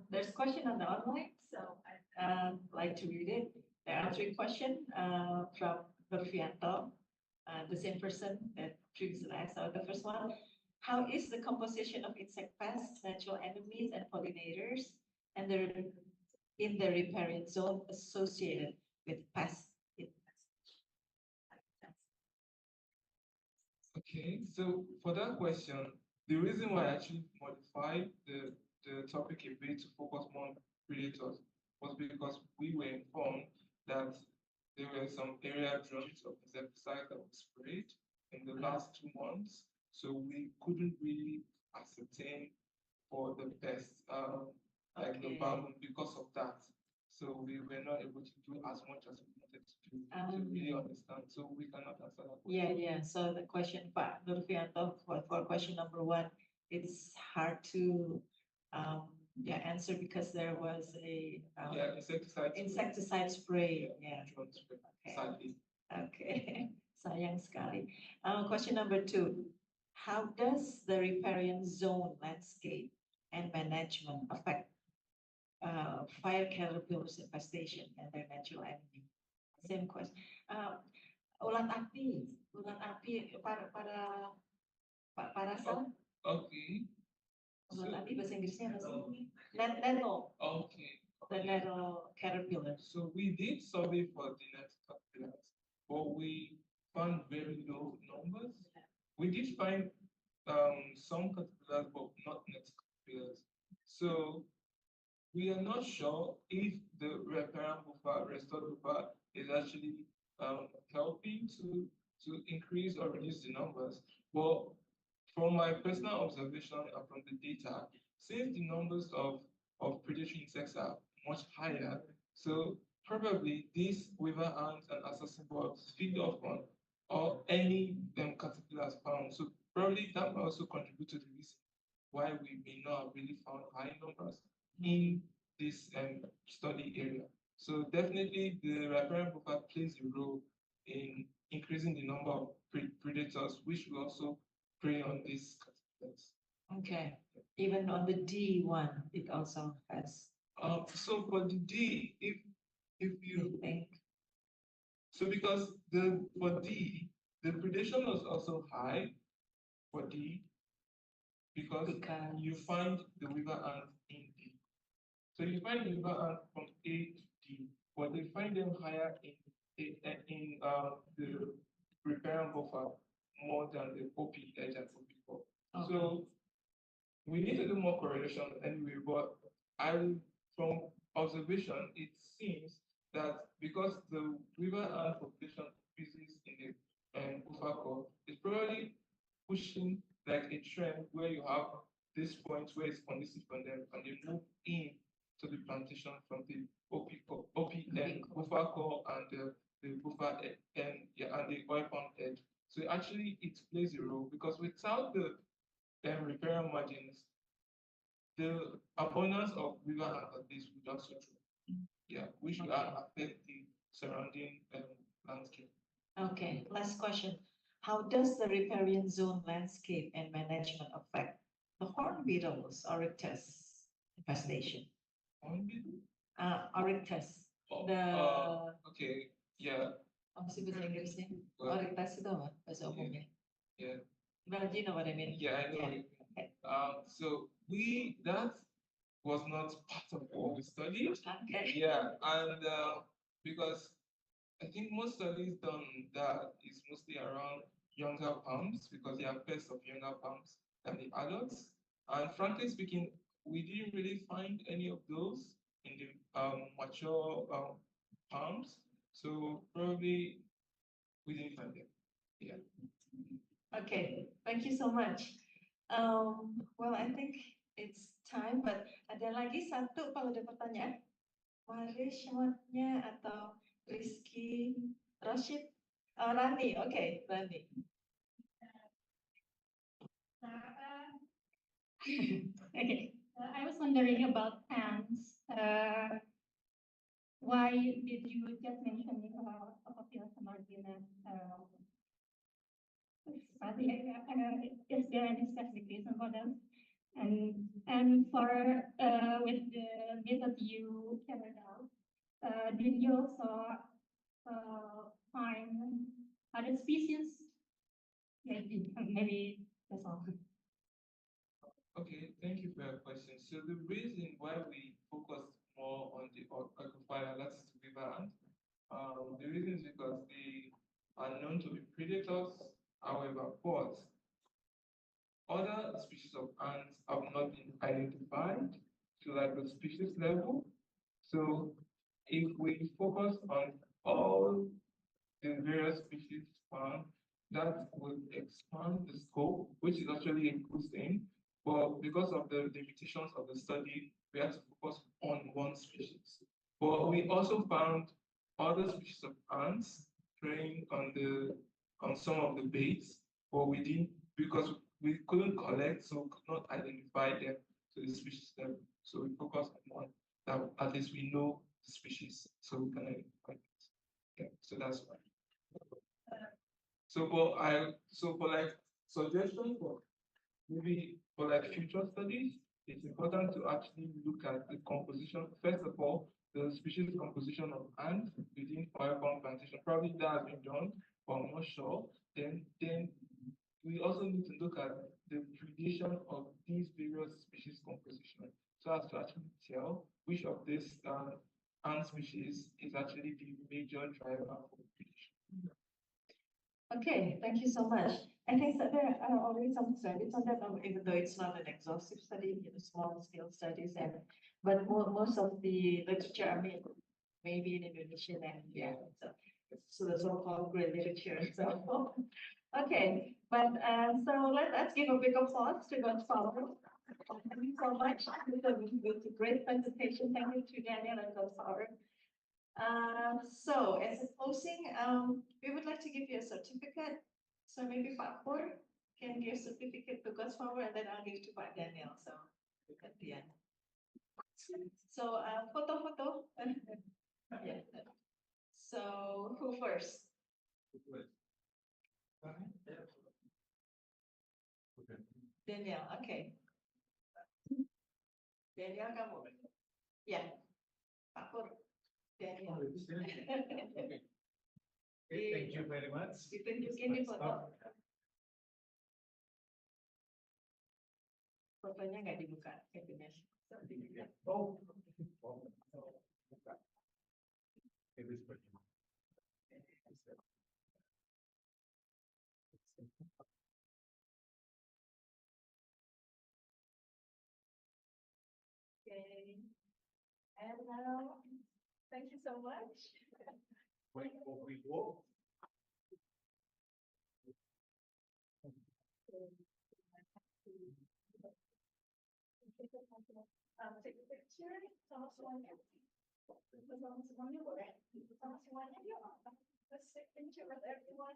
[SPEAKER 2] there's a question on the online, so I'd like to read it. There are three questions from Nurfianto, the same person that previously asked. So the first one, how is the composition of insect pests, natural enemies, and pollinators, and in the riparian zone associated with pests?
[SPEAKER 9] Okay, so for that question, the reason why I actually modified the topic a bit to focus more on predators was because we were informed that there were some area drums of insecticides that were sprayed in the last 2 months. So we couldn't really ascertain for the pests, like the
[SPEAKER 2] Okay.
[SPEAKER 9] bamboo because of that. So we were not able to do as much as we wanted to do to really understand. So we cannot answer that.
[SPEAKER 2] Yeah. So the question, Pak Nurfianto, for question number one, it's hard to answer because there was a
[SPEAKER 9] Yeah,
[SPEAKER 2] insecticide spray. Yeah.
[SPEAKER 9] drone spray,
[SPEAKER 2] Okay.
[SPEAKER 9] sadly.
[SPEAKER 2] Okay, sayang sekali. Question number two. How does the riparian zone landscape and management affect fire caterpillars infestation and their natural enemy? Same question. Ulat api para Pak Parasan.
[SPEAKER 9] Okay.
[SPEAKER 2] Ulat
[SPEAKER 9] So-
[SPEAKER 2] api bahasa Inggrisnya apa sih? Nettle,
[SPEAKER 9] Okay.
[SPEAKER 2] the nettle caterpillar.
[SPEAKER 9] So we did survey for the net caterpillars, but we found very low numbers. We did find some caterpillars, but not net caterpillars. So we are not sure if the riparian buffer, restored buffer, is actually helping to increase or reduce the numbers. But from my personal observation and from the data, since the numbers of predatory insects are much higher, so probably these weaver ants and assassin bugs feed off on or any caterpillars found. So probably that will also contribute to the reason why we may not have really found high numbers in this study area. So definitely the riparian buffer plays a role in increasing the number of predators, which will also prey on these caterpillars.
[SPEAKER 2] Okay, even on the D1, it also has,
[SPEAKER 9] So for the D, if
[SPEAKER 2] you
[SPEAKER 9] you
[SPEAKER 2] think,
[SPEAKER 9] so because for D, the predation was also high for D because
[SPEAKER 2] because.
[SPEAKER 9] you find the weaver ant in D. So you find the weaver ant from A to D, but they find them higher in the riparian buffer more than the OP edge and OP core.
[SPEAKER 2] Okay.
[SPEAKER 9] So we need to do more correlation anyway, but from observation, it seems that because the weaver ant population increases in the buffer core, it's probably pushing like a trend where you have this point where it's conducive for them and they move in to the plantation from the buffer core and the buffer and the oil palm head. So actually it plays a role because without the riparian margins, the abundance of weaver ants like this would also drop. Yeah, which will affect the surrounding landscape.
[SPEAKER 2] Okay, last question. How does the riparian zone landscape and management affect the horn beetles, Oryctes infestation?
[SPEAKER 9] Hornbill?
[SPEAKER 2] Oryctes,
[SPEAKER 9] Oh,
[SPEAKER 2] the,
[SPEAKER 9] okay, yeah,
[SPEAKER 2] apa sih bahasa Inggrisnya?
[SPEAKER 9] Well-
[SPEAKER 2] Oryctes itu apa bahasa umumnya?
[SPEAKER 9] yeah,
[SPEAKER 2] Well, you know what I mean?
[SPEAKER 9] yeah, I know.
[SPEAKER 2] Yeah. Okay.
[SPEAKER 9] So that was not part of what we studied.
[SPEAKER 2] Okay.
[SPEAKER 9] Yeah, and because I think most studies done that is mostly around younger palms because they are pests of younger palms than the adults. And frankly speaking, we didn't really find any of those in the mature palms. So probably we didn't find them. Yeah.
[SPEAKER 2] Okay, thank you so much. Well, I think it's time, but ada lagi satu kalau ada pertanyaan. Mari shortnya atau Rizky, Rashid, Rani, okay, Rani.
[SPEAKER 11] I was wondering about ants.
[SPEAKER 3] why did you just mention apabila marginal study? Is there any specific reason for that? And for with the method you carried out, did you also find other species? Maybe that's all.
[SPEAKER 9] Okay, thank you for your question. So the reason why we focus more on the Aquaphyla river, the reason is because they are known to be predators. However, but other species of ants have not been identified to like the species level. So if we focus on all the various species found, that would expand the scope, which is actually a good thing. But because of the limitations of the study, we have to focus on one species. But we also found other species of ants preying on some of the baits, but we didn't because we couldn't collect, so we could not identify them to the species level. So we focus on one that at least we know the species, so we can identify it. Yeah, so that's why. So for like suggestions for maybe for like future studies, it's important to actually look at the composition. First of all, the species composition of ants within oil palm plantation. Probably that has been done, but I'm not sure. Then we also need to look at the predation of these various species composition, so as to actually tell which of these ant species is actually the major driver for predation.
[SPEAKER 2] Okay, thank you so much. I think that there are already some studies on that, even though it's not an exhaustive study, small scale studies, but most of the literature are made maybe in Indonesian and yeah, so the so-called great literature. So okay, but so let's give a big applause to God's Power. Thank you so much. It was a great presentation. Thank you to Daniel and God's Power. So as a closing, we would like to give you a certificate. So maybe Pak Pur can give certificate to God's Power, and then I'll give to Pak Daniel. So at the end. So photo. Yeah. So who first? Daniel. Okay. Daniel, kamu. Ya. Pak Pur. Daniel.
[SPEAKER 10] Okay, thank you very much.
[SPEAKER 2] Ditunjukin di foto. Fotonya nggak dibuka, Happiness.
[SPEAKER 10] Oh.
[SPEAKER 2] Okay. And now, thank you so much.
[SPEAKER 10] Wait, we go.
[SPEAKER 2] Take a picture, sama semuanya. Sama semuanya boleh. Sama semuanya yuk. Let's take a picture with everyone.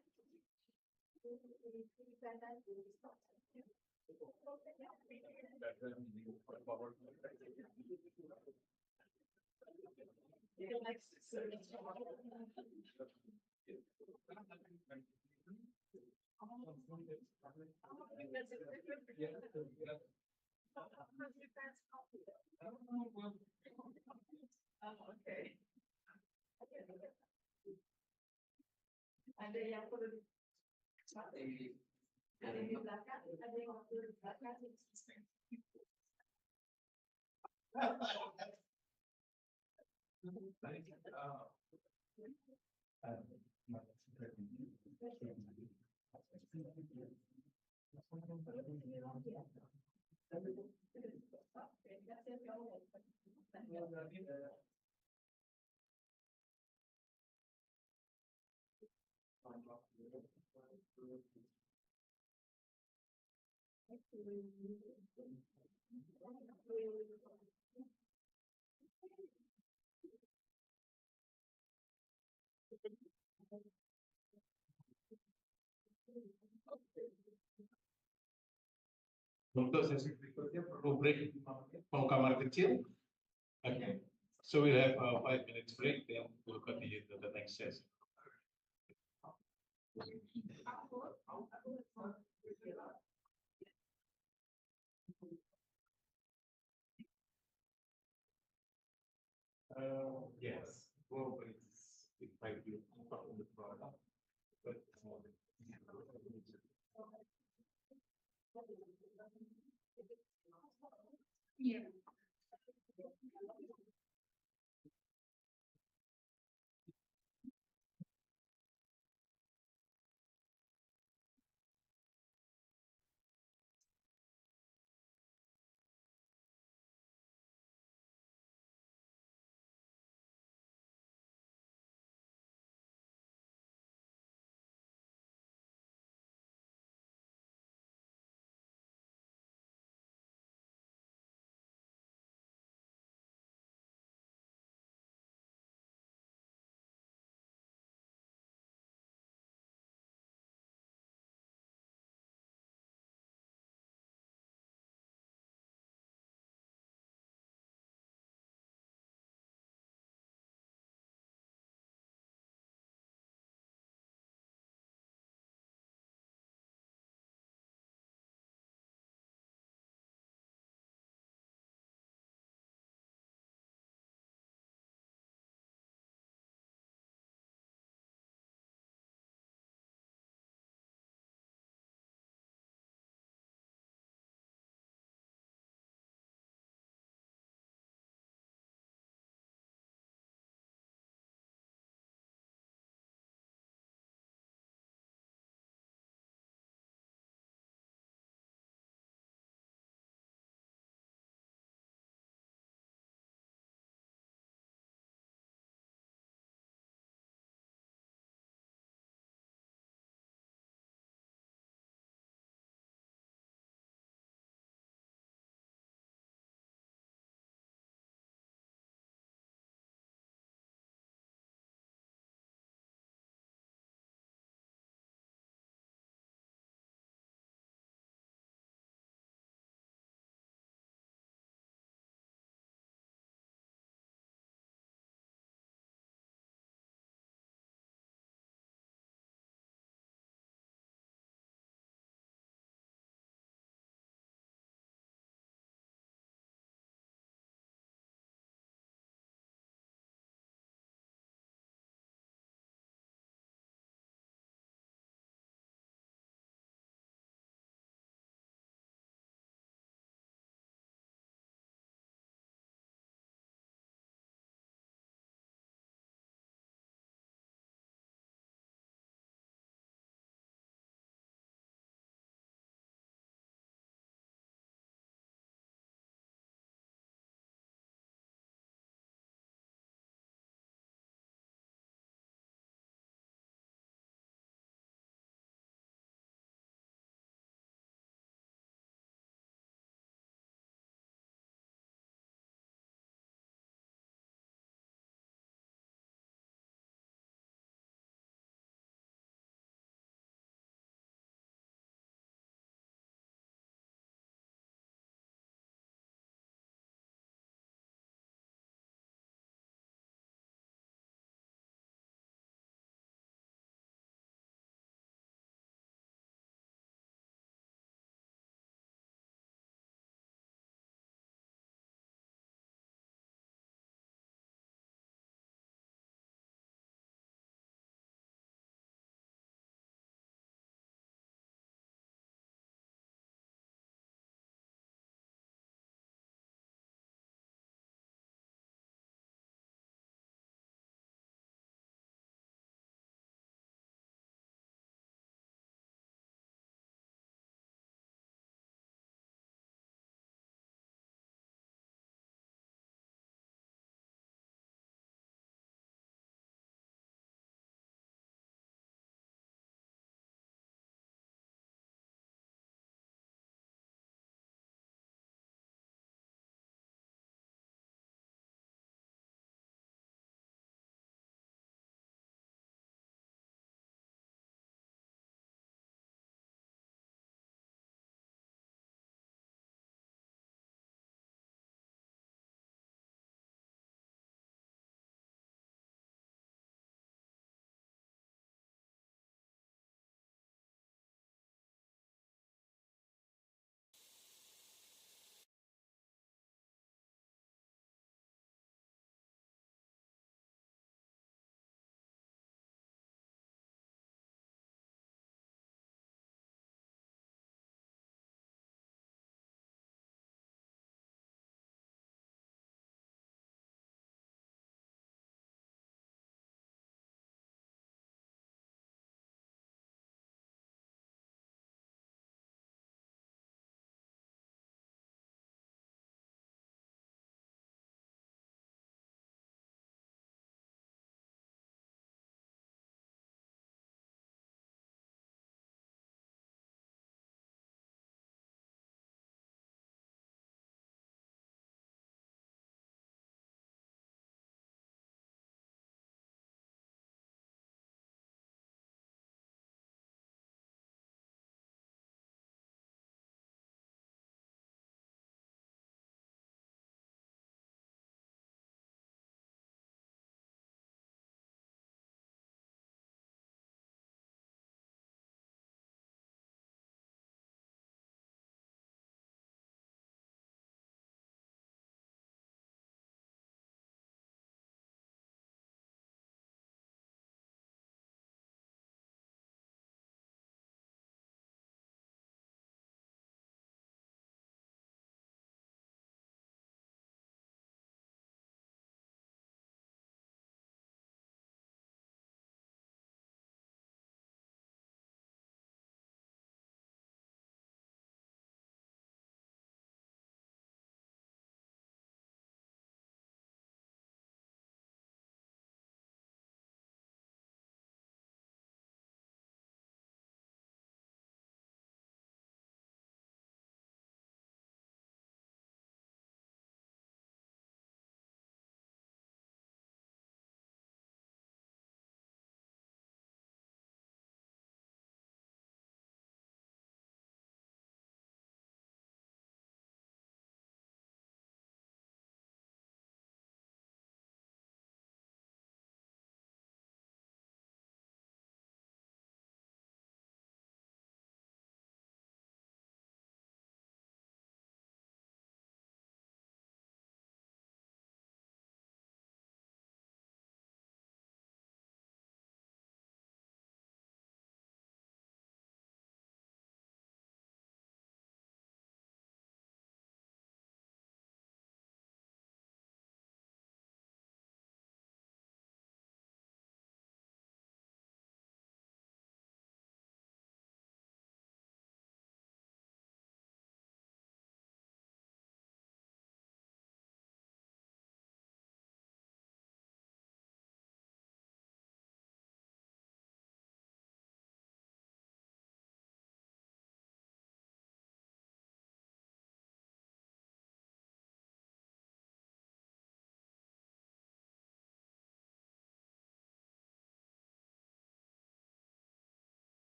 [SPEAKER 2] Okay. Ada yang perlu ada yang di belakang, ada yang perlu di belakang.
[SPEAKER 10] Untuk sesi berikutnya perlu break, mau kamar kecil. Oke. So we'll have a 5 minutes break, then we'll continue to the next session. Yes, well, it might be part of the product, but.
[SPEAKER 3] Yeah.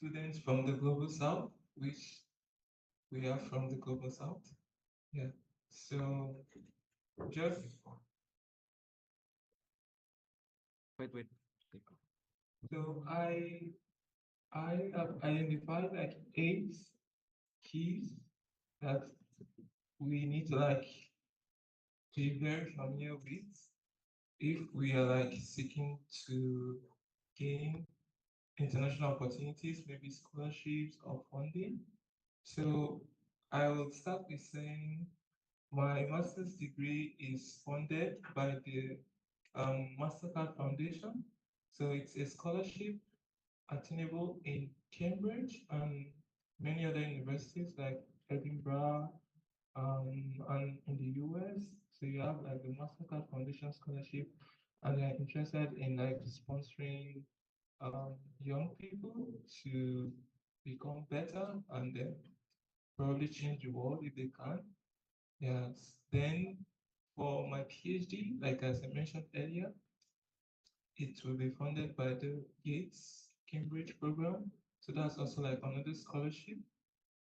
[SPEAKER 9] students from the global south, which we are from the global south. Yeah. So just
[SPEAKER 8] Wait.
[SPEAKER 9] so I have identified like 8 keys that we need to like be very familiar with if we are like seeking to gain international opportunities, maybe scholarships or funding. So I will start with saying my master's degree is funded by the MasterCard Foundation. So it's a scholarship attainable in Cambridge and many other universities like Edinburgh, and in the US. So you have like the MasterCard Foundation scholarship, and they're interested in like sponsoring young people to become better and then probably change the world if they can. Yes. Then for my PhD, like as I mentioned earlier, it will be funded by the Gates Cambridge program. So that's also like another scholarship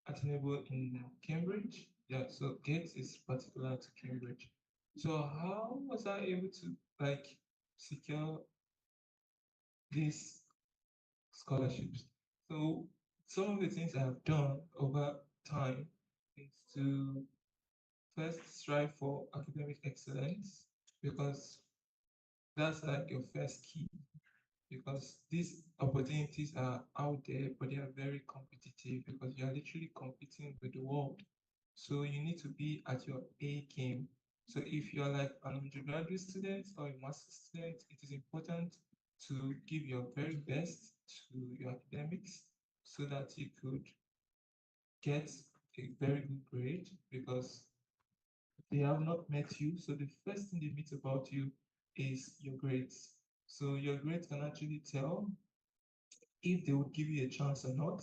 [SPEAKER 9] attainable in Cambridge. Yeah, so Gates is particular to Cambridge. So how was I able to like secure these scholarships? So some of the things I have done over time is to first strive for academic excellence because that's like your first key because these opportunities are out there, but they are very competitive because you are literally competing with the world. So you need to be at your A game. So if you are like an undergraduate student or a master's student, it is important to give your very best to your academics so that you could get a very good grade because they have not met you. So the first thing they meet about you is your grades. So your grades can actually tell if they would give you a chance or not.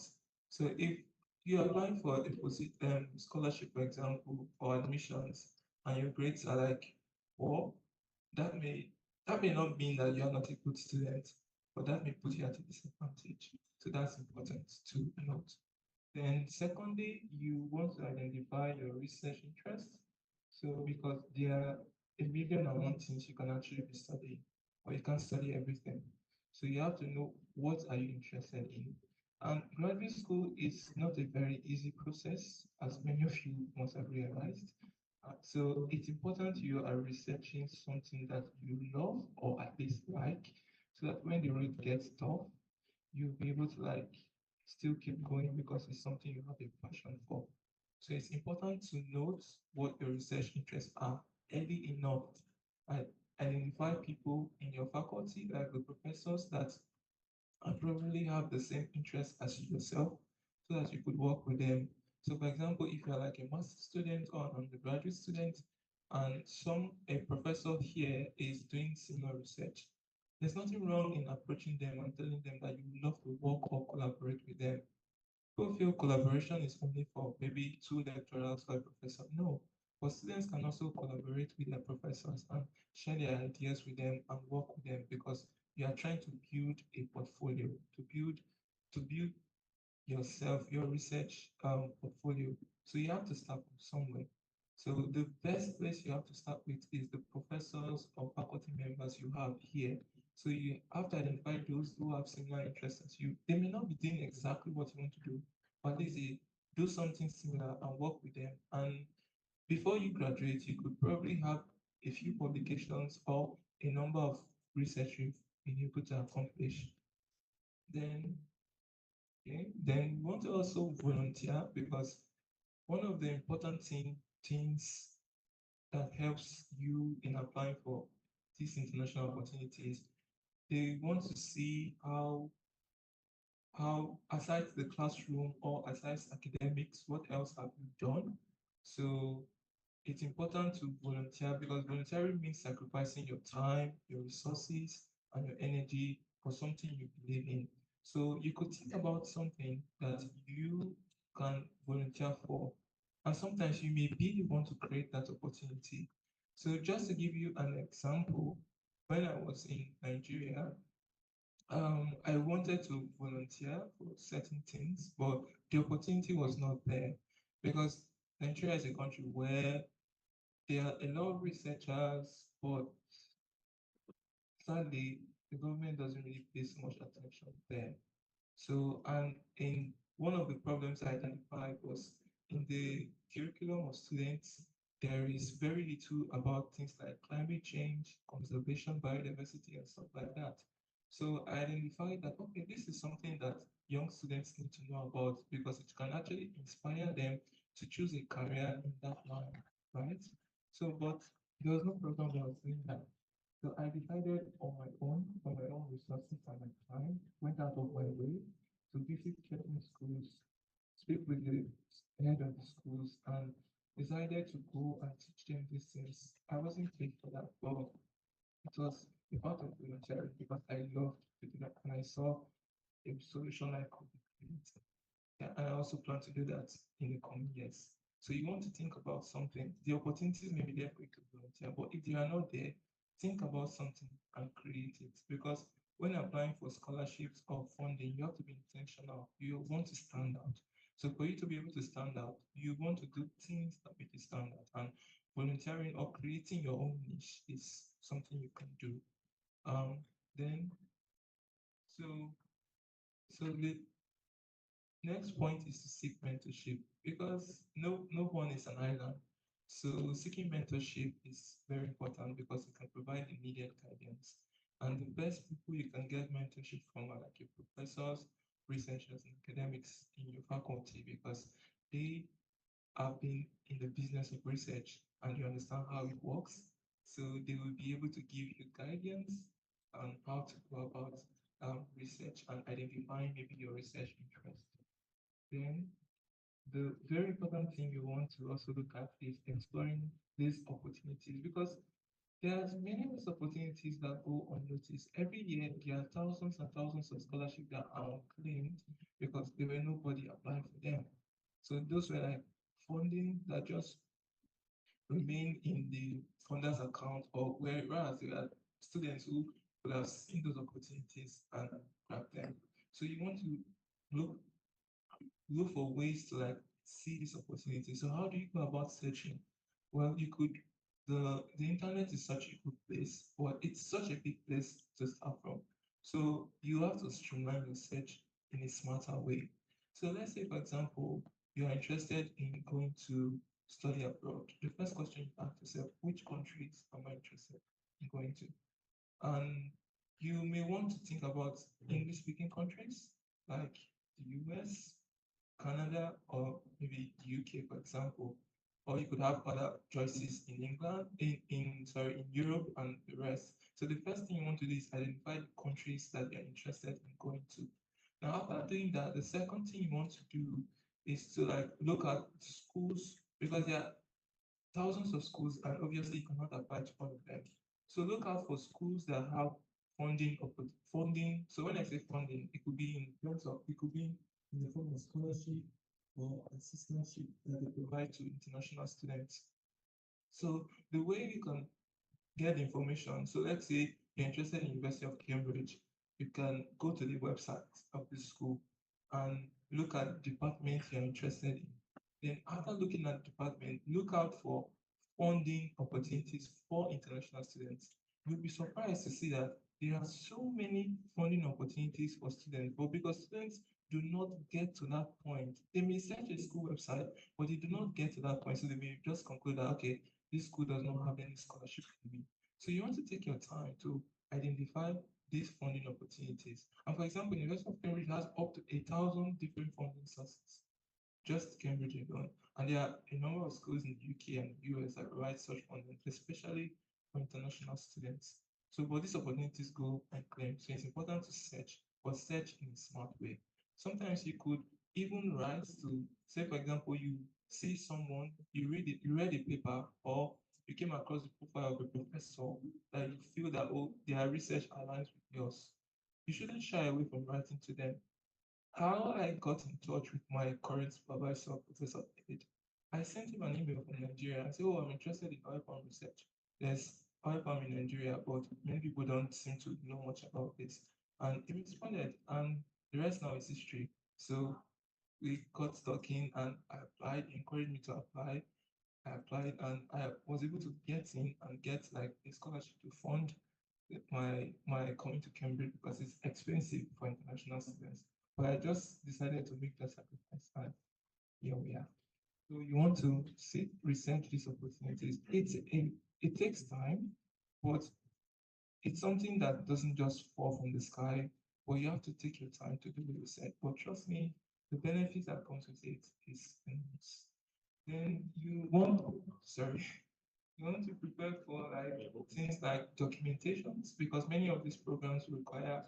[SPEAKER 9] So if you're applying for a scholarship, for example, or admissions, and your grades are like 4, that may that may not mean that you are not a good student, but that may put you at a disadvantage. So that's important to note. Then secondly, you want to identify your research interests. So because there are a million and one things you can actually be studying, or you can't study everything. So you have to know what are you interested in. And graduate school is not a very easy process, as many of you must have realized. So it's important you are researching something that you love or at least like, so that when the road gets tough, you'll be able to like still keep going because it's something you have a passion for. So it's important to note what your research interests are early enough and identify people in your faculty, like the professors that probably have the same interests as yourself so that you could work with them. So for example, if you're like a master's student or an undergraduate student and a professor here is doing similar research, there's nothing wrong in approaching them and telling them that you would love to work or collaborate with them. People feel collaboration is only for maybe 2 lecturers or a professor. No, but students can also collaborate with their professors and share their ideas with them and work with them because you are trying to build a portfolio, to build yourself, your research portfolio. So you have to start from somewhere. So the best place you have to start with is the professors or faculty members you have here. So you have to identify those who have similar interests as you. They may not be doing exactly what you want to do, but at least they do something similar and work with them. And before you graduate, you could probably have a few publications or a number of research you've been able to accomplish. Then Okay. Then we want to also volunteer because one of the important things that helps you in applying for these international opportunities, they want to see how aside the classroom or aside academics, what else have you done? So it's important to volunteer because volunteering means sacrificing your time, your resources, and your energy for something you believe in. So you could think about something that you can volunteer for, and sometimes you may be the one to create that opportunity. So just to give you an example, when I was in Nigeria, I wanted to volunteer for certain things, but the opportunity was not there because Nigeria is a country where there are a lot of researchers, but sadly, the government doesn't really pay so much attention there. So, and in one of the problems I identified was in the curriculum of students, there is very little about things like climate change, conservation, biodiversity, and stuff like that. So I identified that, okay, this is something that young students need to know about because it can actually inspire them to choose a career in that line, right? So, but there was no program that was doing that. So I decided on my own, for my own resources and my time, went out of my way to visit certain schools, speak with the head of the schools, and decided to go and teach them these things. I wasn't paid for that, but it was a part of volunteering because I loved to do that and I saw a solution I could create. Yeah, and I also plan to do that in the coming years. So you want to think about something. The opportunities may be there for you to volunteer, but if they are not there, think about something and create it. Because when applying for scholarships or funding, you have to be intentional. You want to stand out. So for you to be able to stand out, you want to do things that make you stand out. And volunteering or creating your own niche is something you can do. Then so the next point is to seek mentorship because no one is an island. So seeking mentorship is very important because it can provide immediate guidance. And the best people you can get mentorship from are like your professors, researchers, and academics in your faculty because they have been in the business of research and you understand how it works. So they will be able to give you guidance on how to go about research and identifying maybe your research interest. Then the very important thing you want to also look at is exploring these opportunities because there's many of these opportunities that go unnoticed. Every year there are thousands and thousands of scholarships that are unclaimed because there were nobody applying for them. So those were like funding that just remain in the funder's account or whereas there are students who would have seen those opportunities and grab them. So you want to look look for ways to like see this opportunity. So how do you go about searching? Well, you could the internet is such a good place, but it's such a big place to start from. So you have to streamline your search in a smarter way. So let's say, for example, you are interested in going to study abroad. The first question you ask yourself, which countries am I interested in going to? And you may want to think about English speaking countries like the US, Canada, or maybe the UK, for example. Or you could have other choices in England, in Europe and the rest. So the first thing you want to do is identify the countries that you're interested in going to. Now, after doing that, the second thing you want to do is to like look at schools because there are thousands of schools and obviously you cannot apply to all of them. So look out for schools that have funding. So when I say funding, it could be in terms of it could be in the form of scholarship or assistantship that they provide to international students. So the way you can get information. So let's say you're interested in University of Cambridge, you can go to the website of the school and look at the department you're interested in. Then after looking at the department, look out for funding opportunities for international students. You'll be surprised to see that there are so many funding opportunities for students, but because students do not get to that point, they may search a school website, but they do not get to that point. So they may just conclude that, okay, this school does not have any scholarship for me. So you want to take your time to identify these funding opportunities. And for example, University of Cambridge has up to 1,000 different funding sources, just Cambridge alone. And there are a number of schools in the UK and US that provide such funding, especially for international students. So, but these opportunities go unclaimed. So it's important to search, but search in a smart way. Sometimes you could even write to, say, for example, you see someone, you read a paper, or you came across the profile of a professor that you feel that, oh, their research aligns with yours. You shouldn't shy away from writing to them. How I got in touch with my current supervisor, Professor Ed, I sent him an email from Nigeria and said, oh, I'm interested in oil palm research. There's oil palm in Nigeria, but many people don't seem to know much about this. and he responded, and the rest now is history. So we got talking, and I applied, he encouraged me to apply. I applied, and I was able to get in and get like a scholarship to fund my coming to Cambridge because it's expensive for international students. But I just decided to make that sacrifice, and here we are. So you want to see, resent these opportunities. It takes time, but it's something that doesn't just fall from the sky, but you have to take your time to do the research. But trust me, the benefits that comes with it is enormous. Then you want, sorry, you want to prepare for like things like documentations because many of these programs require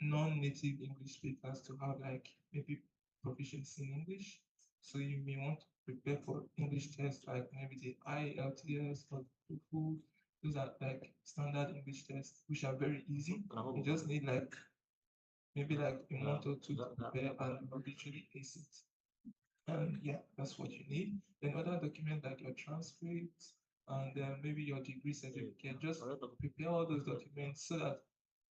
[SPEAKER 9] non-native English speakers to have like maybe proficiency in English. So you may want to prepare for English tests like maybe the IELTS or TOEFL. Those are like standard English tests, which are very easy. You just need like maybe like a month or two to prepare and you literally ace it. And yeah, that's what you need. Then other documents like your transcripts and maybe your degree certificate, just prepare all those documents so that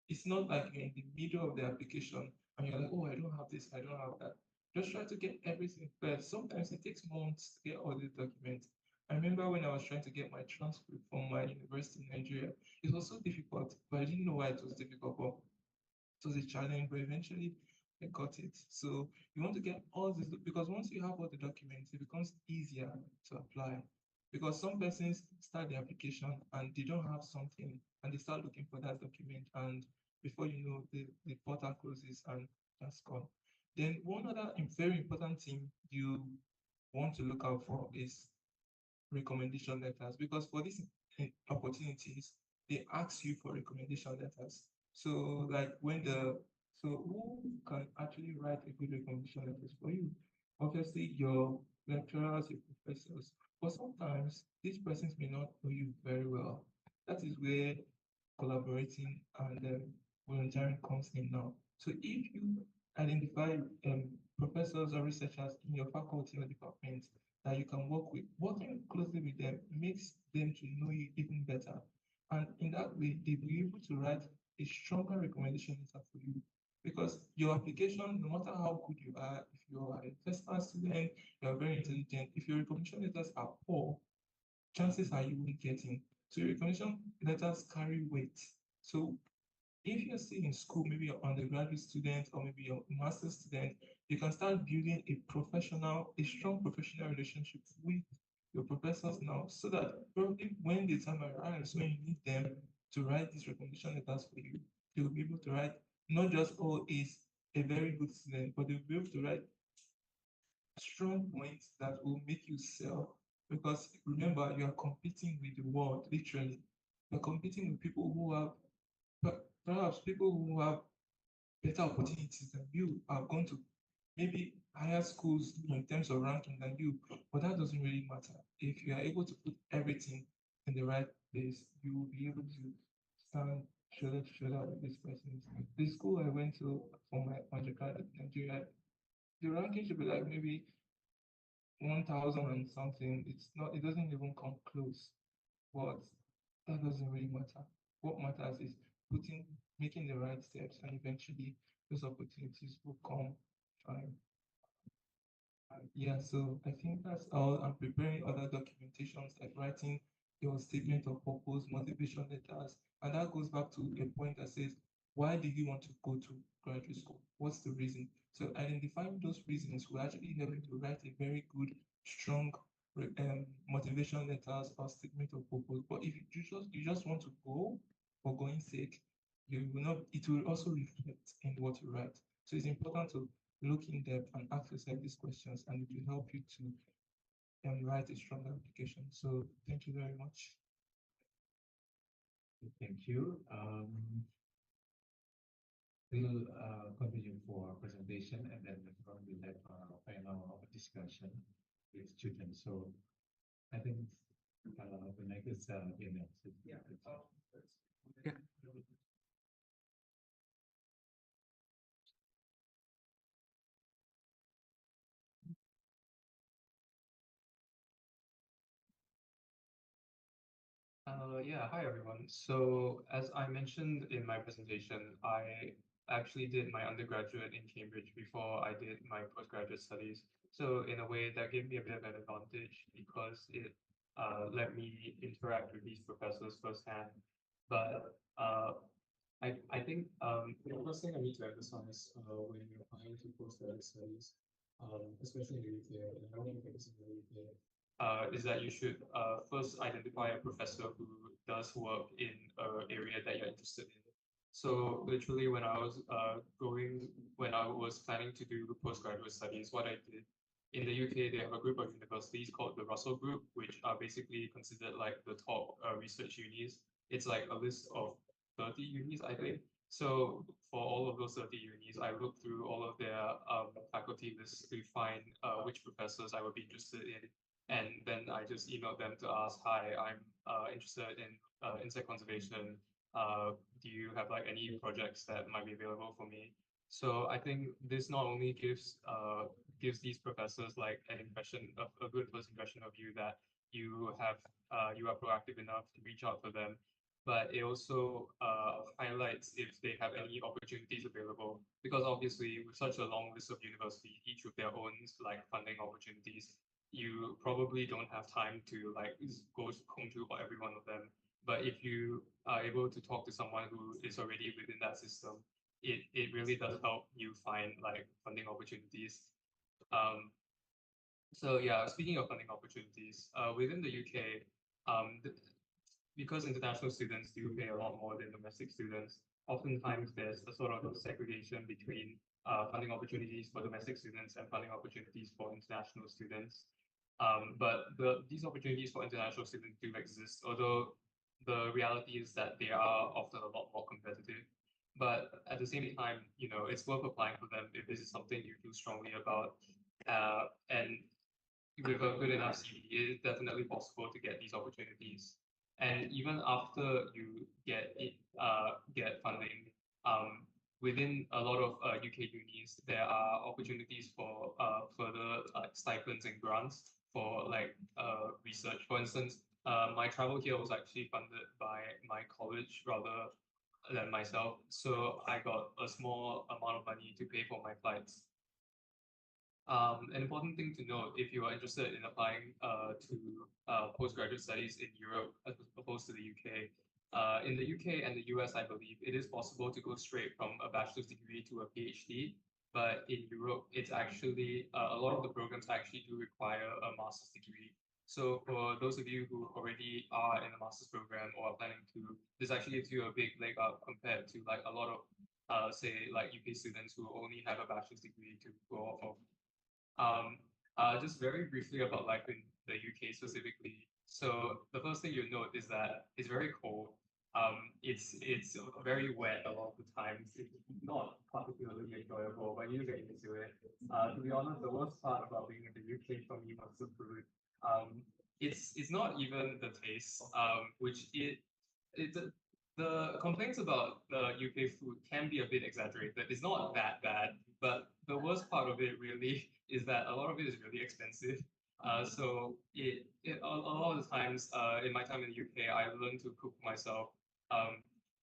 [SPEAKER 9] it's not like you're in the middle of the application and you're like, oh, I don't have this, I don't have that. Just try to get everything first. Sometimes it takes months to get all these documents. I remember when I was trying to get my transcript from my university in Nigeria, it was so difficult, but I didn't know why it was difficult. But it was a challenge, but eventually I got it. So you want to get all this because once you have all the documents, it becomes easier to apply. Because some persons start the application and they don't have something and they start looking for that document, and before you know, the portal closes and that's gone. Then one other very important thing you want to look out for is recommendation letters because for these opportunities, they ask you for recommendation letters. So like so who can actually write a good recommendation letters for you? Obviously your lecturers, your professors, but sometimes these persons may not know you very well. That is where collaborating and volunteering comes in now. So if you identify professors or researchers in your faculty or department that you can work with, working closely with them makes them to know you even better. And in that way, they'll be able to write a stronger recommendation letter for you. Because your application, no matter how good you are, if you are a first class student, you're very intelligent, if your recommendation letters are poor, chances are you won't get in. So your recommendation letters carry weight. So if you're still in school, maybe you're undergraduate student or maybe you're a master's student, you can start building a strong professional relationship with your professors now, so that probably when the time arrives, when you need them to write these recommendation letters for you, they'll be able to write not just, oh, is a very good student, but they'll be able to write strong points that will make you sell. Because remember, you are competing with the world, literally. You're competing with people who have perhaps people who have better opportunities than you are going to maybe higher schools in terms of ranking than you, but that doesn't really matter. If you are able to put everything in the right place, you will be able to stand shoulder to shoulder with these persons. The school I went to for my undergrad in Nigeria, the ranking should be like maybe 1,000 and something. It doesn't even come close, but that doesn't really matter. What matters is making the right steps, and eventually those opportunities will come. Fine. Yeah, so I think that's all. I'm preparing other documentations like writing your statement of purpose, motivation letters, and that goes back to a point that says, why did you want to go to graduate school? What's the reason? So identifying those reasons will actually help you to write a very good, strong motivation letters or statement of purpose. But if you just want to go for going sake, you will not. It will also reflect in what you write. So it's important to look in depth and ask yourself these questions, and it will help you to write a strong application. So thank you very much.
[SPEAKER 11] Thank you. We'll continue for presentation, and then later on we'll have a panel discussion with students. So I think the next is Ines.
[SPEAKER 4] Yeah. Yeah, hi everyone. So as I mentioned in my presentation, I actually did my undergraduate in Cambridge before I did my postgraduate studies. So in a way that gave me a bit of an advantage because it let me interact with these professors firsthand. But I think the first thing I need to emphasize when you're applying to postgraduate studies, especially in the UK, and I don't think it's in the UK, is that you should first identify a professor who does work in an area that you're interested in. So literally when I was planning to do postgraduate studies, what I did in the UK, they have a group of universities called the Russell Group, which are basically considered like the top research unis. It's like a list of 30 unis, I think. So for all of those 30 unis, I looked through all of their faculty lists to find which professors I would be interested in. And then I just emailed them to ask, hi, I'm interested in insect conservation. Do you have like any projects that might be available for me? So I think this not only gives these professors like an impression of a good first impression of you that you are proactive enough to reach out to them, but it also highlights if they have any opportunities available. Because obviously, with such a long list of universities, each with their own like funding opportunities, you probably don't have time to like go comb through every one of them. But if you are able to talk to someone who is already within that system, it really does help you find like funding opportunities. Um, so yeah, speaking of funding opportunities, within the UK, because international students do pay a lot more than domestic students, oftentimes there's a sort of a segregation between funding opportunities for domestic students and funding opportunities for international students. But these opportunities for international students do exist, although the reality is that they are often a lot more competitive. But at the same time, it's worth applying for them if this is something you feel strongly about. And with a good enough CV, it is definitely possible to get these opportunities. And even after you get funding, within a lot of UK unis, there are opportunities for further stipends and grants for like research. For instance, my travel here was actually funded by my college rather than myself, so I got a small amount of money to pay for my flights. An important thing to note if you are interested in applying to postgraduate studies in Europe as opposed to the UK. In the UK and the US, I believe it is possible to go straight from a bachelor's degree to a PhD. But in Europe, it's actually a lot of the programs actually do require a master's degree. So for those of you who already are in a master's program or are planning to, this actually gives you a big leg up compared to like a lot of say like UK students who only have a bachelor's degree to go off of. Just very briefly about life in the UK specifically. So the first thing you note is that it's very cold. It's very wet a lot of the times. It's not particularly enjoyable, but you get into it. To be honest, the worst part about being in the UK for me was the food. It's not even the taste, which it the complaints about the UK food can be a bit exaggerated. It's not that bad, but the worst part of it really is that a lot of it is really expensive. So a lot of the times in my time in the UK, I learned to cook myself.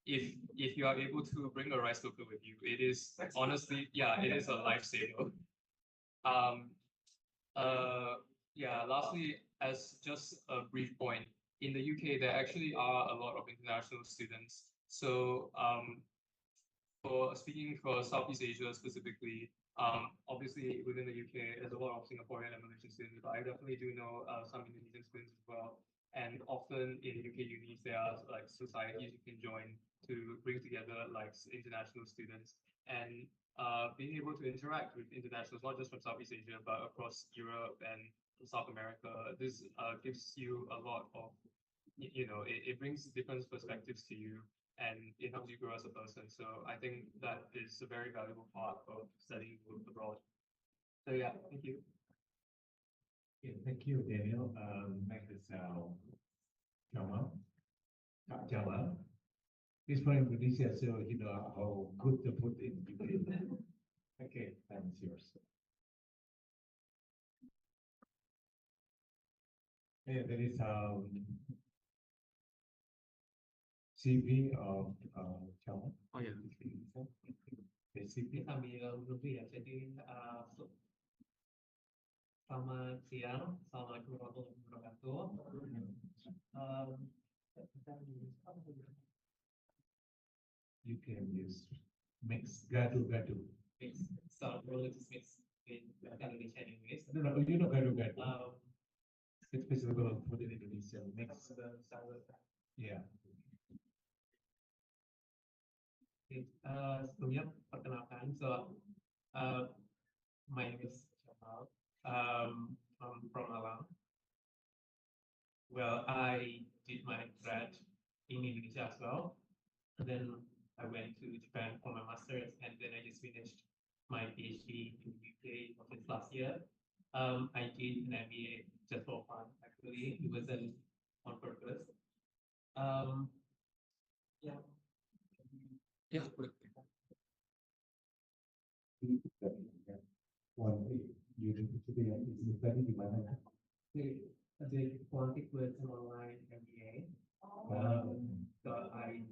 [SPEAKER 4] If you are able to bring a rice cooker with you, it is honestly, yeah, it is a lifesaver. Um, yeah, lastly, as just a brief point, in the UK, there actually are a lot of international students. So for speaking for Southeast Asia specifically, obviously within the UK, there's a lot of Singaporean and Malaysian students, but I definitely do know some Indonesian students as well. And often in UK unis, there are like societies you can join to bring together like international students. And being able to interact with internationals, not just from Southeast Asia, but across Europe and South America, this gives you a lot of, it brings different perspectives to you and it helps you grow as a person. So I think that is a very valuable part of studying abroad. So yeah, thank you.
[SPEAKER 11] Okay, thank you, Daniel. Next is Jamal. Jamal. He's from Indonesia, so you know how good the food in UK. Okay, time is yours. Yeah, there is CV of Chong.
[SPEAKER 4] Oh ya.
[SPEAKER 11] The CV.
[SPEAKER 8] Sambil dulu ya, jadi selamat siang, assalamualaikum warahmatullahi wabarakatuh.
[SPEAKER 11] You can use mix gado-gado.
[SPEAKER 8] Mix, so religious mix in Indonesia and English.
[SPEAKER 11] No, you know gado-gado.
[SPEAKER 8] Um,
[SPEAKER 11] It's basically food in Indonesia. Mix. Yeah.
[SPEAKER 8] Sebelumnya perkenalkan, my name is Jamal. I'm from Malang. Well, I did my grad in Indonesia as well. And then I went to Japan for my master's, and then I just finished my PhD in the UK of this last year. I did an MBA just for fun, actually. It wasn't on purpose. Yeah.
[SPEAKER 4] Ya,
[SPEAKER 11] One day, you need to be is very demanding.
[SPEAKER 8] The quantity was an online MBA. So I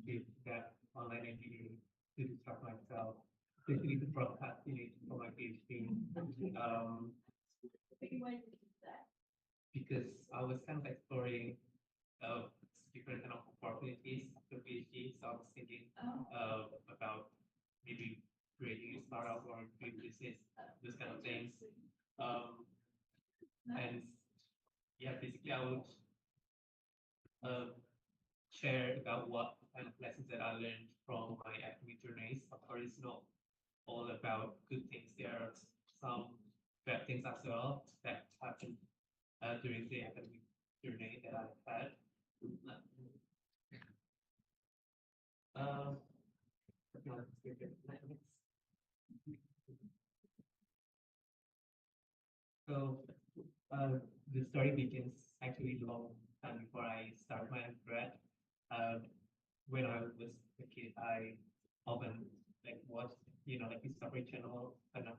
[SPEAKER 8] did that online MBA to distract myself, basically to procrastinate for my PhD. Because I was kind of exploring different kind of opportunities after PhD, so I was thinking about maybe creating a startup or doing business, those kind of things. And yeah, basically I would share about what kind of lessons that I learned from my academic journeys. Of course, it's not all about good things. There are some bad things as well that happened during the academic journey that I've had. So the story begins actually long time before I start my undergrad. When I was a kid, I often like watched, like Discovery Channel kind of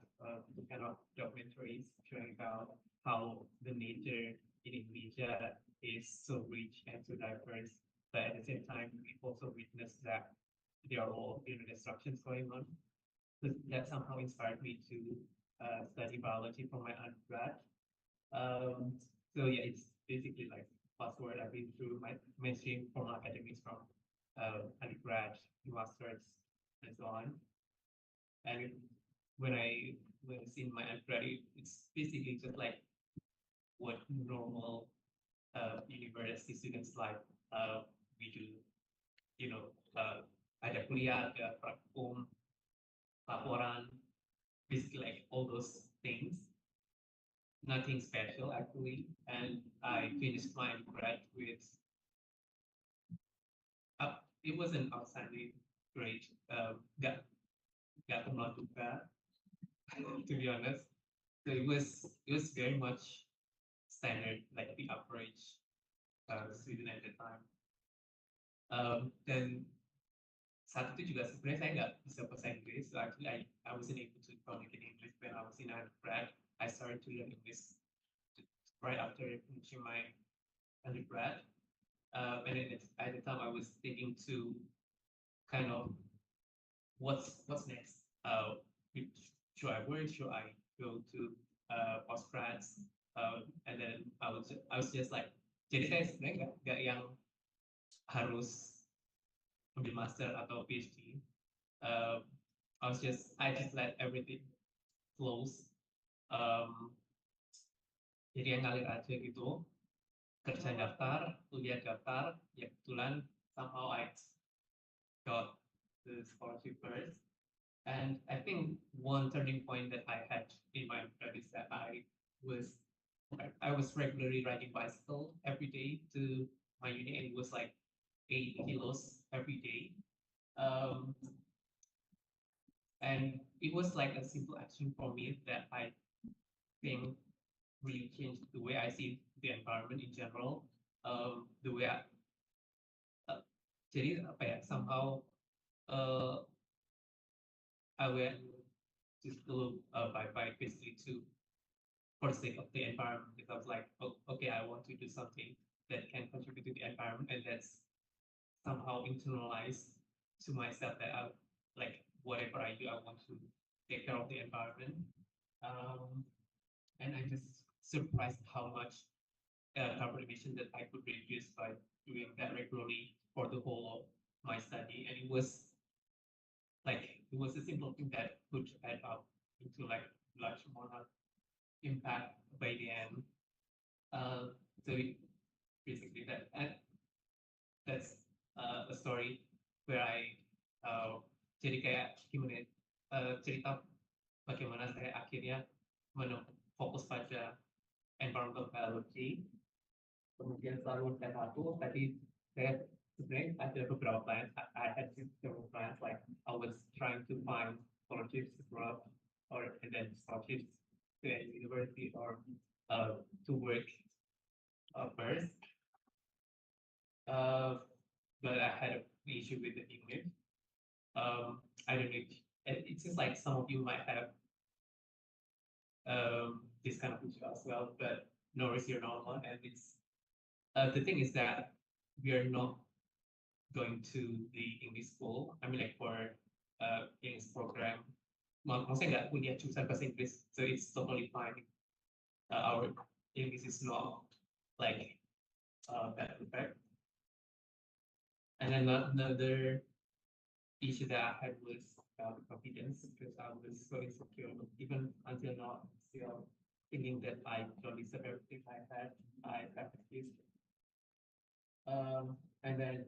[SPEAKER 8] documentaries showing about how the nature in Indonesia is so rich and so diverse, but at the same time, we also witness that there are all destructions going on. So that somehow inspired me to study biology for my undergrad. So yeah, it's basically like fast forward. I've been through my mainstream from academics from undergrad, masters, and so on. And when I was in my undergrad, it's basically just like what normal university students like we do. Ada kuliah, ada praktikum, laporan, basically like all those things. Nothing special actually, and I finished my undergrad with. It was an outstanding grade. Got a lot of that, to be honest. So it was very much standard, like the average student at the time. Dan saat itu juga sebenarnya saya nggak bisa bahasa Inggris. So actually, I wasn't able to communicate in English when I was in undergrad. I started to learn English right after finishing my undergrad. And then at the time, I was thinking to kind of what's next. Should I work? Should I go to postgrads? And then I was just like, jadi saya sebenarnya nggak yang harus ambil master atau PhD. I just let everything flows. Jadi yang ngalir aja gitu. Kerja daftar, kuliah daftar, ya kebetulan somehow I got the scholarship first. And I think one turning point that I had in my undergrad is that I was regularly riding bicycle every day to my uni, and it was like 8 kilos every day. And it was like a simple action for me that I think really changed the way I see the environment in general. The way jadi apa ya, somehow I went to school by basically for the sake of the environment, because I was like, oh, okay, I want to do something that can contribute to the environment, and that's
[SPEAKER 7] somehow internalize to myself that I like whatever I do, I want to take care of the environment. And I'm just surprised how much carbon emission that I could reduce by doing that regularly for the whole of my study. And it was a simple thing that could add up into like large amount of impact by the end. So basically that's a story where I jadi kayak gimana cerita bagaimana saya akhirnya fokus pada environmental biology. Kemudian selalu satu tadi saya sebenarnya ada beberapa plans. I had several plans, like I was trying to find scholarships abroad and then scholarships to a university or to work first. But I had an issue with the English. I don't know. It seems like some of you might have this kind of issue as well, but no worries, you're normal. And it's the thing is that we are not going to the English school. I mean, like for English program, maksudnya nggak kuliah jurusan bahasa Inggris, so it's totally fine. Our English is not like that perfect. And then another issue that I had was confidence, because I was so insecure, even until now, still thinking that I don't deserve everything I had. I have this. And then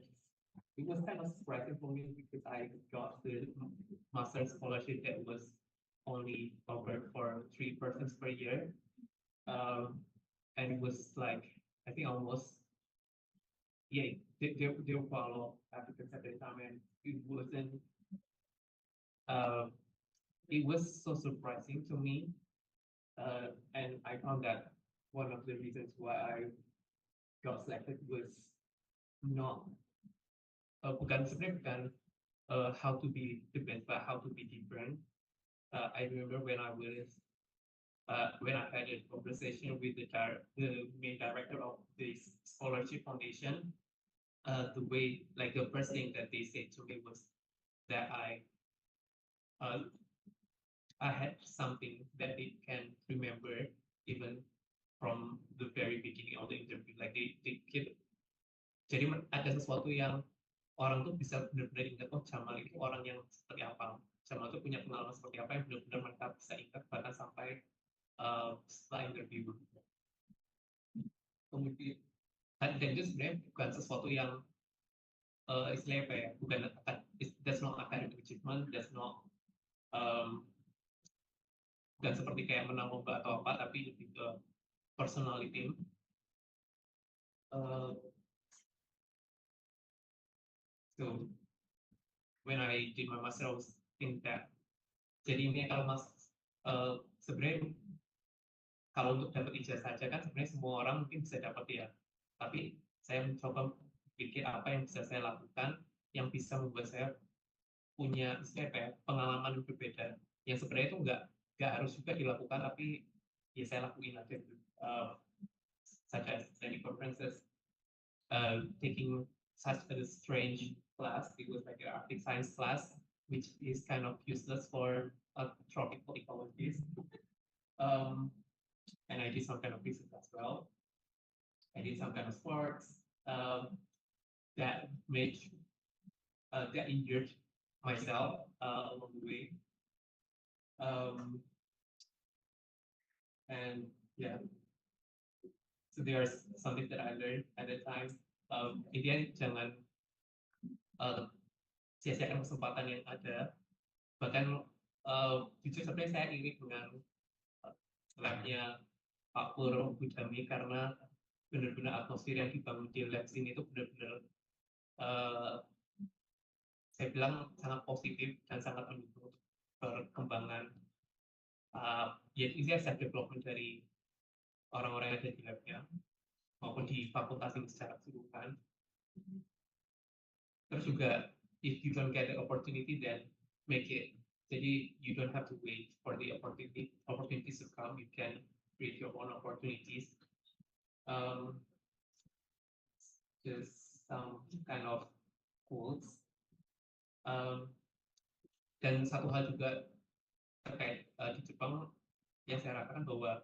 [SPEAKER 7] it was kind of surprising for me because I got the master's scholarship that was only offered for 3% per year. And it was like, I think almost, yeah, there were quite a lot of applicants at the time, and it was so surprising to me. And I found that one of the reasons why I got selected was not bukan how to be the best, but how to be different. I remember when I had a conversation with the main director of this scholarship foundation. The way, like the first thing that they said to me was that I had something that they can remember even from the very beginning of the interview. Like they keep, jadi ada sesuatu yang orang tuh bisa benar-benar ingat, oh Jamal itu orang yang seperti apa, Jamal itu punya pengalaman seperti apa yang benar-benar mereka bisa ingat bahkan sampai setelah interview. Kemudian dan itu sebenarnya bukan sesuatu yang istilahnya apa ya, bukan that's not academic achievement, that's not bukan seperti kayak menang lomba atau apa, tapi lebih ke personality. So when I did my master, I was thinking that jadi ini kalau sebenarnya kalau untuk dapat ijazah saja kan sebenarnya semua orang mungkin bisa dapat ya, tapi saya mencoba pikir apa yang bisa saya lakukan yang bisa membuat saya punya pengalaman yang berbeda, yang sebenarnya itu nggak harus juga dilakukan, tapi ya saya lakuin aja gitu. Such as any conferences, taking such a strange class. It was like an Arctic science class, which is kind of useless for a tropical ecologist. And I did some kind of research as well. I did some kind of sports that injured myself along the way. And yeah, so there's something that I learned at the time. Intinya jangan sia-siakan kesempatan yang ada. Bahkan jujur sebenarnya saya iri dengan labnya Pak Pur Budami, karena benar-benar atmosfer yang dibangun di lab sini itu benar-benar saya bilang sangat positif dan sangat mendukung perkembangan self development dari orang-orang yang ada di labnya maupun di fakultas ini secara keseluruhan. Terus juga if you don't get the opportunity, then make it. Jadi you don't have to wait for the opportunities to come. You can create your own opportunities. Just some kind of schools. Dan satu hal juga terkait di Jepang yang saya rasakan bahwa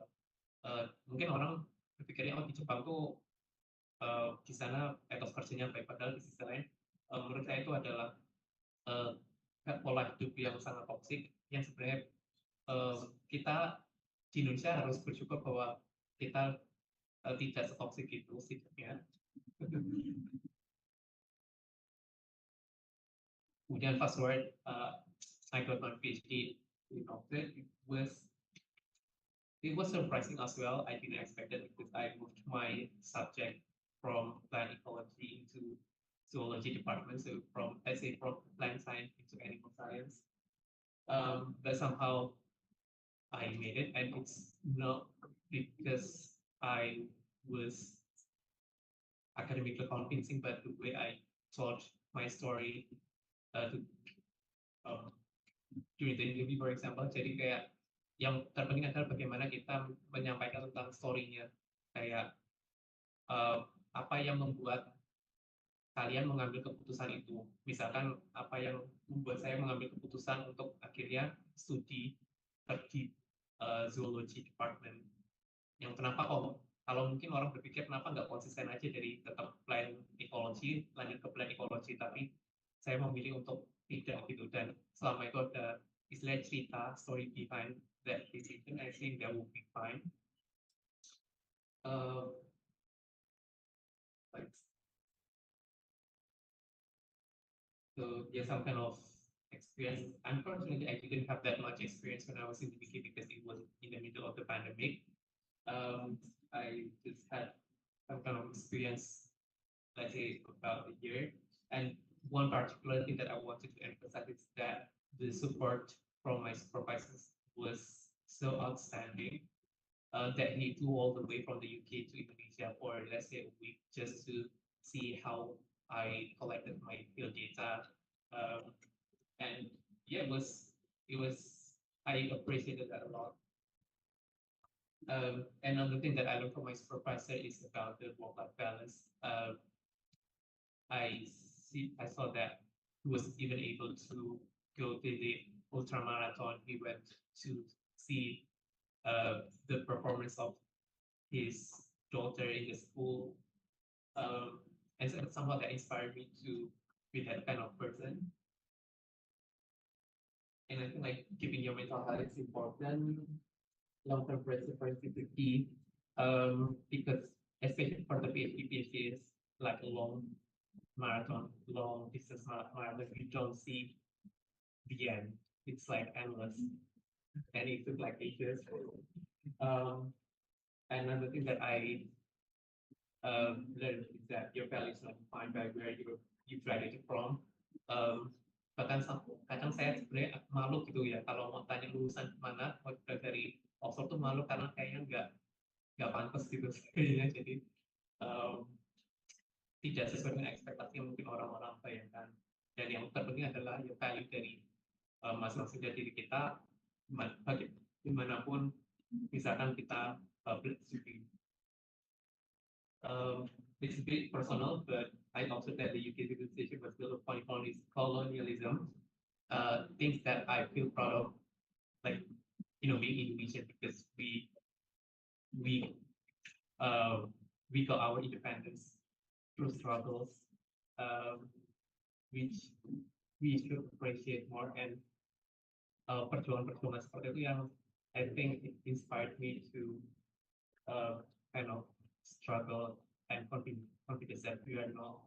[SPEAKER 7] mungkin orang berpikirnya di Jepang tuh di sana etos kerjanya baik, padahal di sisi lain menurut saya itu adalah pola hidup yang sangat toksik yang sebenarnya kita di Indonesia harus bersyukur bahwa kita tidak setoksik itu sikapnya. Kemudian fast forward, I got my PhD in Oxford. It was surprising as well. I didn't expect it because I moved my subject from plant ecology into zoology department, so from let's say from plant science into animal science. But somehow I made it, and it's not because I was academically convincing, but the way I told my story to during the interview, for example. Jadi kayak yang terpenting adalah bagaimana kita menyampaikan tentang story-nya, kayak apa yang membuat kalian mengambil keputusan itu. Misalkan apa yang membuat saya mengambil keputusan untuk akhirnya studi di zoology department. Yang kenapa kok, kalau mungkin orang berpikir kenapa nggak konsisten aja dari tetap plant ecology lanjut ke plant ecology, tapi saya memilih untuk tidak gitu. Dan selama itu ada istilah cerita, story behind that decision, I think that will be fine. So yeah, some kind of experience. Unfortunately, I didn't have that much experience when I was in the UK because it was in the middle of the pandemic. I just had some kind of experience, let's say about a year. And one particular thing that I wanted to emphasize is that the support from my supervisors was so outstanding that he flew all the way from the UK to Indonesia for, let's say, a week just to see how I collected my field data. And yeah, I appreciated that a lot. Another thing that I learned from my supervisor is about the work-life balance. I saw that he was even able to go to the ultra marathon. He went to see the performance of his daughter in the school, and so somehow that inspired me to be that kind of person. And I think like keeping your mental health is important. Long-term perseverance is the key, because especially for the PhD is like a long marathon, long distance marathon. You don't see the end. It's like endless, and it took like ages. Another thing that I learned is that your value is not defined by where you graduated from. Bahkan kadang saya sebenarnya malu gitu ya kalau mau tanya lulusan mana, mau dari Oxford tuh malu karena kayaknya nggak pantas gitu kayaknya. Jadi tidak sesuai dengan ekspektasi yang mungkin orang-orang bayangkan. Dan yang terpenting adalah ya value dari masing-masing dari diri kita, dimanapun misalkan kita studi. It's a bit personal, but I also that the UK civilization was built upon colonialism. Things that I feel proud of, like being Indonesian, because we got our independence through struggles, which we should appreciate more. And perjuangan-perjuangan seperti itu yang I think it inspired me to kind of struggle and confidence that we are not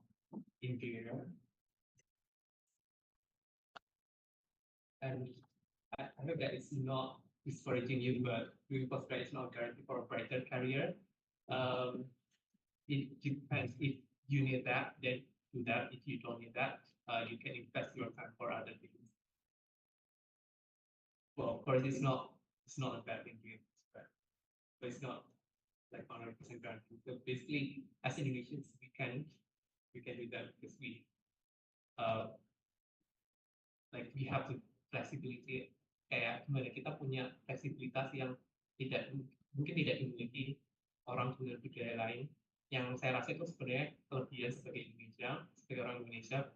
[SPEAKER 7] inferior. And I hope that it's not discouraging you, but doing postgrad is not guarantee for a brighter career. It depends. If you need that, then do that. If you don't need that, you can invest your time for other things. Well, of course, it's not a bad thing to expect, but it's not like 100% guarantee. So basically, as Indonesians, we can do that because we have the flexibility. Kayak gimana kita punya fleksibilitas yang mungkin tidak dimiliki orang dengan budaya lain. Yang saya rasa itu sebenarnya kelebihan sebagai orang Indonesia,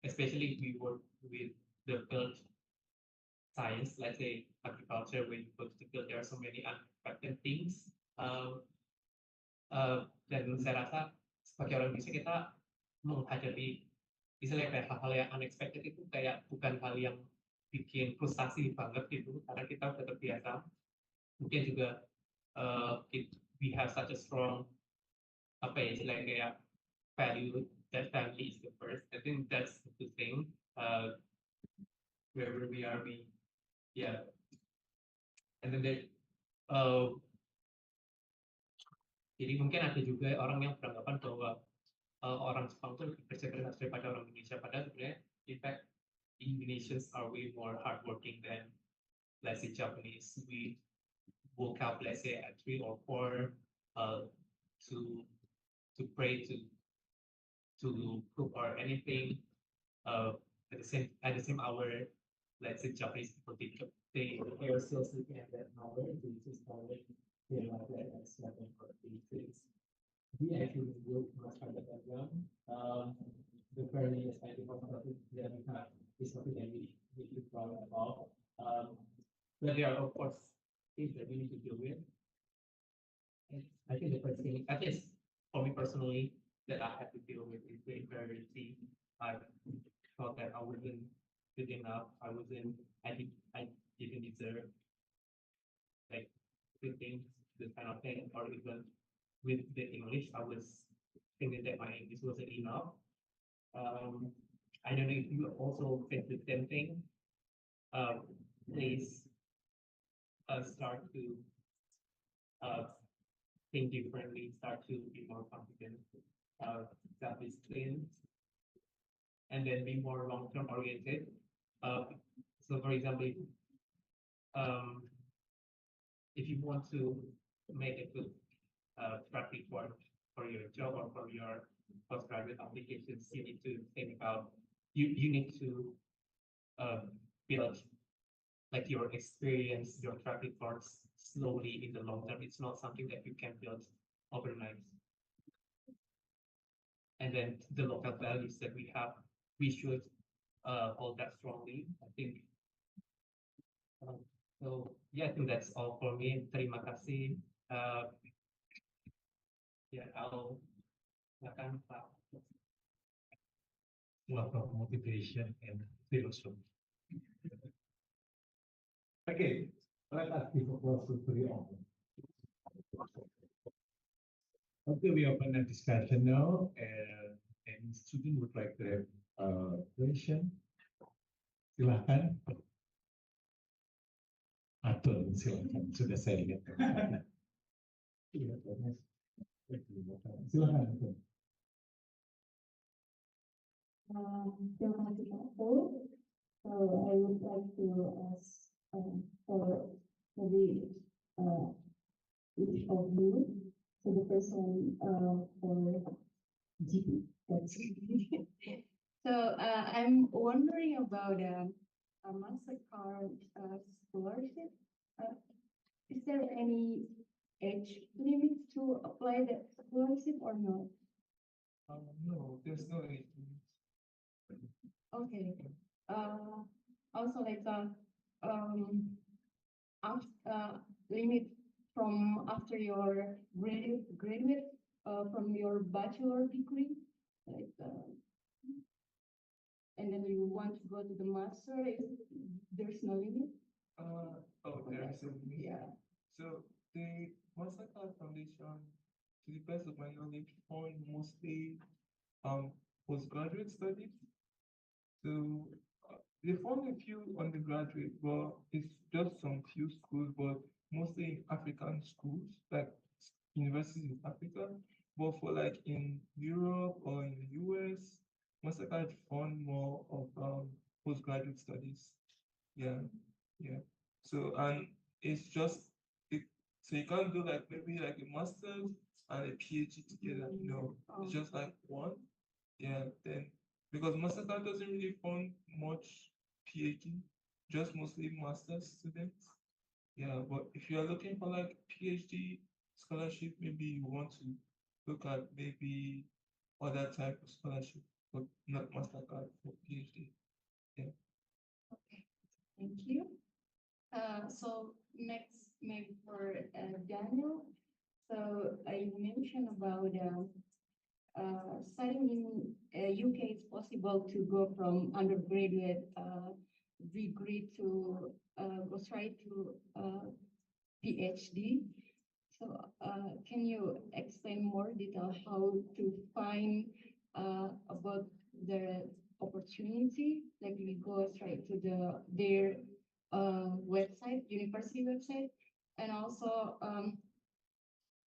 [SPEAKER 8] especially if we work with the field science, let's say agriculture, when you go to the field, there are so many unexpected things. Dan saya rasa sebagai orang Indonesia kita menghadapi misalnya kayak hal-hal yang unexpected itu kayak bukan hal yang bikin frustasi banget gitu karena kita udah terbiasa. Mungkin juga we have such a strong apa ya istilahnya kayak value that family is the first. I think that's the good thing. Wherever we are, yeah. And then jadi mungkin ada juga orang yang beranggapan bahwa orang Jepang itu lebih kerja keras daripada orang Indonesia. Padahal sebenarnya, in fact, Indonesians are way more hardworking than, let's say, Japanese. We woke up, let's say, at 3 or 4 to pray to cook or anything. At the same hour, let's say Japanese people they are still sleeping at that hour. They just already they like that at 7 or 8 things. We actually work much harder than them. The fairness I think of that we have is something that we should proud about. But there are of course things that we need to deal with. And I think the first thing, at least for me personally, that I have to deal with is the inferiority. I thought that I wasn't good enough. I didn't deserve like good things, this kind of thing, or even with the English, I was thinking that my English wasn't enough. I don't know if you also face the same thing. Please start to think differently, start to be more confident, self-disciplined, and then be more long-term oriented. So for example, if you want to make a good track record for your job or for your postgraduate applications, you need to think about you need to build like your experience, your track records slowly in the long term. It's not something that you can build overnight. And then the local values that we have, we should hold that strongly. I think. So yeah, I think that's all for me. Terima kasih. Yeah, I'll silakan Pak.
[SPEAKER 11] Lot of motivation and philosophy. Okay, let us give applause to the audience. Okay, we open a discussion now, and any student would like to have a question. Silahkan. Atau silakan, sudah saya lihat. Silakan.
[SPEAKER 3] Terima kasih Pak Paul. So I would like to ask for maybe each of you. So the first one for GP. So I'm wondering about a MasterCard scholarship. Is there any age limit to apply that scholarship or not?
[SPEAKER 9] No, there's no age limit.
[SPEAKER 3] Okay. Also like limit from after your graduate from your bachelor degree, like and then you want to go to the master, there's no limit.
[SPEAKER 9] There is a limit.
[SPEAKER 3] Yeah.
[SPEAKER 9] So the Mastercard Foundation, to the best of my knowledge, fund mostly postgraduate studies. So they fund a few undergraduate, but it's just some few schools, but mostly in African schools, like universities in Africa. But for like in Europe or in the US, Mastercard fund more of postgraduate studies. Yeah, yeah. So and it's just it. So you can't do like maybe like a master's and a PhD together. No, it's just like one. Yeah. Then because Mastercard doesn't really fund much PhD, just mostly master's students. Yeah, but if you are looking for like PhD scholarship, maybe you want to look at maybe other type of scholarship. but not Mastercard for PhD.
[SPEAKER 3] Okay, thank you. So next, maybe for Daniel. So you mentioned about studying in UK, it's possible to go from undergraduate degree to go straight to PhD. So can you explain more detail how to find about the opportunity? Like we go straight to their website, university website, and also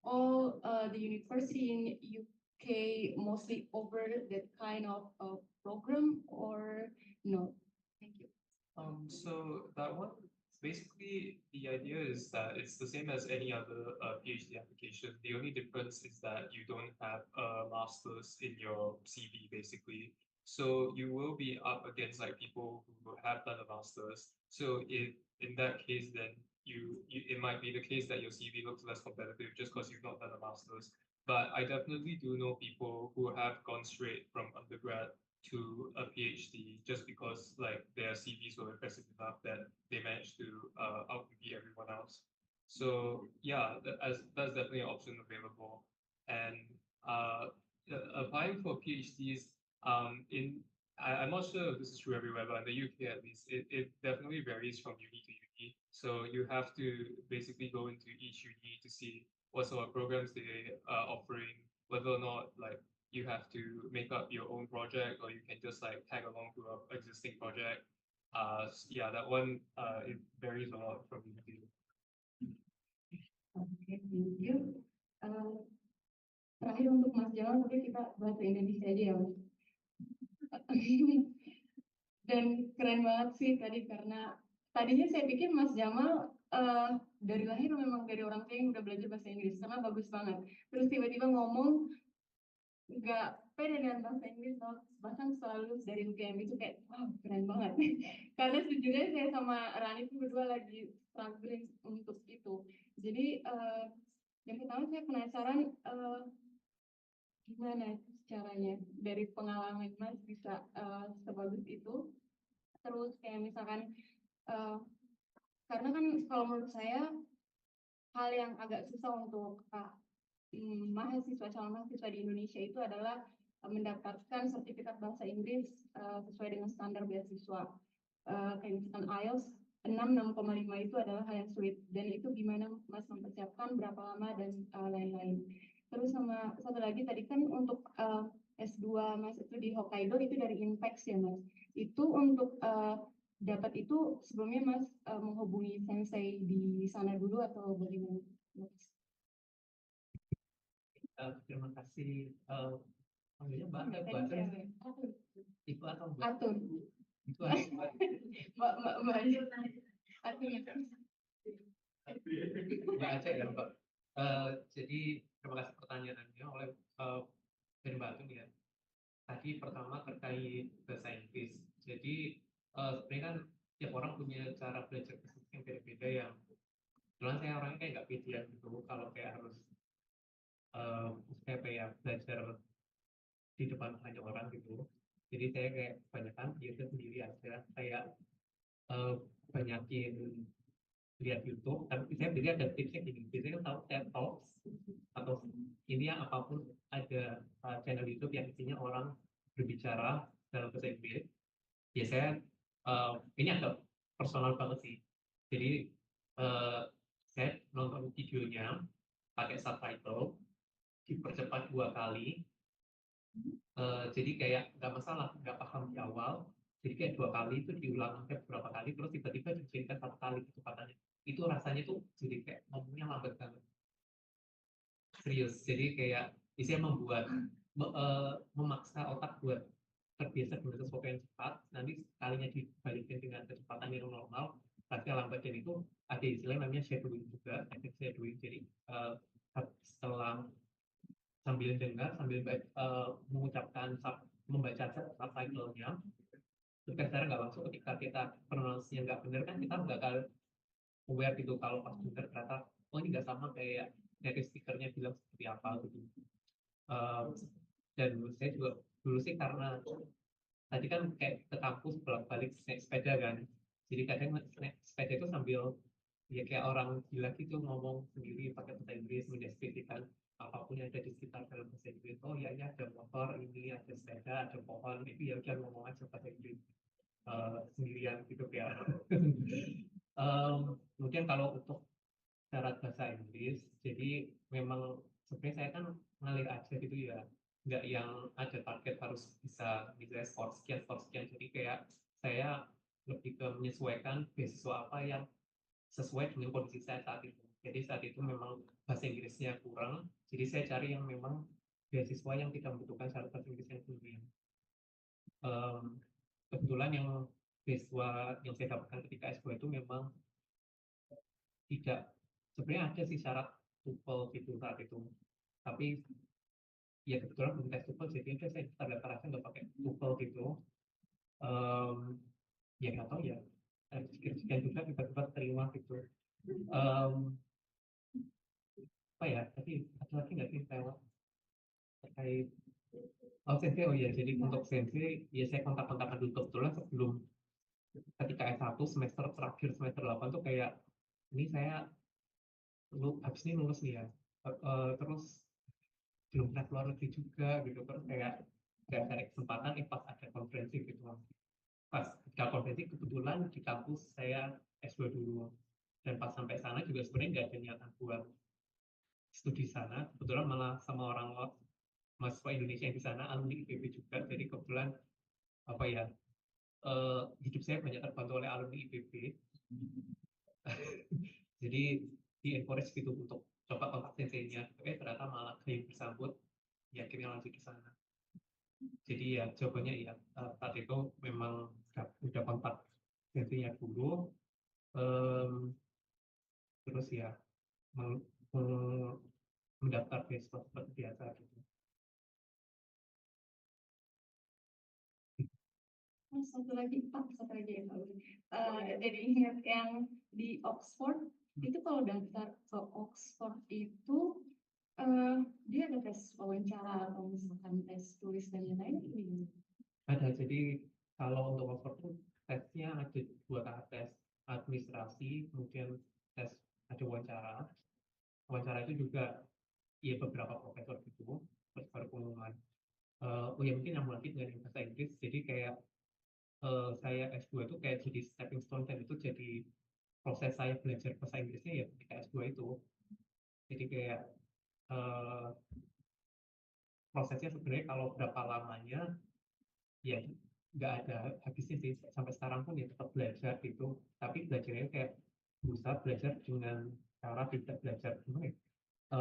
[SPEAKER 3] all the university in UK mostly offer that kind of program or no? Thank you.
[SPEAKER 4] So that one, basically, the idea is that it's the same as any other PhD application. The only difference is that you don't have a master's in your CV, basically. So you will be up against like people who have done a master's. So if in that case, then it might be the case that your CV looks less competitive just because you've not done a master's. But I definitely do know people who have gone straight from undergrad to a PhD just because like their CVs were impressive enough that they managed to outcompete everyone else. So yeah, that's definitely an option available. And applying for PhDs I'm not sure if this is true everywhere, but in the UK at least, it definitely varies from uni to uni. So you have to basically go into each uni to see what sort of programs they are offering, whether or not like you have to make up your own project or you can just like tag along to an existing project. Yeah, that one it varies a lot from uni to uni.
[SPEAKER 3] Oke, thank you. Terakhir untuk Mas Jamal, mungkin kita bahasa Indonesia aja ya, Mas. Dan keren banget sih tadi karena tadinya saya pikir Mas Jamal dari lahir memang dari orang tua yang udah belajar bahasa Inggris karena bagus banget. Terus tiba-tiba ngomong nggak pede dengan bahasa Inggris, bahkan selalu dari UGM itu kayak wah keren banget. Karena sejujurnya saya sama Rani itu berdua lagi struggling untuk itu. Jadi yang pertama saya penasaran gimana caranya dari pengalaman Mas bisa sebagus itu. Terus kayak misalkan karena kan kalau menurut saya hal yang agak susah untuk mahasiswa calon mahasiswa di Indonesia itu adalah mendapatkan sertifikat bahasa Inggris sesuai dengan standar beasiswa. Kayak misalkan IELTS 6,5 itu adalah hal yang sulit dan itu gimana Mas mempersiapkan berapa lama dan lain-lain. Terus sama satu lagi tadi kan untuk S2 Mas itu di Hokkaido itu dari Inpex ya Mas. Itu untuk dapat itu sebelumnya Mas menghubungi sensei di sana dulu atau bagaimana?
[SPEAKER 8] Terima kasih. Panggilnya Mbak atau
[SPEAKER 3] Tadi
[SPEAKER 8] Mbak?
[SPEAKER 3] saya
[SPEAKER 8] Itu atau Mbak?
[SPEAKER 3] Atur.
[SPEAKER 8] Itu atau Mbak?
[SPEAKER 3] Mbak Atur.
[SPEAKER 8] Mbak Aceh ya Mbak. Jadi terima kasih pertanyaannya oleh dari Mbak Atung ya. Tadi pertama terkait bahasa Inggris. Jadi sebenarnya kan tiap orang punya cara belajar bahasa Inggris yang beda-beda yang kebetulan saya orangnya kayak nggak pede gitu kalau kayak harus kayak belajar di depan banyak orang gitu. Jadi saya kayak kebanyakan belajar sendiri aja, kayak banyakin lihat YouTube. Tapi saya beli ada tipsnya gini. Biasanya kan tahu TED Talks atau ini yang apapun ada channel YouTube yang isinya orang berbicara dalam bahasa Inggris. Biasanya ini agak personal banget sih. Jadi saya nonton videonya pakai subtitle dipercepat 2 kali. Jadi kayak nggak masalah, nggak paham di awal. Jadi kayak 2 kali itu diulang sampai beberapa kali, terus tiba-tiba diceritakan 1 kali kecepatannya. Itu rasanya tuh jadi kayak ngomongnya lambat banget. Serius, jadi kayak isinya membuat memaksa otak buat terbiasa dengan sesuatu yang cepat. Nanti sekalinya dibalikin dengan kecepatan yang normal, pasti lambat. Dan itu ada istilah namanya shadowing juga, efek shadowing. Jadi setelah sambil dengar, sambil mengucapkan, membaca subtitle-nya, terus secara nggak langsung ketika kita pronunciation-nya nggak benar kan kita nggak akan aware gitu kalau pas dengar ternyata oh ini nggak sama kayak dari speakernya bilang seperti apa gitu. Dan menurut saya juga
[SPEAKER 7] dulu sih karena tadi kan kayak ke kampus bolak-balik naik sepeda kan. Jadi kadang naik sepeda itu sambil ya kayak orang gila gitu ngomong sendiri pakai bahasa Inggris mendeskripsikan apapun yang ada di sekitar dalam bahasa Inggris. Oh ya ya ada motor ini, ada sepeda, ada pohon itu ya udah ngomong aja bahasa Inggris sendirian gitu ya. Kemudian kalau untuk syarat bahasa Inggris, jadi memang sebenarnya saya kan ngalir aja gitu ya, nggak yang ada target harus bisa misalnya skor sekian, jadi kayak saya lebih ke menyesuaikan beasiswa apa yang sesuai dengan kondisi saya saat itu. Jadi saat itu memang bahasa Inggrisnya kurang, jadi saya cari yang memang beasiswa yang tidak membutuhkan syarat bahasa Inggris yang tinggi. Kebetulan yang beasiswa yang saya dapatkan ketika S2 itu memang tidak, sebenarnya ada sih syarat TOEFL gitu saat itu, tapi ya kebetulan belum tes TOEFL jadi udah saya tanda rasa nggak pakai TOEFL gitu. Ya nggak tahu ya, sekian juga tiba-tiba terima gitu. Apa ya, tapi ada lagi nggak sih saya terkait sensi? Oh ya, jadi untuk sensi ya saya kontak-kontakan dulu kebetulan sebelum ketika S1 semester terakhir semester 8 tuh kayak ini saya habis ini lulus nih ya. Terus belum pernah keluar negeri juga gitu, terus kayak cari kesempatan pas ada konferensi gitu, pas ketika konferensi kebetulan di kampus saya S2 dulu, dan pas sampai sana juga sebenarnya nggak ada niatan buat studi sana, kebetulan malah sama orang mahasiswa Indonesia yang di sana alumni IPB juga, jadi kebetulan apa ya, hidup saya banyak terbantu oleh alumni IPB. Jadi di encourage gitu untuk coba kontak senseinya, ternyata malah kayak bersambut, ya akhirnya lanjut ke sana. Jadi ya jawabannya ya saat itu memang udah kontak senseinya dulu, terus ya mendaftar beasiswa seperti biasa gitu.
[SPEAKER 3] Satu lagi Pak, satu lagi ya Pak. Jadi ingat yang di Oxford itu kalau daftar ke Oxford itu dia ada tes wawancara atau misalkan tes tulis dan lain-lain ini.
[SPEAKER 7] Ada, jadi kalau untuk Oxford tuh tesnya ada 2 tahap, tes administrasi, kemudian tes ada wawancara. Wawancara itu juga ya beberapa profesor gitu, terus baru pengumuman. Oh ya mungkin yang lagi dengan bahasa Inggris, jadi kayak saya S2 itu kayak jadi stepping stone, dan itu jadi proses saya belajar bahasa Inggrisnya ya ketika S2 itu. Jadi kayak prosesnya sebenarnya kalau berapa lamanya ya nggak ada habisnya sih, sampai sekarang pun ya tetap belajar gitu, tapi belajarnya kayak berusaha belajar dengan cara tidak belajar gimana ya?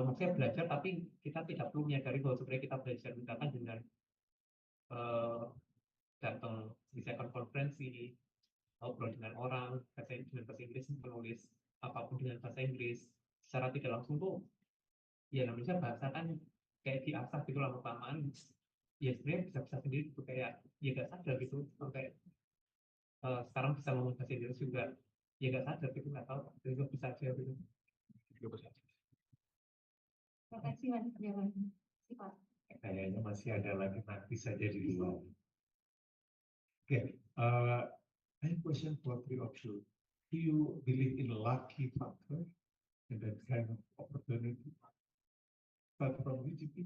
[SPEAKER 7] Maksudnya belajar tapi kita tidak perlu menyadari bahwa sebenarnya kita belajar, misalkan dengan datang misalkan konferensi, ngobrol dengan orang dengan bahasa Inggris, menulis apapun dengan bahasa Inggris secara tidak langsung tuh ya namanya bahasa kan kayak diasah gitu lama kelamaan, ya sebenarnya bisa sendiri gitu, kayak ya gak sadar gitu sampai sekarang bisa ngomong bahasa Inggris juga ya gak sadar gitu, nggak tahu itu bisa aja gitu.
[SPEAKER 3] Terima kasih Mas Jalan. Pak.
[SPEAKER 11] Kayaknya masih ada lagi, nanti saja di luar. Okay, I have a question for three of you. Do you believe in lucky factor and that kind of opportunity? But from VGP,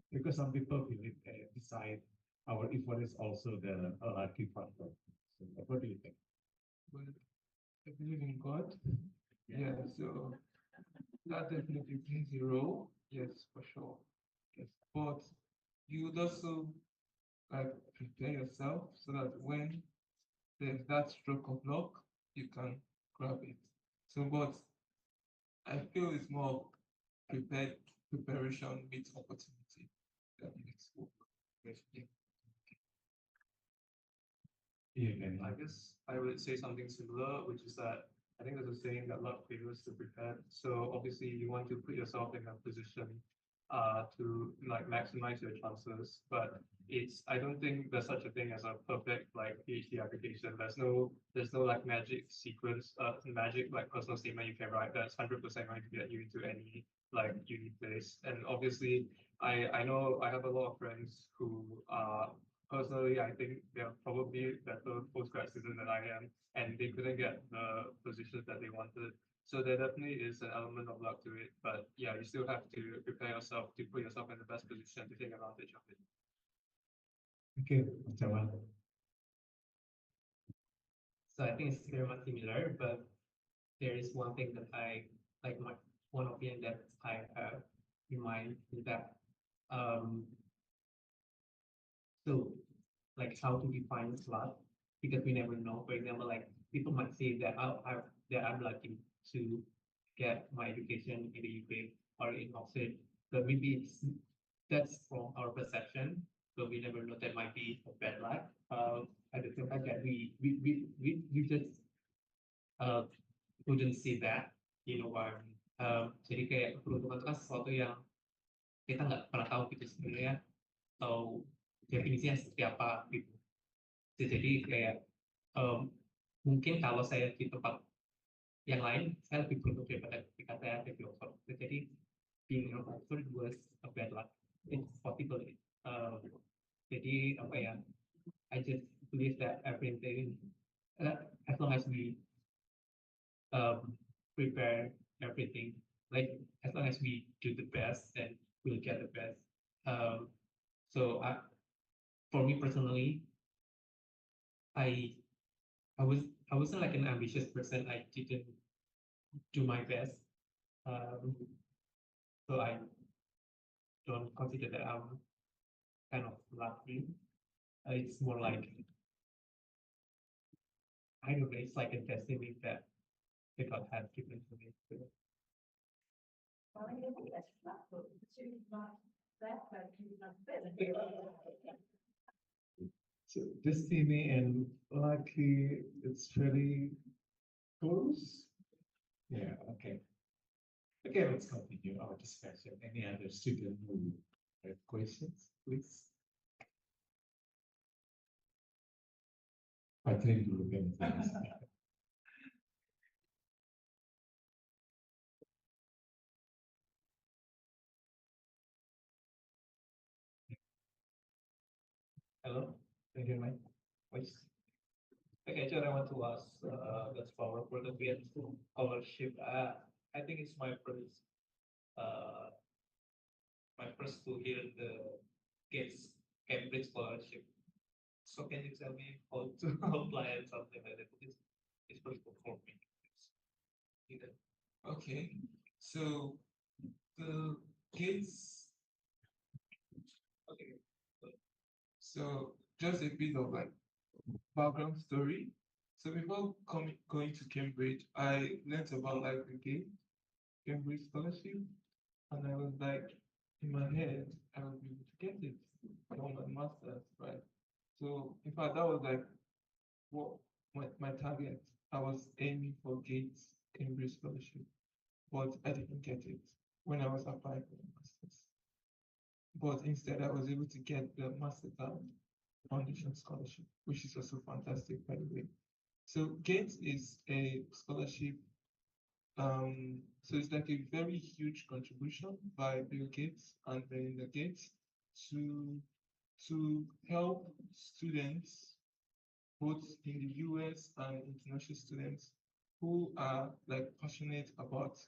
[SPEAKER 11] because some people believe beside our effort is also the lucky factor. So what do you think?
[SPEAKER 9] Well, I believe in God. Yeah, so that definitely plays a role. Yes, for sure. Yes, but you would also like prepare yourself so that when there's that stroke of luck, you can grab it. So, but I feel it's more preparation meets opportunity that makes work. Yes, yeah.
[SPEAKER 11] Yeah,
[SPEAKER 4] I guess I would say something similar, which is that I think there's a saying that luck favors the prepared. So obviously you want to put yourself in a position to like maximize your chances. But I don't think there's such a thing as a perfect like PhD application. There's no like magic sequence, magic like personal statement you can write that's 100% going to get you into any like uni place. And obviously, I know I have a lot of friends who personally I think they're probably better postgrad students than I am, and they couldn't get the positions that they wanted. So there definitely is an element of luck to it, but yeah, you still have to prepare yourself to put yourself in the best position to take advantage of it.
[SPEAKER 11] Okay, Jamal.
[SPEAKER 12] So I think it's very much similar, but there is one thing that I like one opinion that I have in mind is that so like how to define slot, because we never know. For example, like people might say that I'm lucky to get my education in the UK or in Oxford, but maybe that's from our perception. So we never know, that might be a bad luck. At the same time that we just couldn't see that, you know, why. Jadi kayak peruntungan itu kan sesuatu yang kita nggak pernah tahu gitu sebenarnya, atau definisinya seperti apa gitu. Jadi kayak mungkin kalau saya di tempat yang lain, saya lebih beruntung daripada ketika saya ada di Oxford. Jadi being in Oxford was a bad luck. It's possible. Jadi apa ya? I just believe that everything, as long as we prepare everything, like as long as we do the best, then we'll get the best. So for me personally, I wasn't like an ambitious person. I didn't do my best. So I don't consider that I'm kind of lucky. It's more like, I don't know, it's like a destiny that God has given to me.
[SPEAKER 11] So destiny and lucky, it's very close. Yeah, okay. Okay, let's continue our discussion. Any other student who have questions, please? Patrick dulu kan.
[SPEAKER 12] Hello, can you hear my voice? Okay, so I want to ask, that's for the BS scholarship. I think it's uh, my first to hear the Gates Cambridge scholarship. So can you tell me how to apply and something like that? It's first for me. Either.
[SPEAKER 9] Okay, so the Gates. Okay, so just a bit of like background story. So before going to Cambridge, I learned about like the Cambridge scholarship, and I was like, in my head, I will be able to get it for my master's, right? So in fact, that was like what my target. I was aiming for Gates Cambridge scholarship, but I didn't get it when I was applying for the master's. But instead, I was able to get the Mastercard Foundation scholarship, which is also fantastic, by the way. So Gates is a scholarship. So it's like a very huge contribution by Bill Gates and Melinda Gates to help students, both in the US and international students, who are like passionate about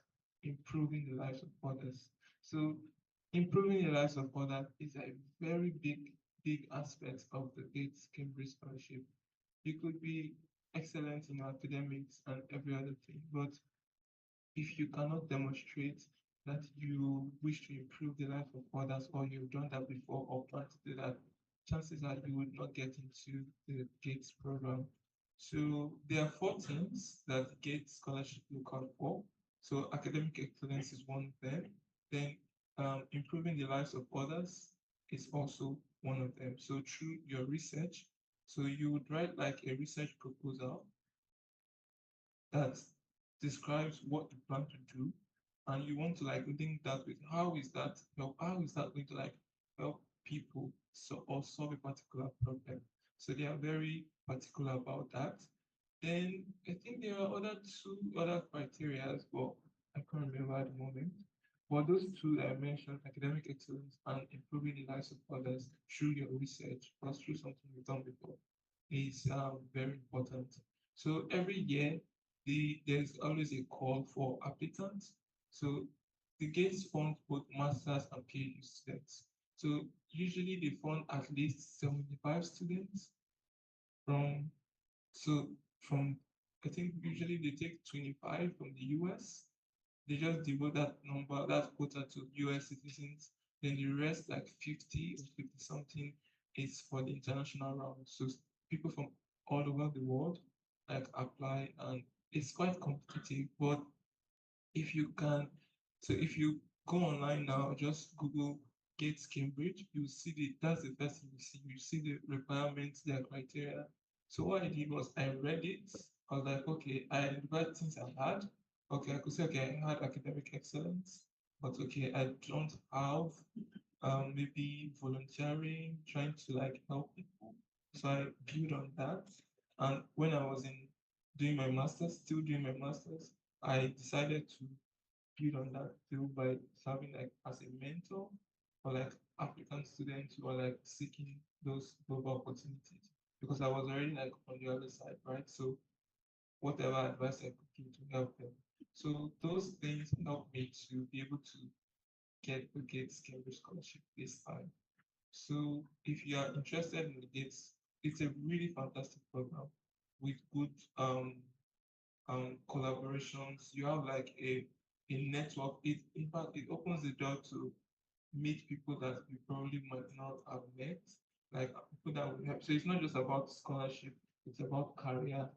[SPEAKER 9] improving the lives of others. So improving the lives of others is a very big aspect of the Gates Cambridge scholarship. You could be excellent in academics and every other thing, but if you cannot demonstrate that you wish to improve the life of others, or you've done that before or plan to do that, chances are you would not get into the Gates program. So there are 4 things that the Gates scholarship look out for. So academic excellence is one of them. Then improving the lives of others is also one of them. So through your research, so you would write like a research proposal that describes what you plan to do and you want to like link that with how is that going to like help people or solve a particular problem. So they are very particular about that. Then I think there are two other criteria, but I can't remember at the moment. But those two that I mentioned, academic excellence and improving the lives of others through your research or through something you've done before, is very important. So every year, there's always a call for applicants. So the Gates fund both masters and PhD students. So usually they fund at least 75 students from so from I think usually they take 25 from the US. They just devote that quota to US citizens. Then the rest, like 50 or 50 something, is for the international round. So people from all over the world like apply, and it's quite competitive. But if you can, so if you go online now, just Google Gates Cambridge, you see that's the first thing you see. You see the requirements, their criteria. So what I did was I read it. I was like, okay, I identified things I had. Okay, I could say, okay, I had academic excellence, but okay, I don't have maybe volunteering, trying to like help people. So I build on that. And when I was doing my master's, still doing my master's, I decided to build on that too by serving like as a mentor for like African students who are like seeking those global opportunities, because I was already like on the other side, right? So whatever advice I could do to help them. So those things helped me to be able to get the Gates Cambridge scholarship this time. So if you are interested in the Gates, it's a really fantastic program with good collaborations. You have like a network. In fact, it opens the door to meet people that you probably might not have met, like people that will help. So it's not just about scholarship, it's about career,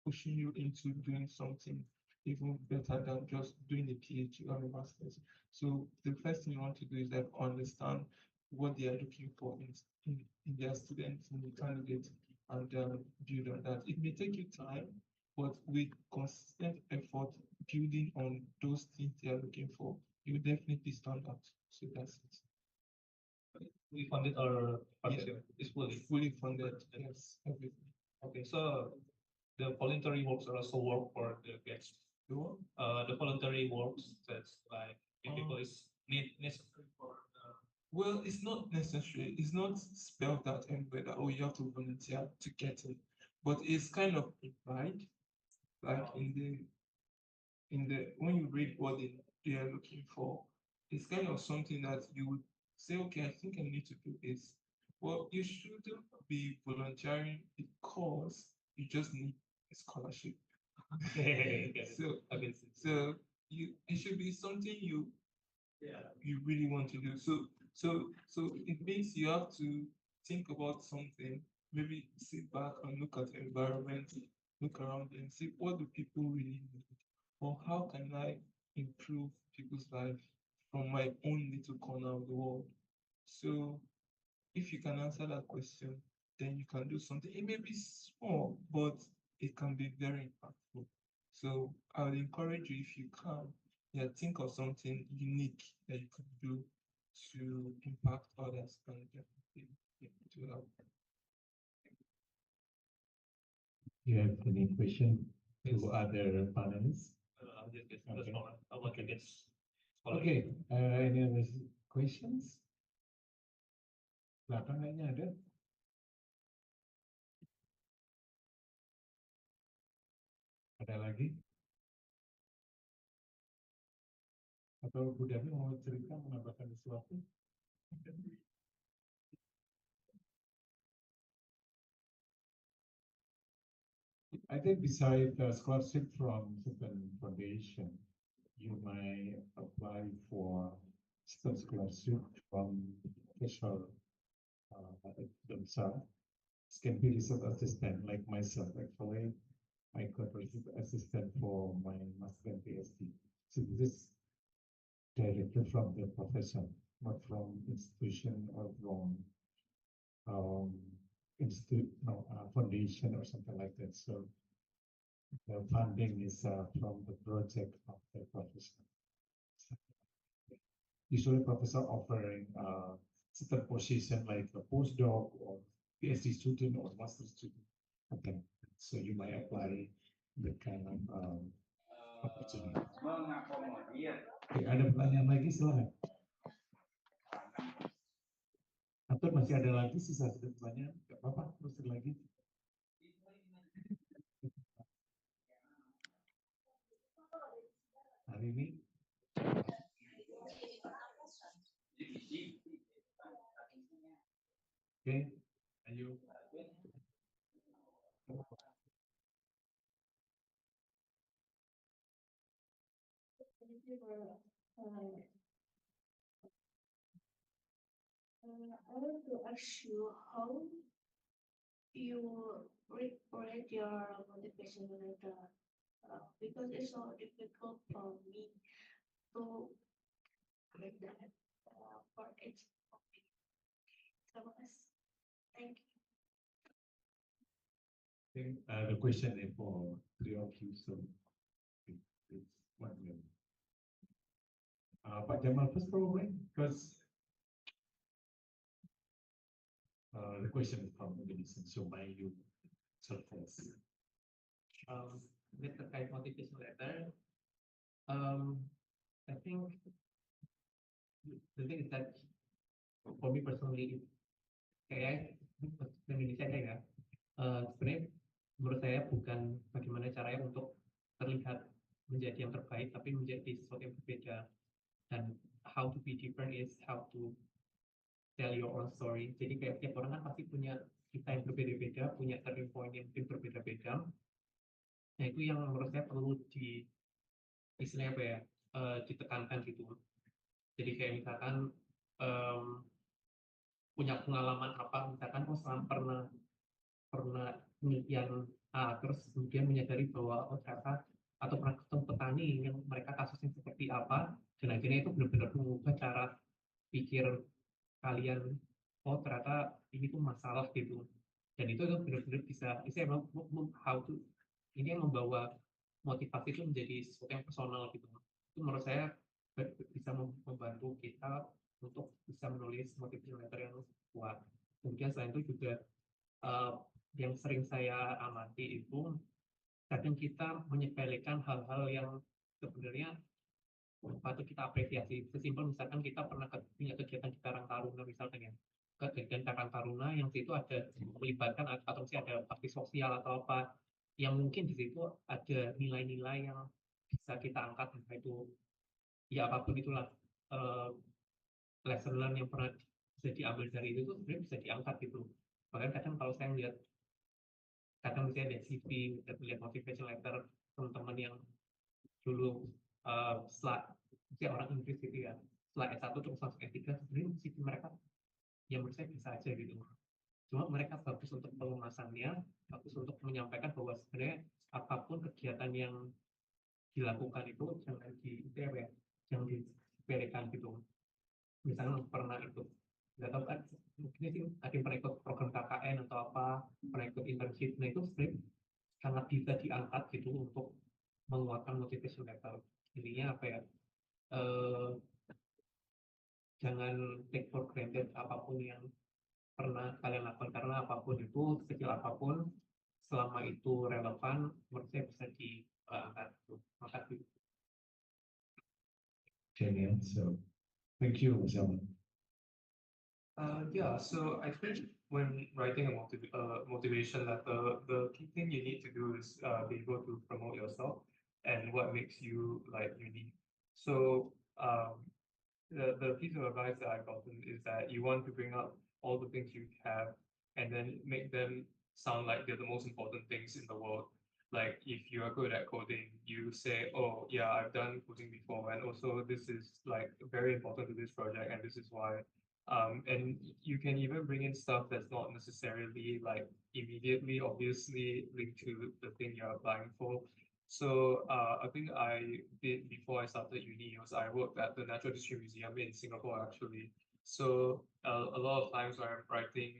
[SPEAKER 9] pushing you into doing something even better than just doing a PhD or a master's. So the first thing you want to do is like understand what they are looking for in their students, in the candidates, and build on that. It may take you time, but with consistent effort building on those things they are looking for, you will definitely stand out. So that's it.
[SPEAKER 8] We funded our
[SPEAKER 9] Yeah,
[SPEAKER 8] partnership is fully.
[SPEAKER 9] fully funded, yes, everything.
[SPEAKER 8] Okay, so the voluntary works are also work for the guests. The voluntary works that's like if people is necessary for
[SPEAKER 9] Well, it's not necessary. It's not spelled out anywhere that, oh, you have to volunteer to get it. But it's kind of implied, like when you read what they are looking for, it's kind of something that you would say, okay, I think I need to do this. Well, you shouldn't be volunteering because you just need a scholarship. So, so it should be something you really want to do. So it means you have to think about something, maybe sit back and look at the environment, look around and see what do people really need, or how can I improve people's life from my own little corner of the world. So if you can answer that question, then you can do something. It may be small, but it can be very impactful. So I would encourage you, if you can, yeah, think of something unique that you can do to impact others and definitely to help.
[SPEAKER 11] You have any question to other panelists?
[SPEAKER 8] Okay. About the guests.
[SPEAKER 11] Okay, any other questions? Belakang kayaknya ada. Ada lagi? Atau Bu Davi mau cerita menambahkan sesuatu? I think besides the scholarship from certain foundation, you may apply for certain scholarship from professional themselves. It can be research assistant like myself. Actually, I got research assistant for my master and PhD. So this is directly from the profession, not from institution or from foundation or something like that. So the funding is from the project of the profession. usually professor offering certain position like a postdoc or PhD student or master student. Okay, so you might apply that kind of opportunity. Oke, ada pertanyaan lagi silakan. Atau masih ada lagi sisa pertanyaan? Gak apa-apa, terus lagi. Hari ini. Oke, ayo.
[SPEAKER 3] Thank you for, I want to ask you how you rate your motivation letter, because it's so difficult for me to make that for each topic. Thank you.
[SPEAKER 11] I think the question is for three of you, so it's one minute. Pak Jamal first probably, because the question is from Indonesia, so by you surface.
[SPEAKER 12] With terkait motivation letter, I think the thing is that for me personally, kayak Indonesia ya, sebenarnya menurut saya bukan bagaimana caranya untuk terlihat menjadi yang terbaik, tapi menjadi sesuatu yang berbeda. Dan how to be different is how to tell your own story. Jadi kayak tiap orang kan pasti punya kita yang berbeda-beda, punya turning point yang mungkin berbeda-beda. Nah itu yang menurut saya perlu istilahnya apa ya, ditekankan gitu. Jadi kayak misalkan punya pengalaman apa, misalkan pernah penelitian terus kemudian menyadari bahwa ternyata atau pernah ketemu petani yang mereka kasusnya seperti apa, dan akhirnya itu benar-benar mengubah cara pikir kalian, ternyata ini tuh masalah gitu, dan itu benar-benar bisa how to ini yang membawa motivasi itu menjadi sesuatu yang personal gitu. Itu menurut saya bisa membantu kita untuk bisa menulis motivation letter yang kuat. Kemudian selain itu juga yang sering saya amati itu kadang kita menyepelekan hal-hal yang sebenarnya patut kita apresiasi. Sesimpel misalkan kita pernah punya kegiatan di Karang Taruna misalkan ya, kegiatan Karang Taruna yang situ ada melibatkan atau misalnya ada bakti sosial atau apa, yang mungkin di situ ada nilai-nilai yang bisa kita angkat, entah itu ya apapun itulah, lesson learn yang pernah bisa diambil dari itu tuh sebenarnya bisa diangkat gitu. Bahkan kadang kalau saya lihat kadang misalnya lihat CV, lihat motivation letter teman-teman yang dulu setelah orang Inggris gitu ya, setelah S1 terus langsung S3, sebenarnya CV mereka yang menurut saya bisa aja gitu. Cuma mereka bagus untuk pengemasannya, bagus untuk menyampaikan bahwa sebenarnya apapun kegiatan yang dilakukan itu jangan disepelekan gitu. Misalnya pernah ikut, nggak tahu kan, mungkin sih ada yang pernah ikut program KKN atau apa, pernah ikut internship, nah itu sebenarnya sangat bisa diangkat gitu untuk menguatkan motivation letter. Intinya apa ya, jangan take for granted apapun yang pernah kalian lakukan, karena apapun itu, sekecil apapun, selama itu relevan, menurut saya bisa diangkat. Makasih.
[SPEAKER 11] Daniel, so thank you, Jamal.
[SPEAKER 4] Yeah, so I think when writing a motivation letter, the key thing you need to do is be able to promote yourself and what makes you like unique. So the piece of advice that I've gotten is that you want to bring up all the things you have and then make them sound like they're the most important things in the world. Like if you are good at coding, you say, oh yeah, I've done coding before, and also this is like very important to this project, and this is why. And you can even bring in stuff that's not necessarily like immediately obviously linked to the thing you're applying for. So I think I did before I started uni was I worked at the Natural History Museum in Singapore actually. So a lot of times when I'm writing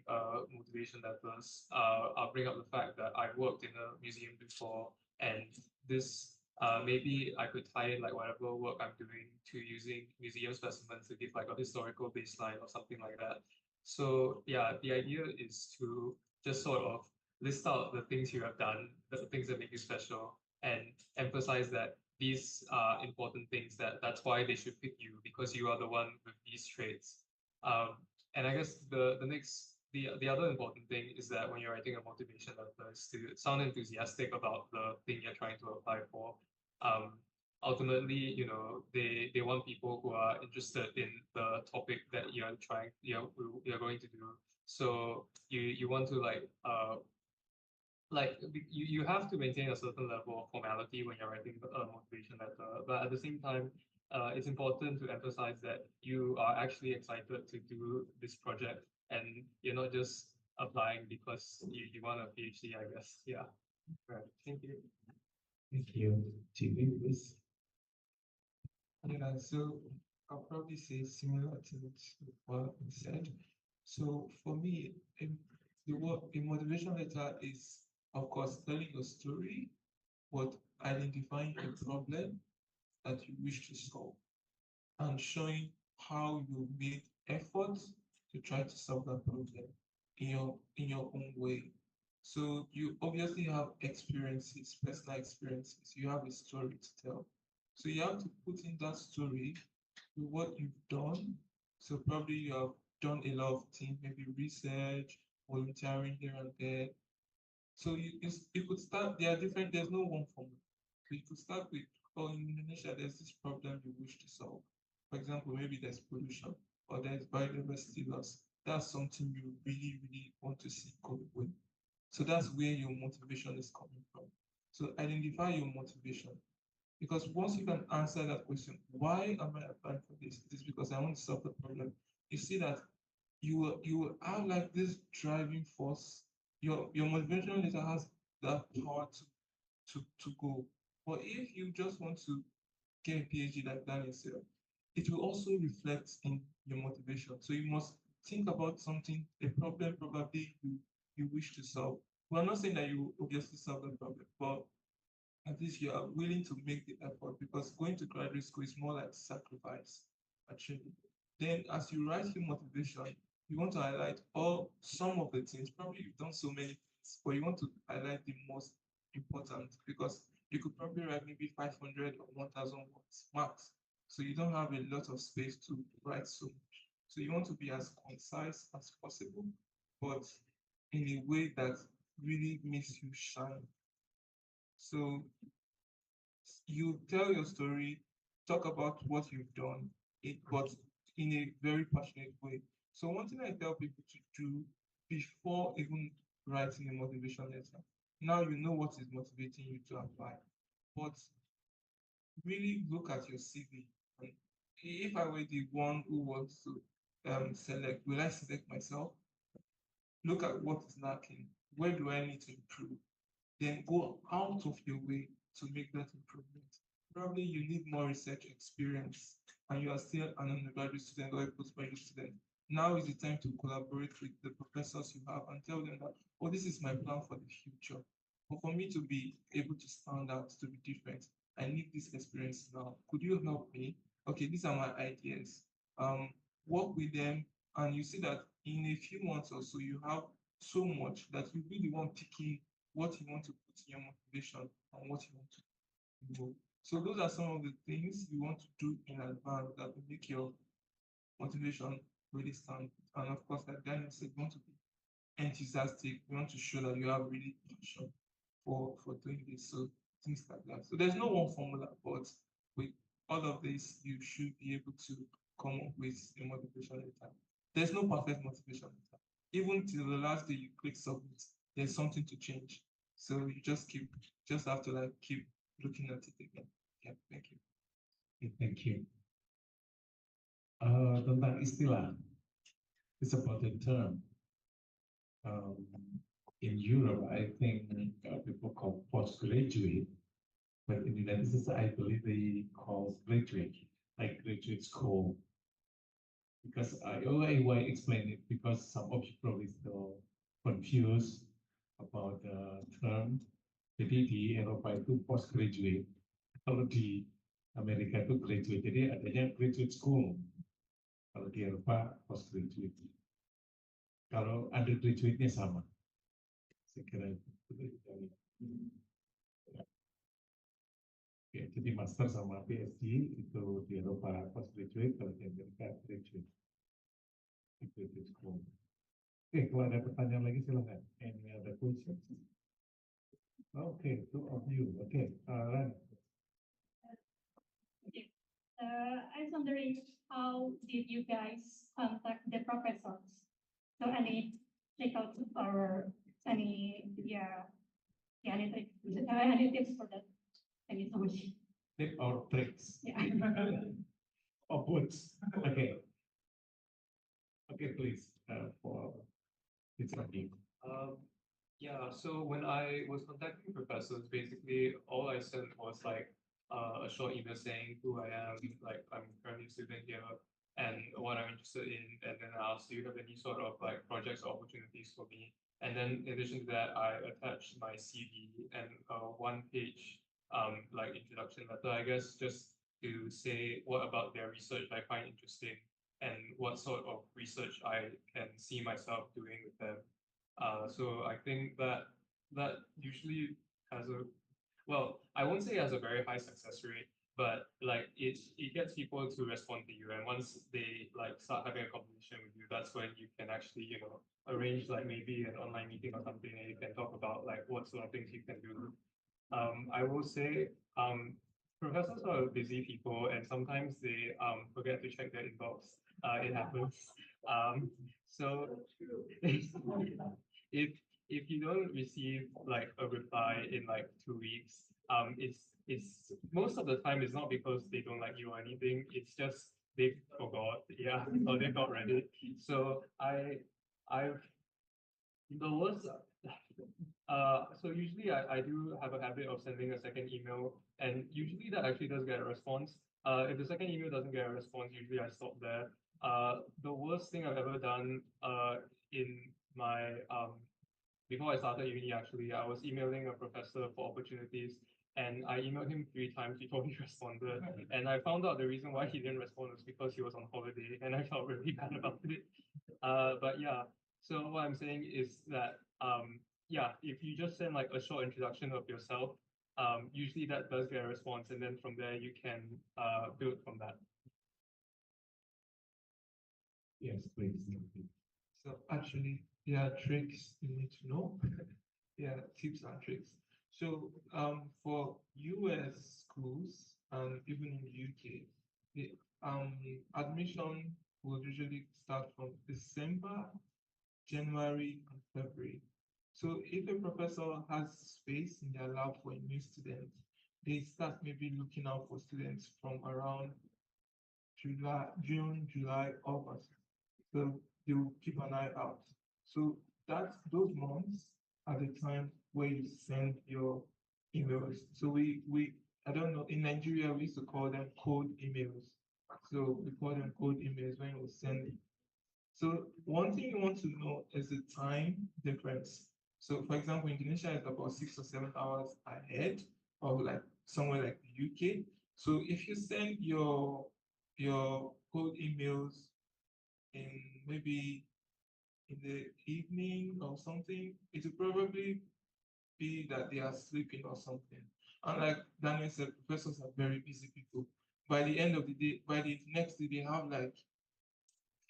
[SPEAKER 4] motivation letters, I'll bring up the fact that I worked in a museum before, and this maybe I could tie in like whatever work I'm doing to using museum specimens to give like a historical baseline or something like that. So yeah, the idea is to just sort of list out the things you have done, the things that make you special, and emphasize that these are important things, that's why they should pick you because you are the one with these traits. And I guess the other important thing is that when you're writing a motivation letter is to sound enthusiastic about the thing you're trying to apply for. Um, Ultimately, they want people who are interested in the topic that you're going to do. So you want to you have to maintain a certain level of formality when you're writing a motivation letter, but at the same time, it's important to emphasize that you are actually excited to do this project and you're not just applying because you want a PhD, I guess. Yeah. Right. Thank you.
[SPEAKER 11] Thank you. GB, please.
[SPEAKER 9] Yeah, so I'll probably say similar to what you said. So for me, a motivation letter is, of course, telling a story, but identifying a problem that you wish to solve and showing how you made efforts to try to solve that problem in your own way. So you obviously have experiences, personal experiences. You have a story to tell. So you have to put in that story with what you've done. So probably you have done a lot of things, maybe research, volunteering here and there. So you could start, there are different, there's no one formula. So you could start with, oh, in Indonesia, there's this problem you wish to solve. For example, maybe there's pollution or there's biodiversity loss. That's something you really, really want to see go away. So that's where your motivation is coming from. So identify your motivation. Because once you can answer that question, why am I applying for this? It is because I want to solve the problem. You see that you will have like this driving force. Your motivation letter has that power to go. But if you just want to get a PhD like Daniel said, it will also reflect in your motivation. So you must think about something, a problem probably you wish to solve. We're not saying that you obviously solve the problem, but at least you are willing to make the effort because going to graduate school is more like sacrifice, actually. Then as you write your motivation, you want to highlight all some of the things. Probably you've done so many things, but you want to highlight the most important because you could probably write maybe 500 or 1,000 words max. So you don't have a lot of space to write so much. So you want to be as concise as possible, but in a way that really makes you shine. So you tell your story, talk about what you've done, but in a very passionate way. So one thing I tell people to do before even writing a motivation letter, now you know what is motivating you to apply, but really look at your CV. And if I were the one who wants to select, will I select myself? Look at what is lacking. Where do I need to improve? Then go out of your way to make that improvement. Probably you need more research experience and you are still an undergraduate student or a postgraduate student. Now is the time to collaborate with the professors you have and tell them that, oh, this is my plan for the future. But for me to be able to stand out, to be different, I need this experience now. Could you help me? Okay, these are my ideas. Work with them, and you see that in a few months or so, you have so much that you really want picking what you want to put in your motivation and what you want to do. So those are some of the things you want to do in advance that will make your motivation really stand. And of course, like Daniel said, you want to be enthusiastic. You want to show that you have really passion for doing this. So things like that. So there's no one formula, but with all of this, you should be able to come up with a motivation letter. There's no perfect motivation letter. Even till the last day you click submit, there's something to change. So you just have to like keep looking at it again. Yeah, thank you.
[SPEAKER 11] Okay, thank you. Tentang istilah, it's about the term. In Europe, I think people call postgraduate, but in the United States, I believe they call graduate, like graduate school. Because why explain it? Because some of you probably still confused about the term. Jadi di Eropa itu postgraduate Kalau di Amerika itu graduate, jadi adanya graduate school. Kalau di Eropa postgraduate. Kalau undergraduate-nya sama. Saya kira itu. Oke, jadi master sama PhD itu di Eropa postgraduate, kalau di Amerika graduate. Graduate school. Oke, kalau ada pertanyaan lagi silakan. Any other questions? Okay, two of you. Okay, Ren.
[SPEAKER 13] I was wondering, how did you guys contact the professors? So any takeouts or any, any tips for that? Thank you so much.
[SPEAKER 11] Tip or tricks?
[SPEAKER 13] Yeah.
[SPEAKER 11] Or boots? Okay. Okay, please, for it's something.
[SPEAKER 4] Yeah, so when I was contacting professors, basically all I sent was like a short email saying who I am, like I'm currently a student here and what I'm interested in, and then I asked, do you have any sort of like projects or opportunities for me? And then in addition to that, I attached my CV and a one-page like introduction letter, I guess, just to say what about their research I find interesting and what sort of research I can see myself doing with them. So I think that usually has a, well, I won't say it has a very high success rate, but like it gets people to respond to you, and once they like start having a conversation with you, that's when you can actually, you know, arrange like maybe an online meeting or something, and you can talk about like what sort of things you can do. I will say professors are busy people, and sometimes they forget to check their inbox. It happens. So if if you don't receive like a reply in like 2 weeks, it's most of the time it's not because they don't like you or anything. It's just they forgot, yeah, or they've not read it. So I've the worst. So usually I do have a habit of sending a second email, and usually that actually does get a response. If the second email doesn't get a response, usually I stop there. The worst thing I've ever done in my before I started uni, actually, I was emailing a professor for opportunities, and I emailed him 3 times before he responded. And I found out the reason why he didn't respond was because he was on holiday, and I felt really bad about it. But yeah, so what I'm saying is that yeah, if you just send like a short introduction of yourself, usually that does get a response, and then from there you can build from that.
[SPEAKER 11] Yes, please.
[SPEAKER 10] So actually, there are tricks you need to know. Yeah, tips and tricks. So for US schools and even in the UK, the admission will usually start from December, January, and February. So if a professor has space in their lab for a new student, they start maybe looking out for students from around June, July, August. So they will keep an eye out. So that's those months are the time where you send your emails. So we I don't know, in Nigeria we used to call them cold emails. So we call them cold emails when you send it. So one thing you want to know is the time difference. So for example, Indonesia is about 6 or 7 hours ahead of like somewhere like the UK. So if you send your cold emails in maybe in the evening or something, it will probably be that they are sleeping or something. And like Daniel said, professors are very busy people. By the end of the day, by the next day, they have like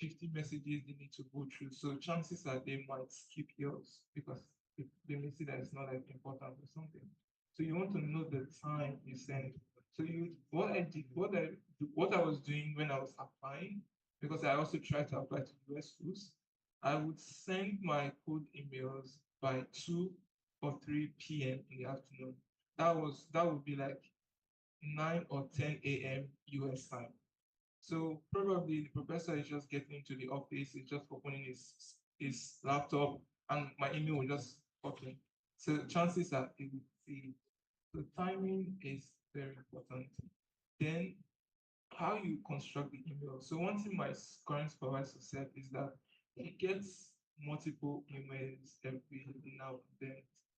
[SPEAKER 10] 50 messages they need to go through. So chances are they might skip yours because they may see that it's not like important or something. So you want to know the time you send. So what I did, what I was doing when I was applying, because I also tried to apply to US schools, I would send my code emails by 2 or 3 p.m. in the afternoon. That would be like 9 or 10 a.m. US time. So probably the professor is just getting into the office, he's just opening his laptop, and my email will just open. So chances are it will see. The timing is very important. Then how you construct the email. So one thing my current supervisor said is that he gets multiple emails every now and then.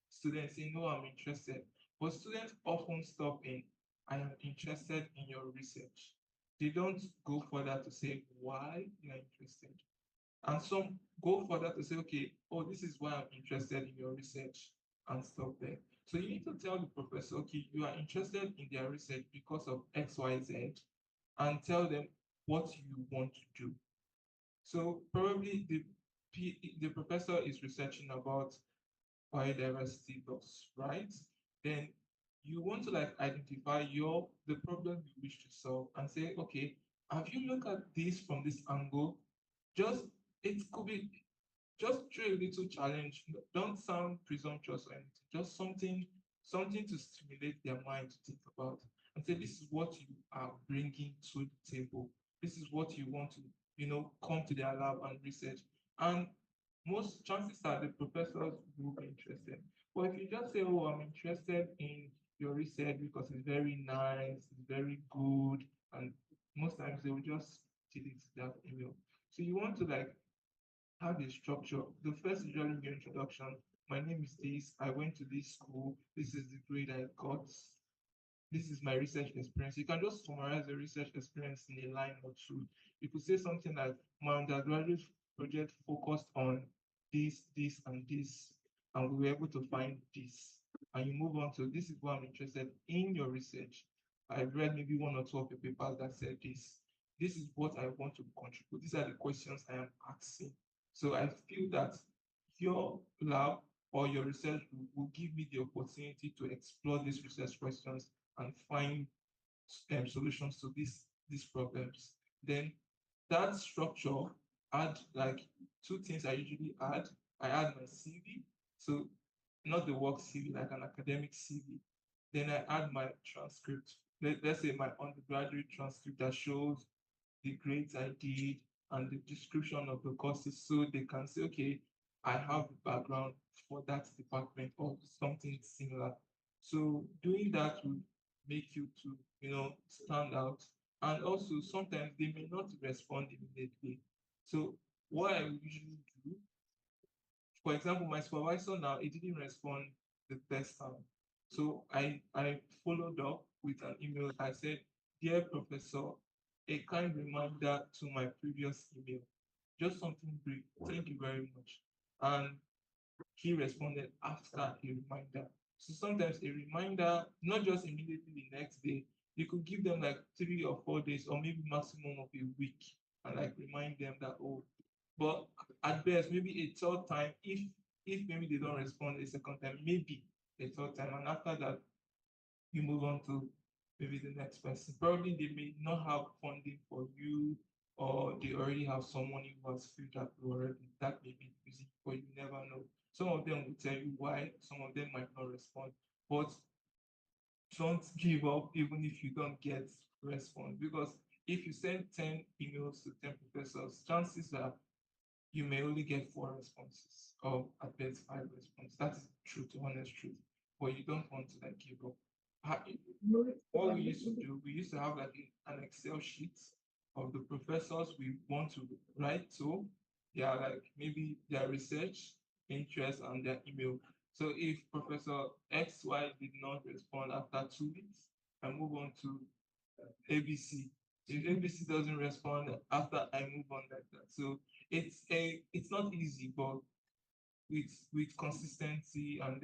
[SPEAKER 10] Students say, no, I'm interested. But students often stop in
[SPEAKER 9] I am interested in your research. They don't go further to say why they are interested. And some go further to say, okay, oh, this is why I'm interested in your research and stuff there. So you need to tell the professor, okay, you are interested in their research because of X, Y, Z, and tell them what you want to do. So probably the professor is researching about biodiversity loss, right? Then you want to like identify the problem you wish to solve and say, okay, have you looked at this from this angle? Just it could be just throw a little challenge. Don't sound presumptuous or anything. Just something to stimulate their mind to think about and say, this is what you are bringing to the table. This is what you want to, come to their lab and research. And most chances are the professors will be interested. But if you just say, oh, I'm interested in your research because it's very nice, it's very good, and most times they will just delete that email. So you want to like have a structure. The first is usually your introduction. My name is this. I went to this school. This is the grade I got. This is my research experience. You can just summarize the research experience in a line or two. You could say something like, my undergraduate project focused on this, and this, and we were able to find this. And you move on to, this is what I'm interested in your research. I've read maybe one or two of your papers that said this. This is what I want to contribute. These are the questions I am asking. So I feel that your lab or your research will give me the opportunity to explore these research questions and find solutions to these problems. Then that structure, add like two things I usually add. I add my CV, so not the work CV, like an academic CV. Then I add my transcript. Let's say my undergraduate transcript that shows the grades I did and the description of the courses, so they can say, okay, I have the background for that department or something similar. So doing that will make you to, stand out. And also sometimes they may not respond immediately. So what I usually do, for example, my supervisor now, he didn't respond the first time. So I followed up with an email. I said, dear professor, a kind reminder to my previous email. Just something brief. Thank you very much. And he responded after a reminder. So sometimes a reminder, not just immediately the next day, you could give them like 3 or 4 days or maybe maximum of a week and like remind them that, oh, but at best, maybe a third time, if maybe they don't respond a second time, maybe a third time. And after that, you move on to maybe the next person. Probably they may not have funding for you, or they already have someone who has filled that role already. That may be the reason, but you never know. Some of them will tell you why, some of them might not respond. But don't give up even if you don't get response, because if you send 10 emails to 10 professors, chances are you may only get 4 responses or at best 5 responses. That is true, to honest truth. But you don't want to like give up. What we used to do, we used to have like an Excel sheet of the professors we want to write to. They are like maybe their research interest and their email. So if Professor XY did not respond after 2 weeks, I move on to ABC. If ABC doesn't respond after, I move on like that. So it's not easy, but with consistency and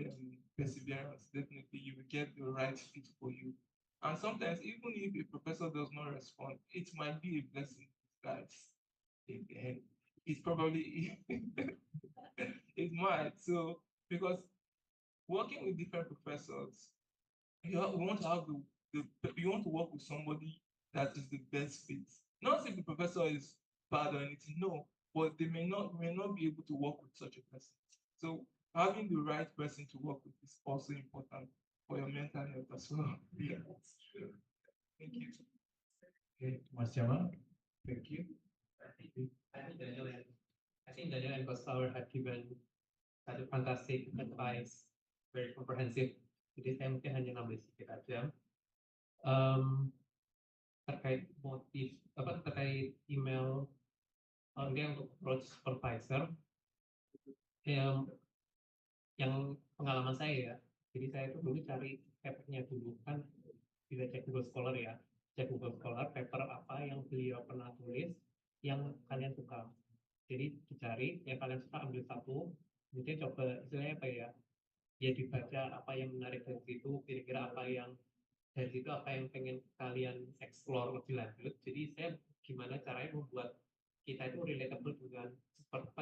[SPEAKER 9] perseverance, definitely you will get the right fit for you. And sometimes even if a professor does not respond, it might be a blessing in disguise. In the end, it's probably it might. So because working with different professors, we want to have you want to work with somebody that is the best fit. Not if the professor is bad or anything, no, but they may not be able to work with such a person. So having the right person to work with is also important for your mental health as well. Yeah, that's true. Thank you.
[SPEAKER 11] Okay, Mas Jamal, thank you.
[SPEAKER 12] I think Daniel and Pastor had given satu fantastic advice, very comprehensive. Jadi saya mungkin hanya nambah sedikit aja. Terkait motif terkait email dia untuk approach supervisor yang pengalaman saya ya. Jadi saya itu dulu cari papernya dulu kan di bisa cek Google Scholar ya, cek Google Scholar paper apa yang beliau pernah tulis yang kalian suka. Jadi dicari yang kalian suka, ambil satu, kemudian coba istilahnya apa ya, ya dibaca apa yang menarik dari situ, kira-kira apa yang dari situ apa yang pengen kalian explore lebih lanjut. Jadi saya gimana caranya membuat kita itu relatable dengan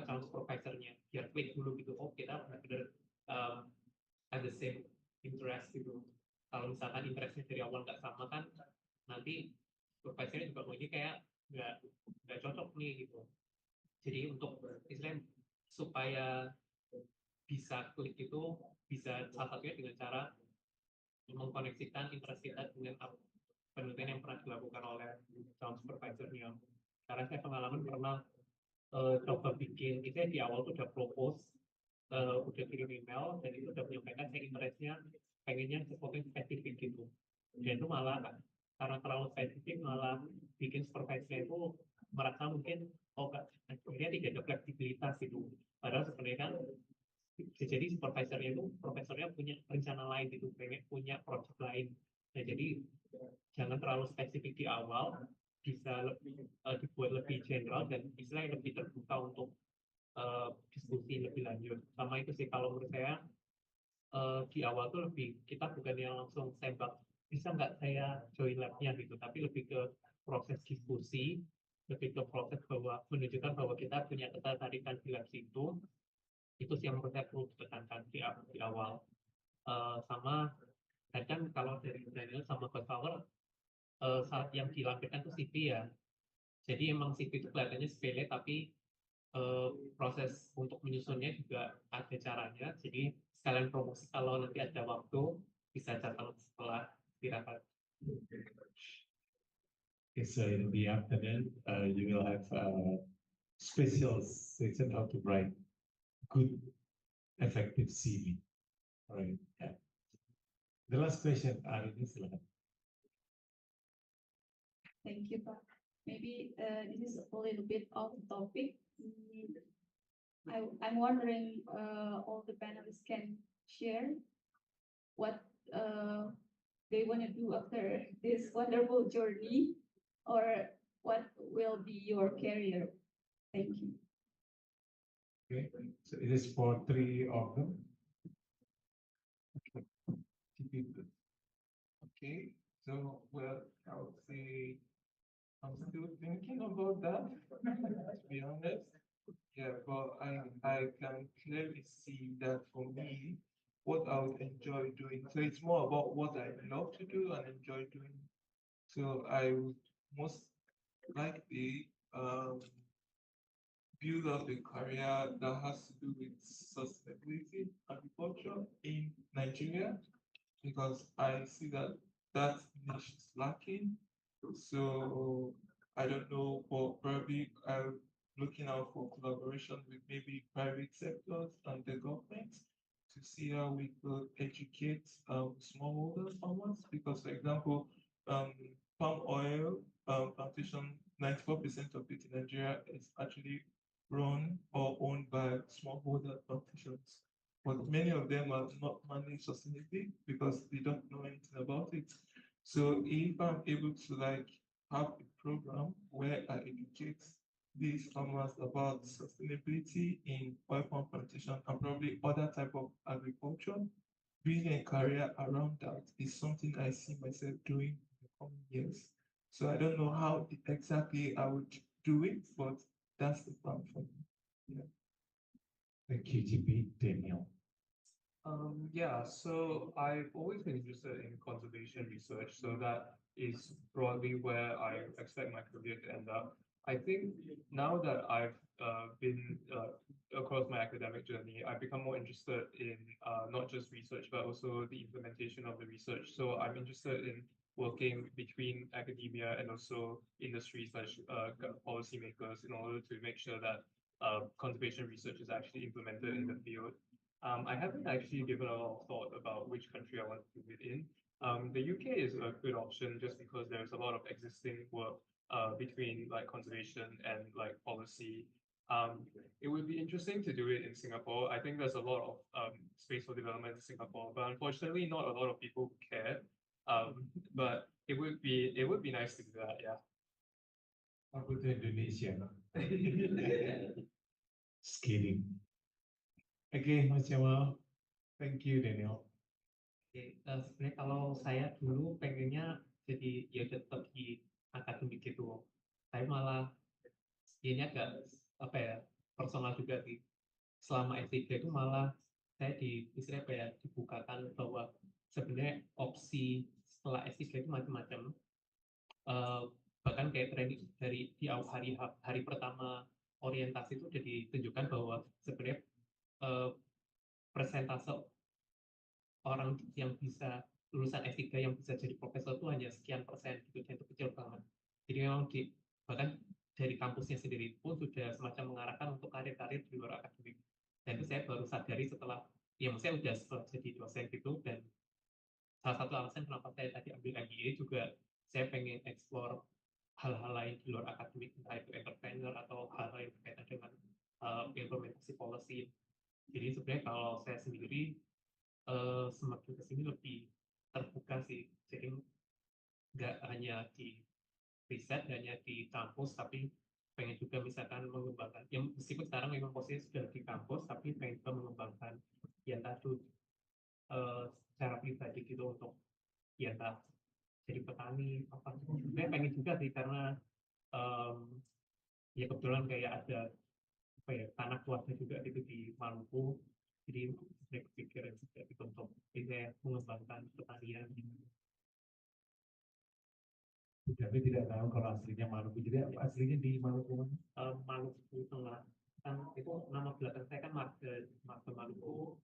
[SPEAKER 12] calon supervisornya, biar klik dulu gitu, oh kita benar-benar ada same interest gitu. Kalau misalkan interestnya dari awal nggak sama kan, nanti supervisornya juga ini kayak nggak cocok nih gitu. Jadi untuk istilahnya supaya bisa klik itu bisa salah satunya dengan cara mengkoneksikan interest kita dengan penelitian yang pernah dilakukan oleh calon supervisornya. Karena saya pengalaman pernah coba bikin, itu di awal tuh udah propose, udah kirim email, dan itu udah menyampaikan saya interestnya pengennya sesuatu yang spesifik gitu. Dan itu malah karena terlalu spesifik malah bikin supervisornya itu merasa mungkin oh akhirnya tidak ada fleksibilitas gitu. Padahal sebenarnya kan jadi supervisornya itu profesornya punya rencana lain gitu, pengen punya project lain. Nah, jadi jangan terlalu spesifik di awal, bisa dibuat lebih general dan istilahnya lebih terbuka untuk diskusi lebih lanjut. Sama itu sih kalau menurut saya di awal tuh lebih kita bukan yang langsung tembak bisa nggak saya join labnya gitu, tapi lebih ke proses diskusi, lebih ke proses bahwa menunjukkan bahwa kita punya ketertarikan di lab itu sih yang menurut saya perlu ditekankan di awal. Sama kadang kalau dari Daniel sama Coach Power saat yang dilampirkan tuh CV ya. Jadi emang CV itu kelihatannya sepele tapi proses untuk menyusunnya juga ada caranya. Jadi sekalian promosi kalau nanti ada waktu bisa datang setelah dirapat.
[SPEAKER 11] Okay, so in the afternoon, you will have a special section how to write good, effective CV. All right. Yeah. The last question, Arini, silakan.
[SPEAKER 14] Thank you, Pak. Maybe this is a little bit off topic. I'm wondering all the panelists can share what they want to do after this wonderful journey, or what will be your career. Thank you.
[SPEAKER 11] Okay, so it is for 3 of them.
[SPEAKER 9] Okay, so well, I would say I'm still thinking about that, to be honest. Yeah, but I can clearly see that for me, what I would enjoy doing. So it's more about what I love to do and enjoy doing. So I would most likely build up a career that has to do with sustainability agriculture in Nigeria, because I see that that niche is lacking. So I don't know, but probably I'm looking out for collaboration with maybe private sectors and the government to see how we could educate smallholder farmers. Because, for example, palm oil plantation, 94% of it in Nigeria is actually run or owned by smallholder plantations. But many of them are not managed sustainably because they don't know anything about it. So if I'm able to like have a program where I educate these farmers about sustainability in oil palm plantation and probably other type of agriculture, building a career around that is something I see myself doing in the coming years. So I don't know how exactly I would do it, but that's the plan for me. Yeah.
[SPEAKER 11] Thank you, GP. Daniel.
[SPEAKER 4] Yeah, so I've always been interested in conservation research, so that is broadly where I expect my career to end up. I think now that I've been across my academic journey, I've become more interested in not just research, but also the implementation of the research. So I'm interested in working between academia and also industry such policymakers in order to make sure that conservation research is actually implemented in the field. I haven't actually given a lot of thought about which country I want to do it in. The UK is a good option just because there's a lot of existing work between like conservation and like policy. It would be interesting to do it in Singapore. I think there's a lot of space for development in Singapore, but unfortunately not a lot of people care. But
[SPEAKER 12] it would be nice to do that, yeah.
[SPEAKER 11] Aku to Indonesia. Just kidding. Oke, Mas Jamal. Thank you, Daniel.
[SPEAKER 12] Oke, sebenarnya kalau saya dulu pengennya jadi ya tetap di akademik gitu. Saya malah ini agak apa ya personal juga sih. Selama S3 itu malah saya istilahnya apa ya dibukakan bahwa sebenarnya opsi setelah S3 itu macam-macam. Bahkan kayak training dari di hari pertama orientasi itu udah ditunjukkan bahwa sebenarnya persentase orang yang bisa lulusan S3 yang bisa jadi profesor itu hanya sekian persen gitu, dan itu kecil banget. Jadi memang bahkan dari kampusnya sendiri pun sudah semacam mengarahkan untuk karir-karir di luar akademik. Dan itu saya baru sadari setelah ya maksudnya setelah jadi dosen gitu, dan salah satu alasan kenapa saya tadi ambil MBA juga saya pengen explore hal-hal lain di luar akademik, entah itu entrepreneur atau hal-hal yang berkaitan dengan implementasi policy. Jadi sebenarnya kalau saya sendiri semakin kesini lebih terbuka sih, jadi nggak hanya di riset, hanya di kampus, tapi pengen juga misalkan mengembangkan, ya meskipun sekarang memang posisi sudah di kampus, tapi pengen juga mengembangkan ya entah itu secara pribadi gitu untuk ya entah jadi petani apa, sebenarnya pengen juga sih karena ya kebetulan kayak ada apa ya tanah keluarga juga gitu di Maluku, jadi saya kepikiran juga gitu untuk bisa mengembangkan pertanian.
[SPEAKER 11] Tapi tidak tahu kalau aslinya Maluku. Jadi aslinya di Maluku mana?
[SPEAKER 12] Maluku Tengah. Kan itu nama belakang saya kan marga Maluku.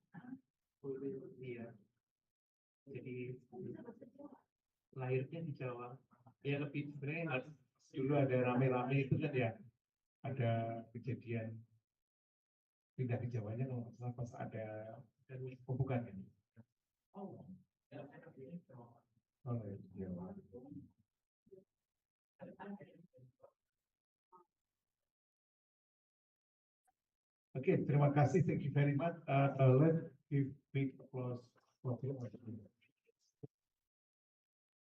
[SPEAKER 12] Iya. Jadi lahirnya di Jawa. Ya lebih sebenarnya nggak
[SPEAKER 11] Dulu ada rame-rame itu kan ya. Ada kejadian pindah ke Jawanya kalau nggak salah pas ada pembukaan ini. Oh, ya, Jawa. Oke, terima kasih. Thank you very much. Let's give big applause for him.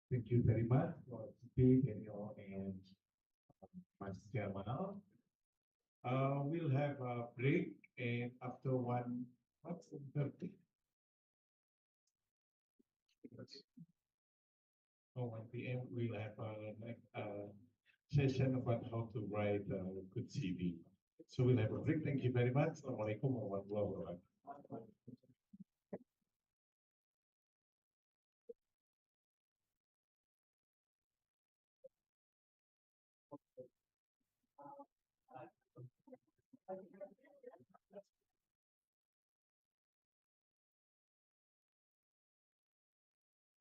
[SPEAKER 11] Thank you very much for speaking, Daniel and Mas Jamal. We'll have a break, and after 1:30. Oh, 1 p.m. we'll have a session about how to write a good CV. So we'll have a break. Thank you very much. Assalamualaikum warahmatullahi wabarakatuh.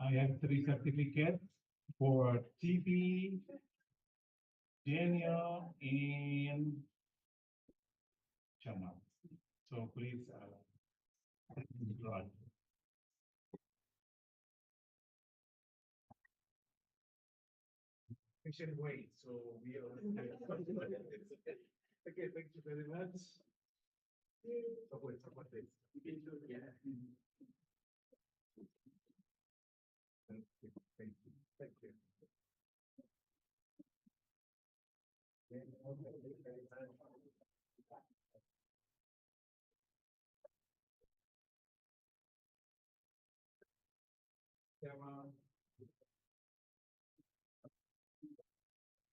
[SPEAKER 11] I have 3 certificates for TV, Daniel, and Jamal. So please run. We should wait. So we are. Okay, thank you very much. Oh, wait, what is? Yeah. Thank you. Thank you. Thank you.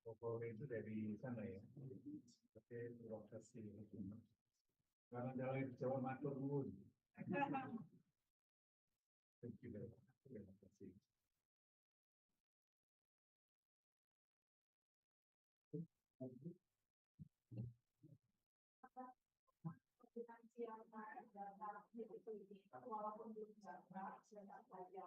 [SPEAKER 11] Pokoknya itu dari sana ya. Oke, terima kasih. Karena dari Jawa Matur Nuwun. Thank you very much. Terima kasih.
[SPEAKER 15] Walaupun belum jalan, sudah saja.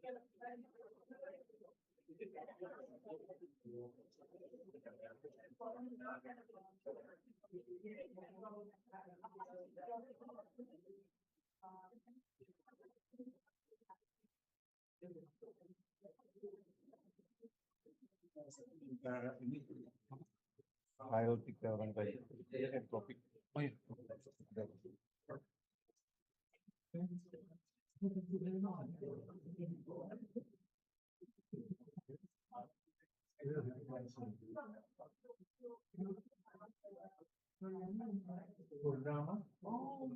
[SPEAKER 11] Ini file 3 lantai topik. Oh iya. Purnama. Oh.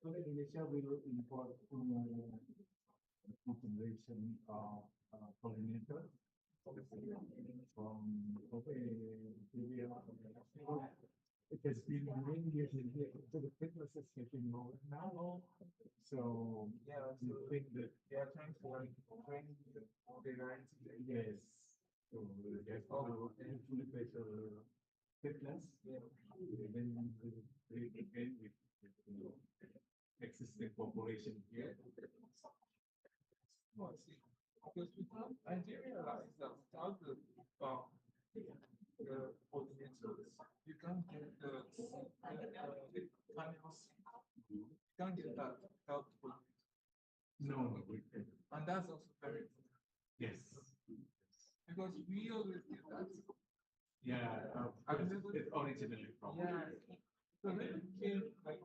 [SPEAKER 11] Indonesia will import population of pollinator from India. It has been many years in here, so the fitness is getting lower now. So yeah, you think that they are trying to train the lines? Yes. So there's all the fitness. Then they again with existing population here.
[SPEAKER 9] Because I didn't realize that without the pollinators, you can't get the panels. You can't get that without pollinators.
[SPEAKER 11] No,
[SPEAKER 9] And that's also very important.
[SPEAKER 11] yes.
[SPEAKER 9] Because we always get that.
[SPEAKER 11] Yeah,
[SPEAKER 9] I've never
[SPEAKER 11] it's originally from.
[SPEAKER 9] Yeah. So then it came like